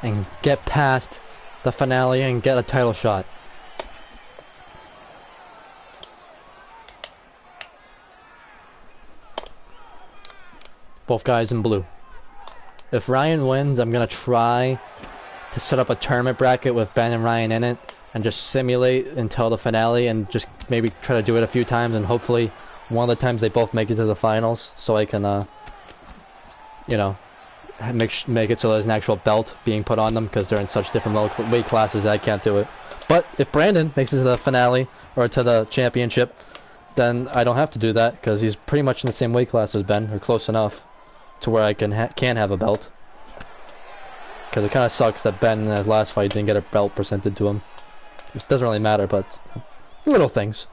Speaker 1: and get past the finale and get a title shot. Both guys in blue. If Ryan wins, I'm going to try to set up a tournament bracket with Ben and Ryan in it and just simulate until the finale and just maybe try to do it a few times and hopefully one of the times they both make it to the finals so I can, you know, make it so there's an actual belt being put on them because they're in such different weight classes that I can't do it. But if Brandon makes it to the finale or to the championship, then I don't have to do that because he's pretty much in the same weight class as Ben, or close enough to where I can have a belt. Because it kind of sucks that Ben in his last fight didn't get a belt presented to him. It doesn't really matter, but little things.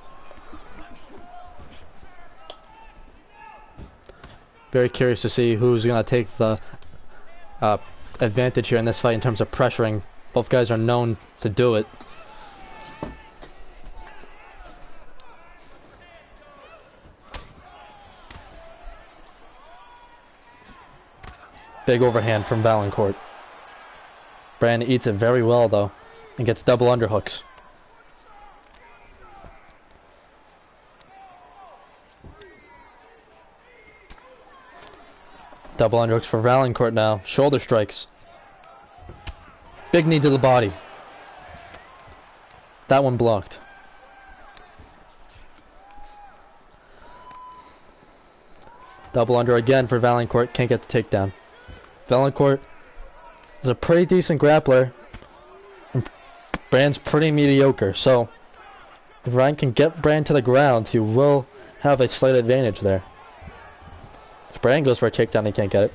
Speaker 1: Very curious to see who's gonna take the advantage here in this fight in terms of pressuring. Both guys are known to do it. Big overhand from Valancourt. Brandon eats it very well though, and gets double underhooks. Double underhooks for Valancourt now. Shoulder strikes. Big knee to the body. That one blocked. Double under again for Valancourt. Can't get the takedown. Valancourt is a pretty decent grappler. And Brand's pretty mediocre. So if Ryan can get Brand to the ground, he will have a slight advantage there. If Brand goes for a takedown, he can't get it.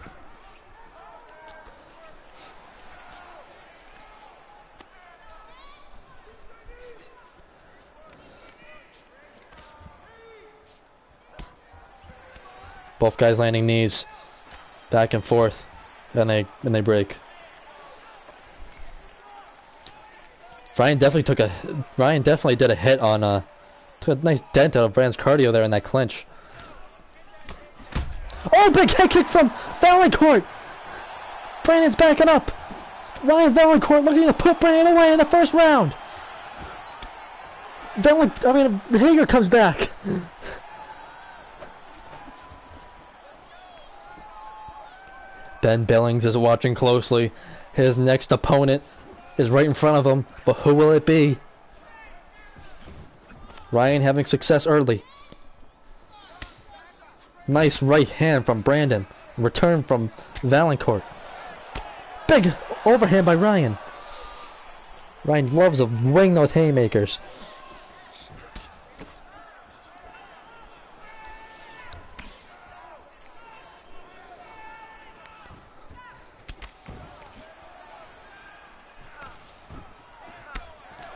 Speaker 1: Both guys landing knees, back and forth, and they break. Ryan definitely did a hit on took a nice dent out of Brand's cardio there in that clinch. Oh, big head kick from Valancourt! Brandon's backing up. Ryan Valancourt looking to put Brandon away in the first round. Hager comes back. Ben Billings is watching closely. His next opponent is right in front of him, but who will it be? Ryan having success early. Nice right hand from Brandon. Return from Valancourt. Big overhand by Ryan. Ryan loves to wing those haymakers.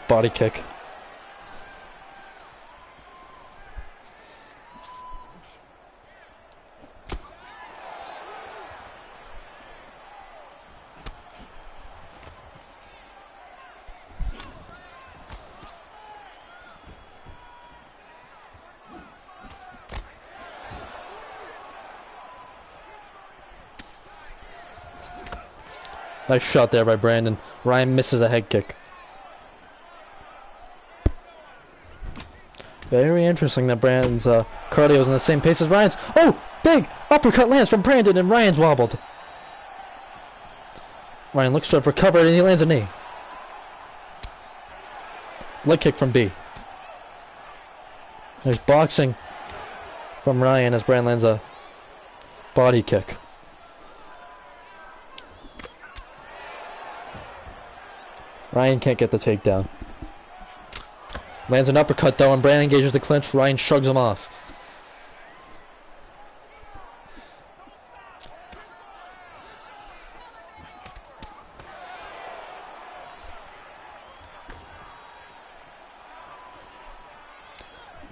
Speaker 1: Body kick. Nice shot there by Brandon. Ryan misses a head kick. Very interesting that Brandon's cardio is in the same pace as Ryan's. Oh! Big uppercut lands from Brandon and Ryan's wobbled. Ryan looks to have recovered and he lands a knee. Leg kick from B. There's boxing from Ryan as Brandon lands a body kick. Ryan can't get the takedown. Lands an uppercut though, and Brandon engages the clinch. Ryan shrugs him off.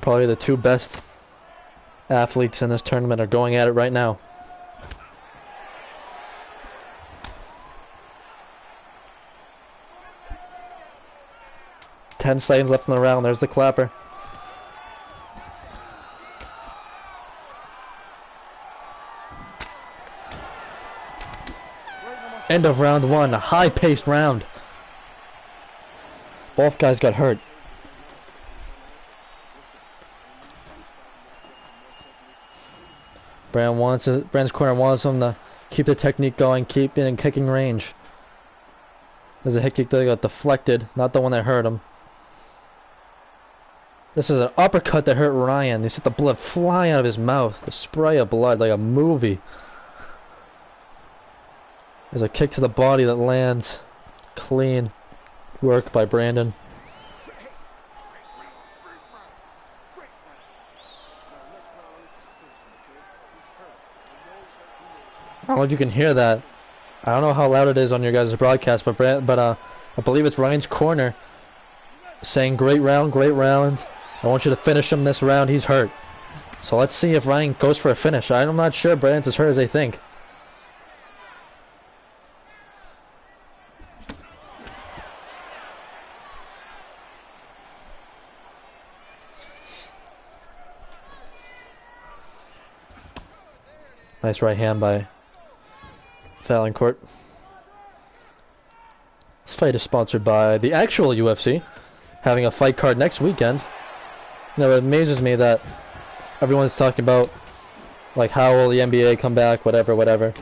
Speaker 1: Probably the two best athletes in this tournament are going at it right now. Ten seconds left in the round. There's the clapper. End of round one. A high-paced round. Both guys got hurt. Brand's corner wants him to keep the technique going, keep it in kicking range. There's a hit kick that got deflected, not the one that hurt him. This is an uppercut that hurt Ryan. They set the blood flying out of his mouth. The spray of blood like a movie. There's a kick to the body that lands. Clean work by Brandon. I don't know if you can hear that. I don't know how loud it is on your guys' broadcast, but I believe it's Ryan's corner saying, "Great round, great round. I want you to finish him this round. He's hurt." So let's see if Ryan goes for a finish. I'm not sure Brandon's as hurt as they think. Nice right hand by Valancourt. This fight is sponsored by the actual UFC, having a fight card next weekend. You know, it amazes me that everyone's talking about, like, how will the NBA come back, whatever.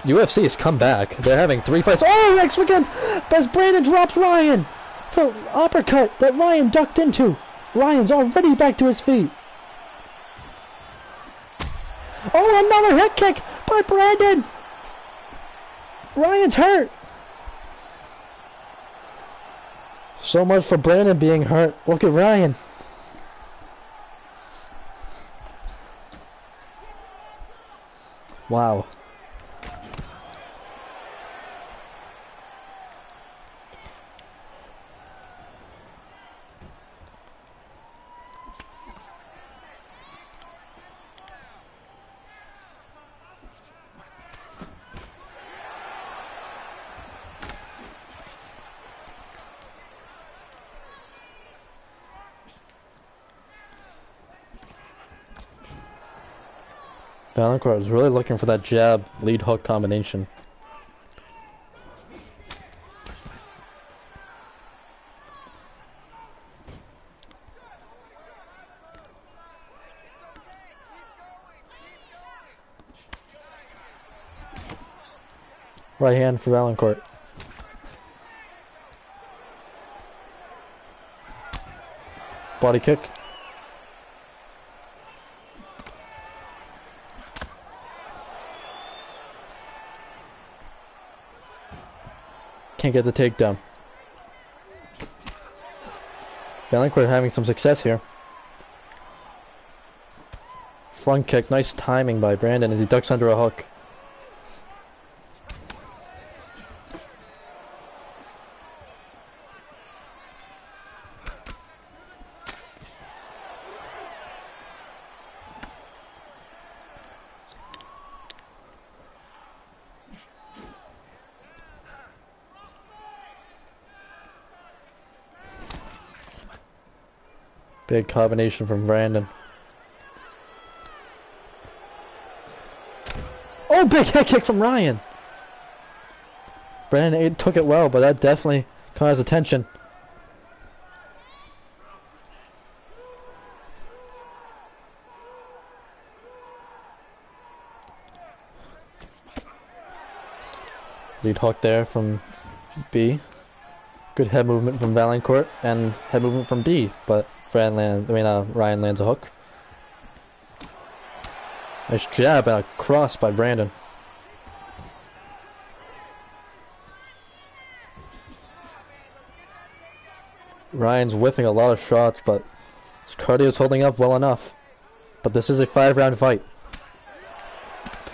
Speaker 1: UFC has come back. They're having 3 fights. Oh, next weekend! As Brandon drops Ryan! For uppercut that Ryan ducked into. Ryan's already back to his feet. Oh, another head kick by Brandon! Ryan's hurt! So much for Brandon being hurt. Look at Ryan. Wow. Valancourt was really looking for that jab lead hook combination. Right hand for Valancourt. Body kick. Can't get the takedown. Valancourt having some success here. Front kick, nice timing by Brandon as he ducks under a hook. Big combination from Brandon. Oh, big head kick from Ryan! Brandon took it well, but that definitely caught his attention. Lead hook there from B. Good head movement from Valancourt and head movement from B, but Ryan lands a hook. Nice jab and a cross by Brandon. Ryan's whiffing a lot of shots, but his cardio is holding up well enough. But this is a 5-round fight.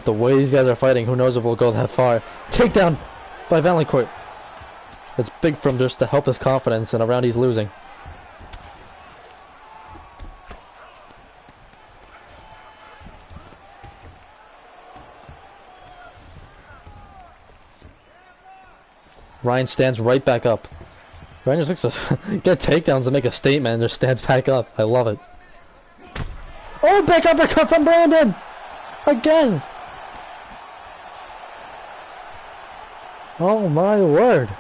Speaker 1: The way these guys are fighting, who knows if we'll go that far. Takedown by Valancourt. It's big from just to help his confidence in a round he's losing. Ryan stands right back up. Ryan just looks to get takedowns and make a statement and just stands back up. I love it. Oh, big uppercut from Brandon! Again! Oh my word.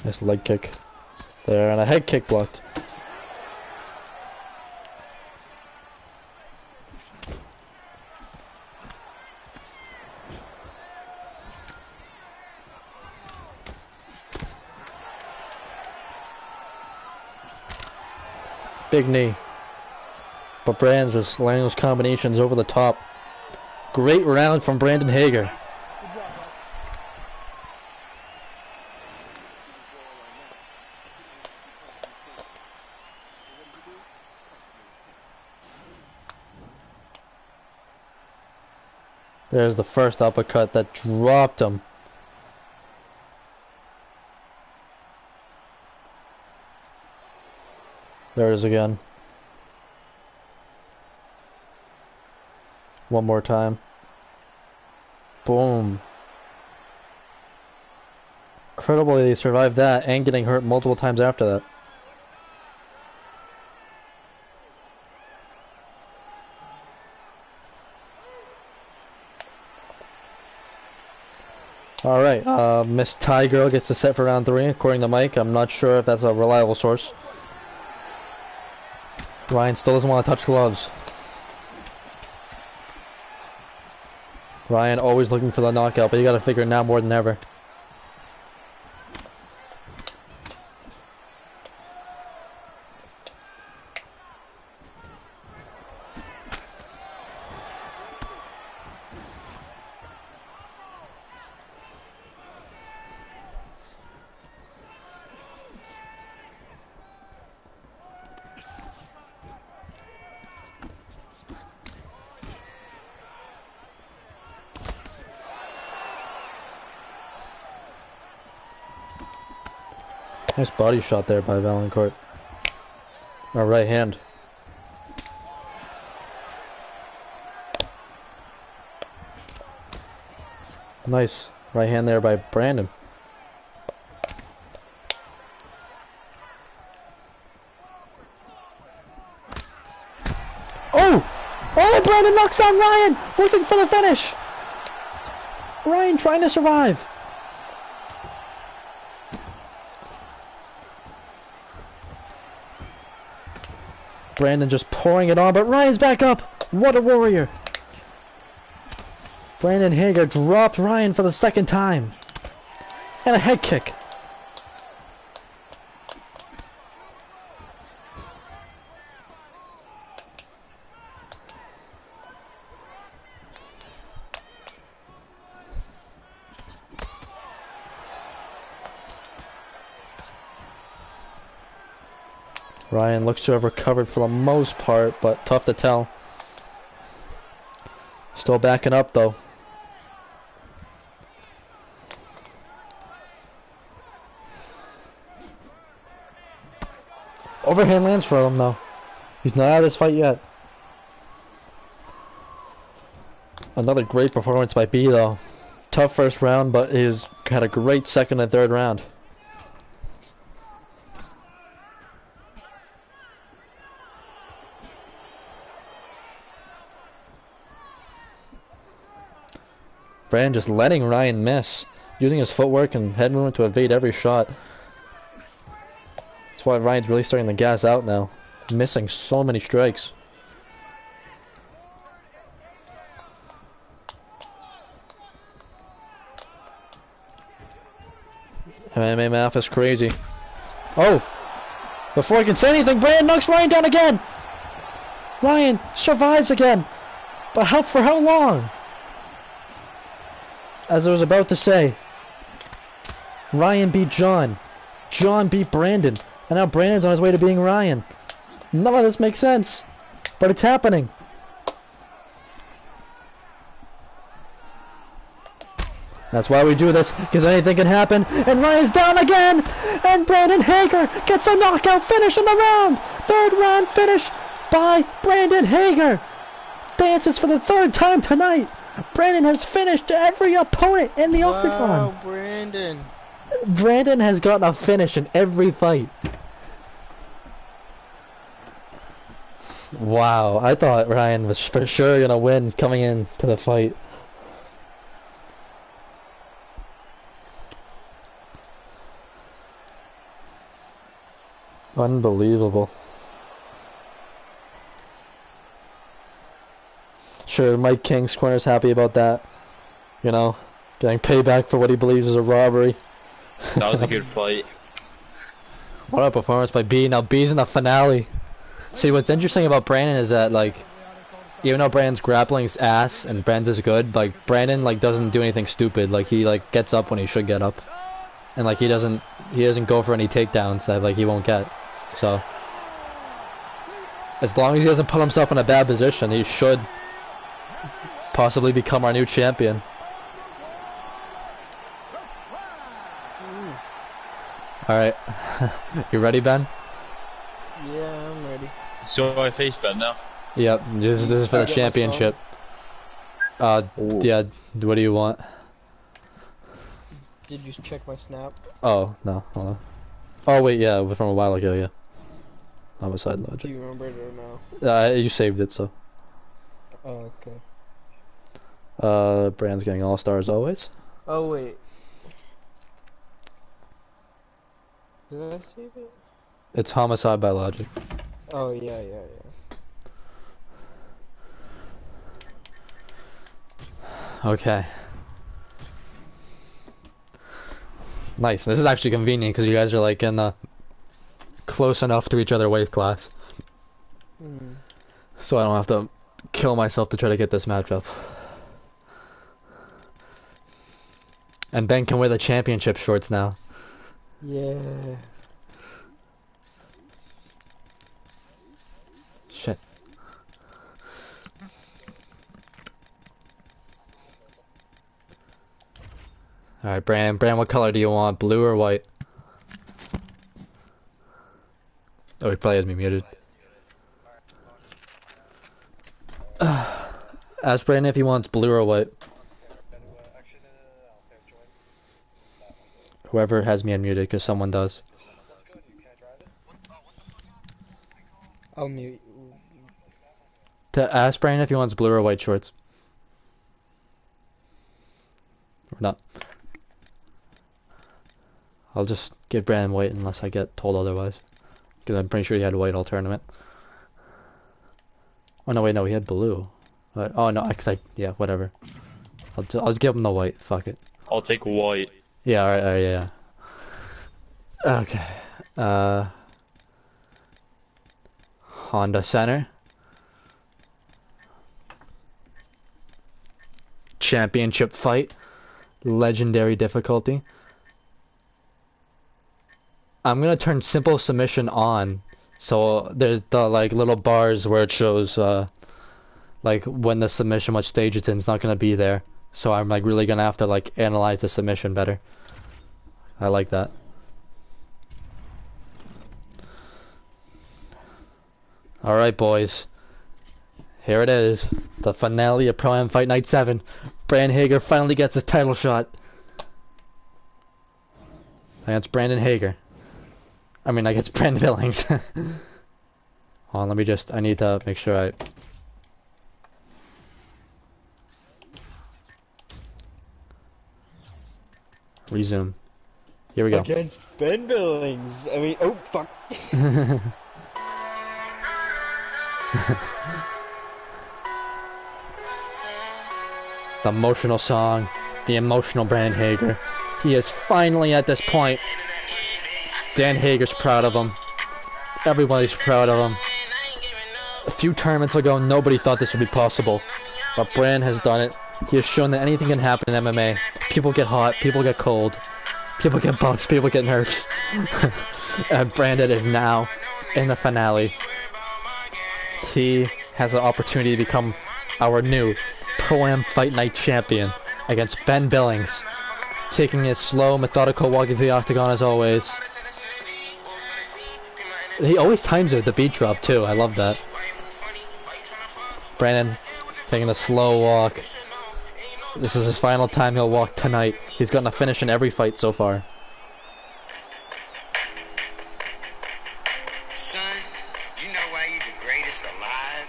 Speaker 1: Nice leg kick there, and a head kick blocked. Big knee. But Brandon's just landing those combinations over the top. Great round from Brandon Hager. There's the first uppercut that dropped him. There it is again. One more time. Boom. Incredibly, they survived that and getting hurt multiple times after that. Alright, Miss Thai Girl gets a set for round 3, according to Mike. I'm not sure if that's a reliable source. Ryan still doesn't want to touch gloves. Ryan always looking for the knockout, but you gotta figure now more than ever. Nice body shot there by Valancourt. Our right hand. Nice right hand there by Brandon. Oh! Oh, Brandon knocks down Ryan! Looking for the finish! Ryan trying to survive. Brandon just pouring it on, but Ryan's back up! What a warrior! Brandon Hager dropped Ryan for the second time. And a head kick. Ryan looks to have recovered for the most part, but tough to tell. Still backing up though. Overhand lands for him though. He's not out of this fight yet. Another great performance by B though. Tough first round, but he's had a great second and third round. Brandon just letting Ryan miss, using his footwork and head movement to evade every shot. That's why Ryan's really starting to gas out now, missing so many strikes. MMA math is crazy. Oh! Before I can say anything, Brandon knocks Ryan down again! Ryan survives again! But for how long? As I was about to say, Ryan beat John. John beat Brandon. And now Brandon's on his way to being Ryan. None of this makes sense. But it's happening. That's why we do this, because anything can happen. And Ryan's down again! And Brandon Hager gets a knockout finish in the round! Third round finish by Brandon Hager! Dances for the third time tonight! Brandon has finished every opponent in the octagon!
Speaker 4: Wow, Brandon!
Speaker 1: Brandon has gotten a finish in every fight. Wow, I thought Ryan was for sure gonna win coming into the fight. Unbelievable. Sure, Mike King's corner's happy about that. You know, getting payback for what he believes is a robbery.
Speaker 9: That was a good fight.
Speaker 1: What a performance by B. Now B's in the finale. See, what's interesting about Brandon is that, like, even though Brandon's grappling's ass and Brandon's is good, like, Brandon, like, doesn't do anything stupid. Like, he, like, gets up when he should get up. And, like, he doesn't go for any takedowns that, like, he won't get. So, as long as he doesn't put himself in a bad position, he should possibly become our new champion. Alright. You ready, Ben?
Speaker 4: Yeah, I'm ready.
Speaker 9: So I face Ben now.
Speaker 1: Yep, this is for the
Speaker 4: Get my
Speaker 1: championship. Yeah, what do you want?
Speaker 4: Did you check my snap?
Speaker 1: Oh, no, hold on. Oh wait, yeah, from a while ago, yeah. Homicide
Speaker 4: Do
Speaker 1: logic.
Speaker 4: you remember it or no?
Speaker 1: You saved it, so.
Speaker 4: Oh, okay.
Speaker 1: Brand's getting all-stars always.
Speaker 4: Oh, wait. Did I save it?
Speaker 1: It's homicide by logic.
Speaker 4: Oh, yeah.
Speaker 1: Okay. Nice. This is actually convenient because you guys are like in the close enough to each other weight class. So I don't have to kill myself to try to get this matchup. And Ben can wear the championship shorts now.
Speaker 4: Yeah.
Speaker 1: Shit. Alright, Brand, what color do you want? Blue or white? Oh, he probably has me muted. Ask Brandon if he wants blue or white. Whoever has me unmuted, because someone does.
Speaker 4: I'll mute.
Speaker 1: To ask Brandon if he wants blue or white shorts. Or not. I'll just give Brandon white unless I get told otherwise. Because I'm pretty sure he had white all tournament. Oh no, wait, no, he had blue. But, oh no, yeah, whatever. I'll give him the white, fuck it.
Speaker 9: I'll take white.
Speaker 1: Yeah, alright, yeah. Okay. Honda Center. Championship fight. Legendary difficulty. I'm gonna turn simple submission on. So there's the like little bars where it shows like when the submission, what stage it's in, it's not gonna be there. So I'm like really gonna have to like analyze the submission better. I like that. Alright boys. Here it is. The finale of Pro Am Fight Night 7. Brandon Hager finally gets his title shot. Against Brandon Hager. I mean, against Brandon Billings. Hold on, I need to make sure I... Resume. Here we go.
Speaker 4: Against Ben Billings. I mean, oh, fuck.
Speaker 1: The emotional song. The emotional Brandon Hager. He is finally at this point. Dan Hager's proud of him. Everybody's proud of him. A few tournaments ago, nobody thought this would be possible. But Brand has done it. He has shown that anything can happen in MMA. People get hot, people get cold. People get bumps, people get nerfs. And Brandon is now in the finale. He has an opportunity to become our new Pro-Am Fight Night champion against Ben Billings. Taking his slow, methodical walk into the octagon as always. He always times it with the beat drop too, I love that. Brandon taking a slow walk. This is his final time he'll walk tonight. He's gotten a finish in every fight so far.
Speaker 11: Son, you know why you the greatest alive?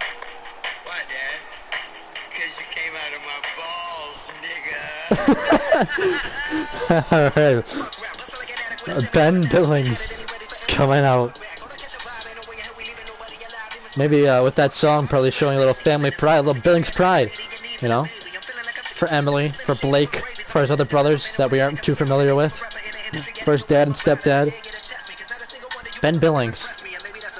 Speaker 11: Why, Dad? Because you came out of my balls, nigga.
Speaker 1: Alright. Ben Billings coming out. Maybe with that song probably showing a little family pride, a little Billings pride, you know? For Emily, for Blake, for his other brothers that we aren't too familiar with. For his dad and stepdad. Ben Billings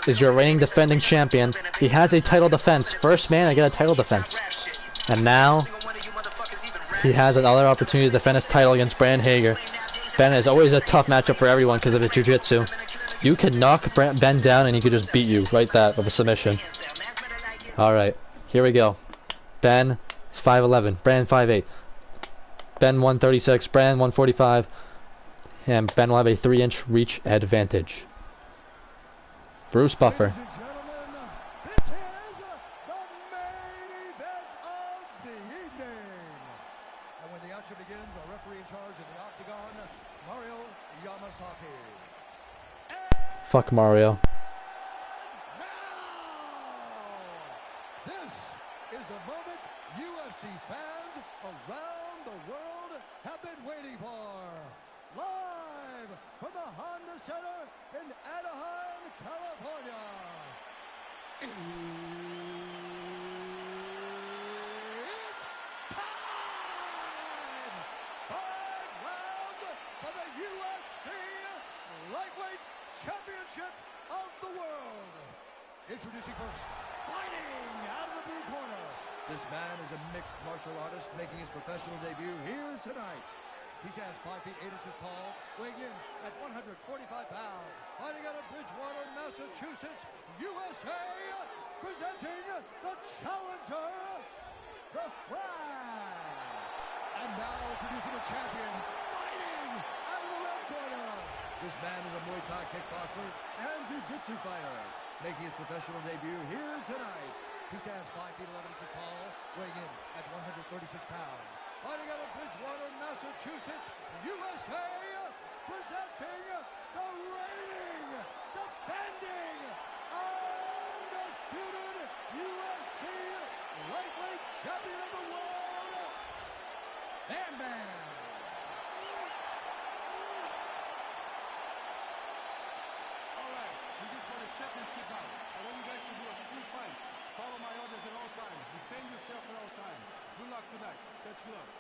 Speaker 1: is your reigning defending champion. He has a title defense. First man to get a title defense. And now, he has another opportunity to defend his title against Brandon Hager. Ben is always a tough matchup for everyone because of his jiu-jitsu. You could knock Ben down and he could just beat you right that with a submission. Alright, here we go. Ben is 5'11", Brandon 5'8". Ben 136, Brandon 145. And Ben will have a 3-inch reach advantage. Bruce Buffer.
Speaker 7: Ladies and gentlemen, this is the main event of the evening. And when the action begins, our referee in charge of the octagon, Mario Yamasaki.
Speaker 1: Fuck Mario.
Speaker 7: This is the moment UFC fans around the world have been waiting for. Live from the Honda Center in Anaheim, California. It's time! 5 rounds for the UFC Lightweight Championship of the World. Introducing first, fighting out of the blue corner. This man is a mixed martial artist making his professional debut here tonight. He stands 5 feet 8 inches tall, weighing in at 145 pounds. Fighting out of Bridgewater, Massachusetts, USA, presenting the challenger, The Flag. And now introducing the champion, fighting out of the red corner. This man is a Muay Thai kickboxer and jiu-jitsu fighter, making his professional debut here tonight. He stands 5 feet 11 inches tall, weighing in at 136 pounds. Fighting out of Bridgewater, Massachusetts, USA, presenting the reigning, defending, undisputed UFC lightweight champion of the world, Bam Bam.
Speaker 10: All right, this is for the championship bout. I want you guys to do a clean fight. Follow my orders at all times. Defend yourself at all times. Good luck tonight. Touch gloves.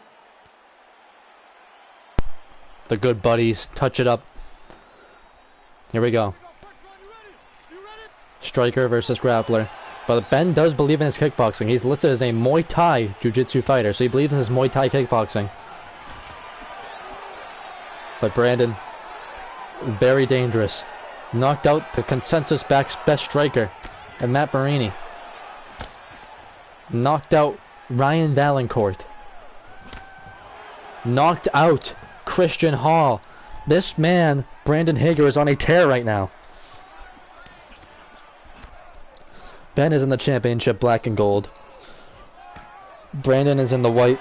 Speaker 1: The good buddies. Touch it up. Here we go. Striker versus grappler. But Ben does believe in his kickboxing. He's listed as a Muay Thai jiu-jitsu fighter, so he believes in his Muay Thai kickboxing. But Brandon, very dangerous. Knocked out the consensus best striker, and Matt Marini. Knocked out Ryan Valancourt. Knocked out Christian Hall. This man, Brandon Hager, is on a tear right now. Ben is in the championship black and gold. Brandon is in the white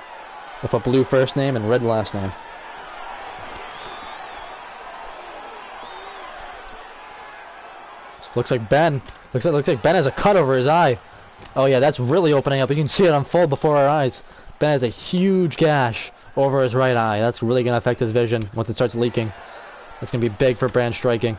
Speaker 1: with a blue first name and red last name. Looks like Ben has a cut over his eye. Oh yeah, that's really opening up. You can see it unfold before our eyes. Ben has a huge gash over his right eye. That's really going to affect his vision once it starts leaking. That's going to be big for Brand striking.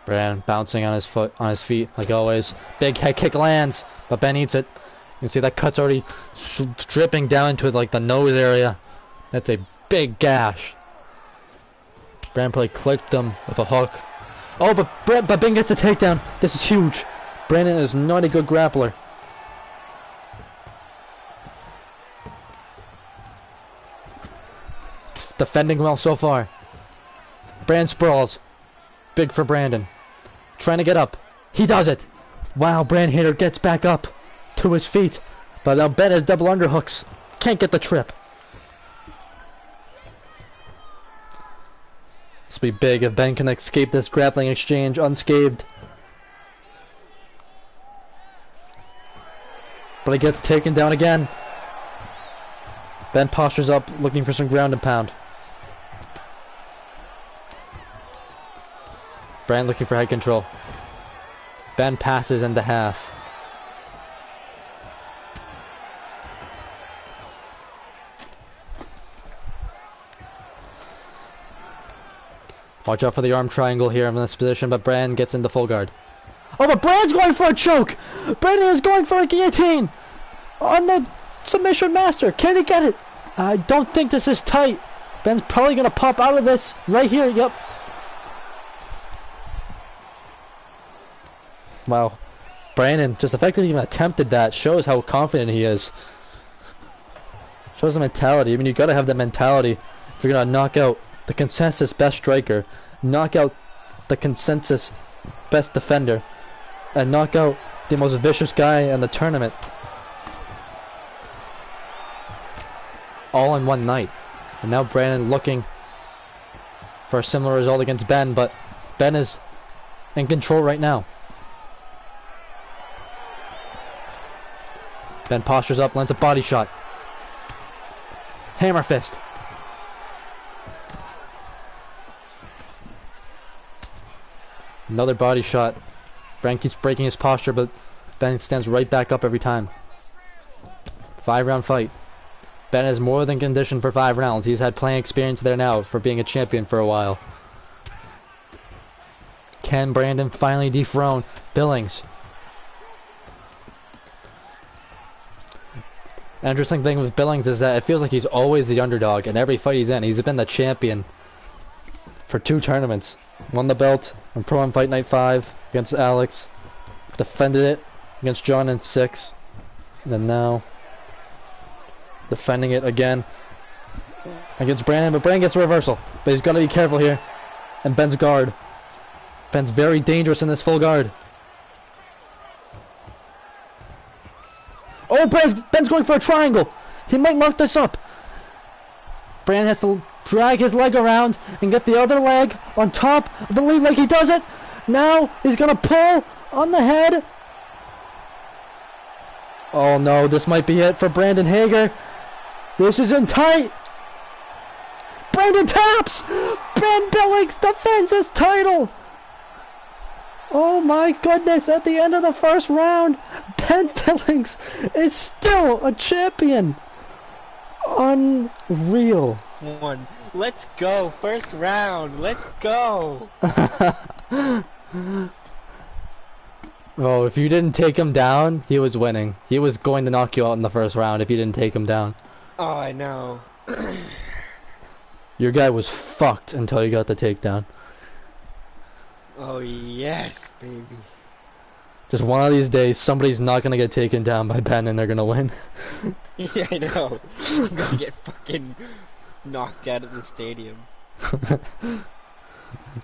Speaker 1: Brand bouncing on his feet like always. Big head kick lands, but Ben eats it. You can see that cut's already dripping down into like the nose area. That's a big gash. Brand probably clicked him with a hook. Oh, but Ben gets a takedown. This is huge. Brandon is not a good grappler. Defending well so far. Brand sprawls. Big for Brandon. Trying to get up. He does it. Wow, Brand Hader gets back up to his feet. But now Ben has double underhooks. Can't get the trip. This will be big if Ben can escape this grappling exchange unscathed. But he gets taken down again. Ben postures up looking for some ground and pound. Brand looking for head control. Ben passes into half. Watch out for the arm triangle here in this position, but Brand gets into full guard. Oh, but Brand's going for a choke! Brandon is going for a guillotine! On the submission master! Can he get it? I don't think this is tight. Ben's probably going to pop out of this right here. Yep. Wow. Brandon just effectively even attempted that. Shows how confident he is. Shows the mentality. I mean, you got to have that mentality if you're going to knock out the consensus best striker, knock out the consensus best defender, and knock out the most vicious guy in the tournament. All in one night. And now Brandon looking for a similar result against Ben, but Ben is in control right now. Ben postures up, lands a body shot. Hammer fist. Another body shot. Brandon keeps breaking his posture, but Ben stands right back up every time. 5-round fight. Ben is more than conditioned for 5 rounds. He's had playing experience there now for being a champion for a while. Can Brandon finally dethrone Billings? The interesting thing with Billings is that it feels like he's always the underdog in every fight he's in. He's been the champion for 2 tournaments. Won the belt on Pro and Fight Night 5 against Alex. Defended it against John in 6. And then now defending it again against Brandon, but Brandon gets a reversal. But he's got to be careful here. And Ben's guard. Ben's very dangerous in this full guard. Oh, Ben's going for a triangle. He might mark this up. Brandon has to drag his leg around and get the other leg on top of the lead leg. He does it. Now he's going to pull on the head. Oh no, this might be it for Brandon Hager. This is in tight. Brandon taps. Ben Billings defends his title. Oh my goodness, at the end of the first round, Ben Billings is still a champion. Unreal.
Speaker 4: Let's go. First round. Let's go.
Speaker 1: Oh, if you didn't take him down, he was winning. He was going to knock you out in the first round if you didn't take him down.
Speaker 4: Oh, I know.
Speaker 1: Your guy was fucked until you got the takedown.
Speaker 4: Oh, yes, baby.
Speaker 1: Just one of these days, somebody's not gonna get taken down by Ben and they're gonna win.
Speaker 4: Yeah, I know. I'm gonna get fucking knocked out of the stadium.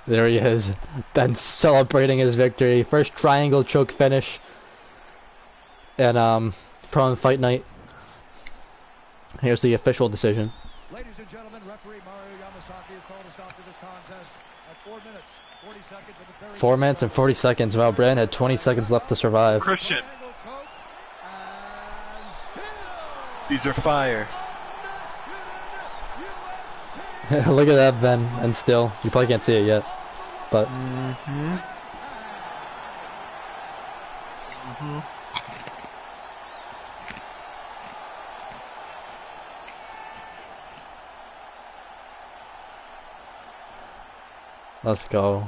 Speaker 1: There he is. Ben celebrating his victory. First triangle choke finish. And Pro and Fight Night. Here's the official decision.
Speaker 7: Ladies and gentlemen, referee Mario Yamasaki has called a stop to this contest at 4 minutes, 40 seconds of the very
Speaker 1: 4 minutes and 40 seconds. Wow, Brandon had 20 seconds left to survive.
Speaker 3: Christian. These are fire.
Speaker 1: Look at that, Ben. And still, you probably can't see it yet. But let's go.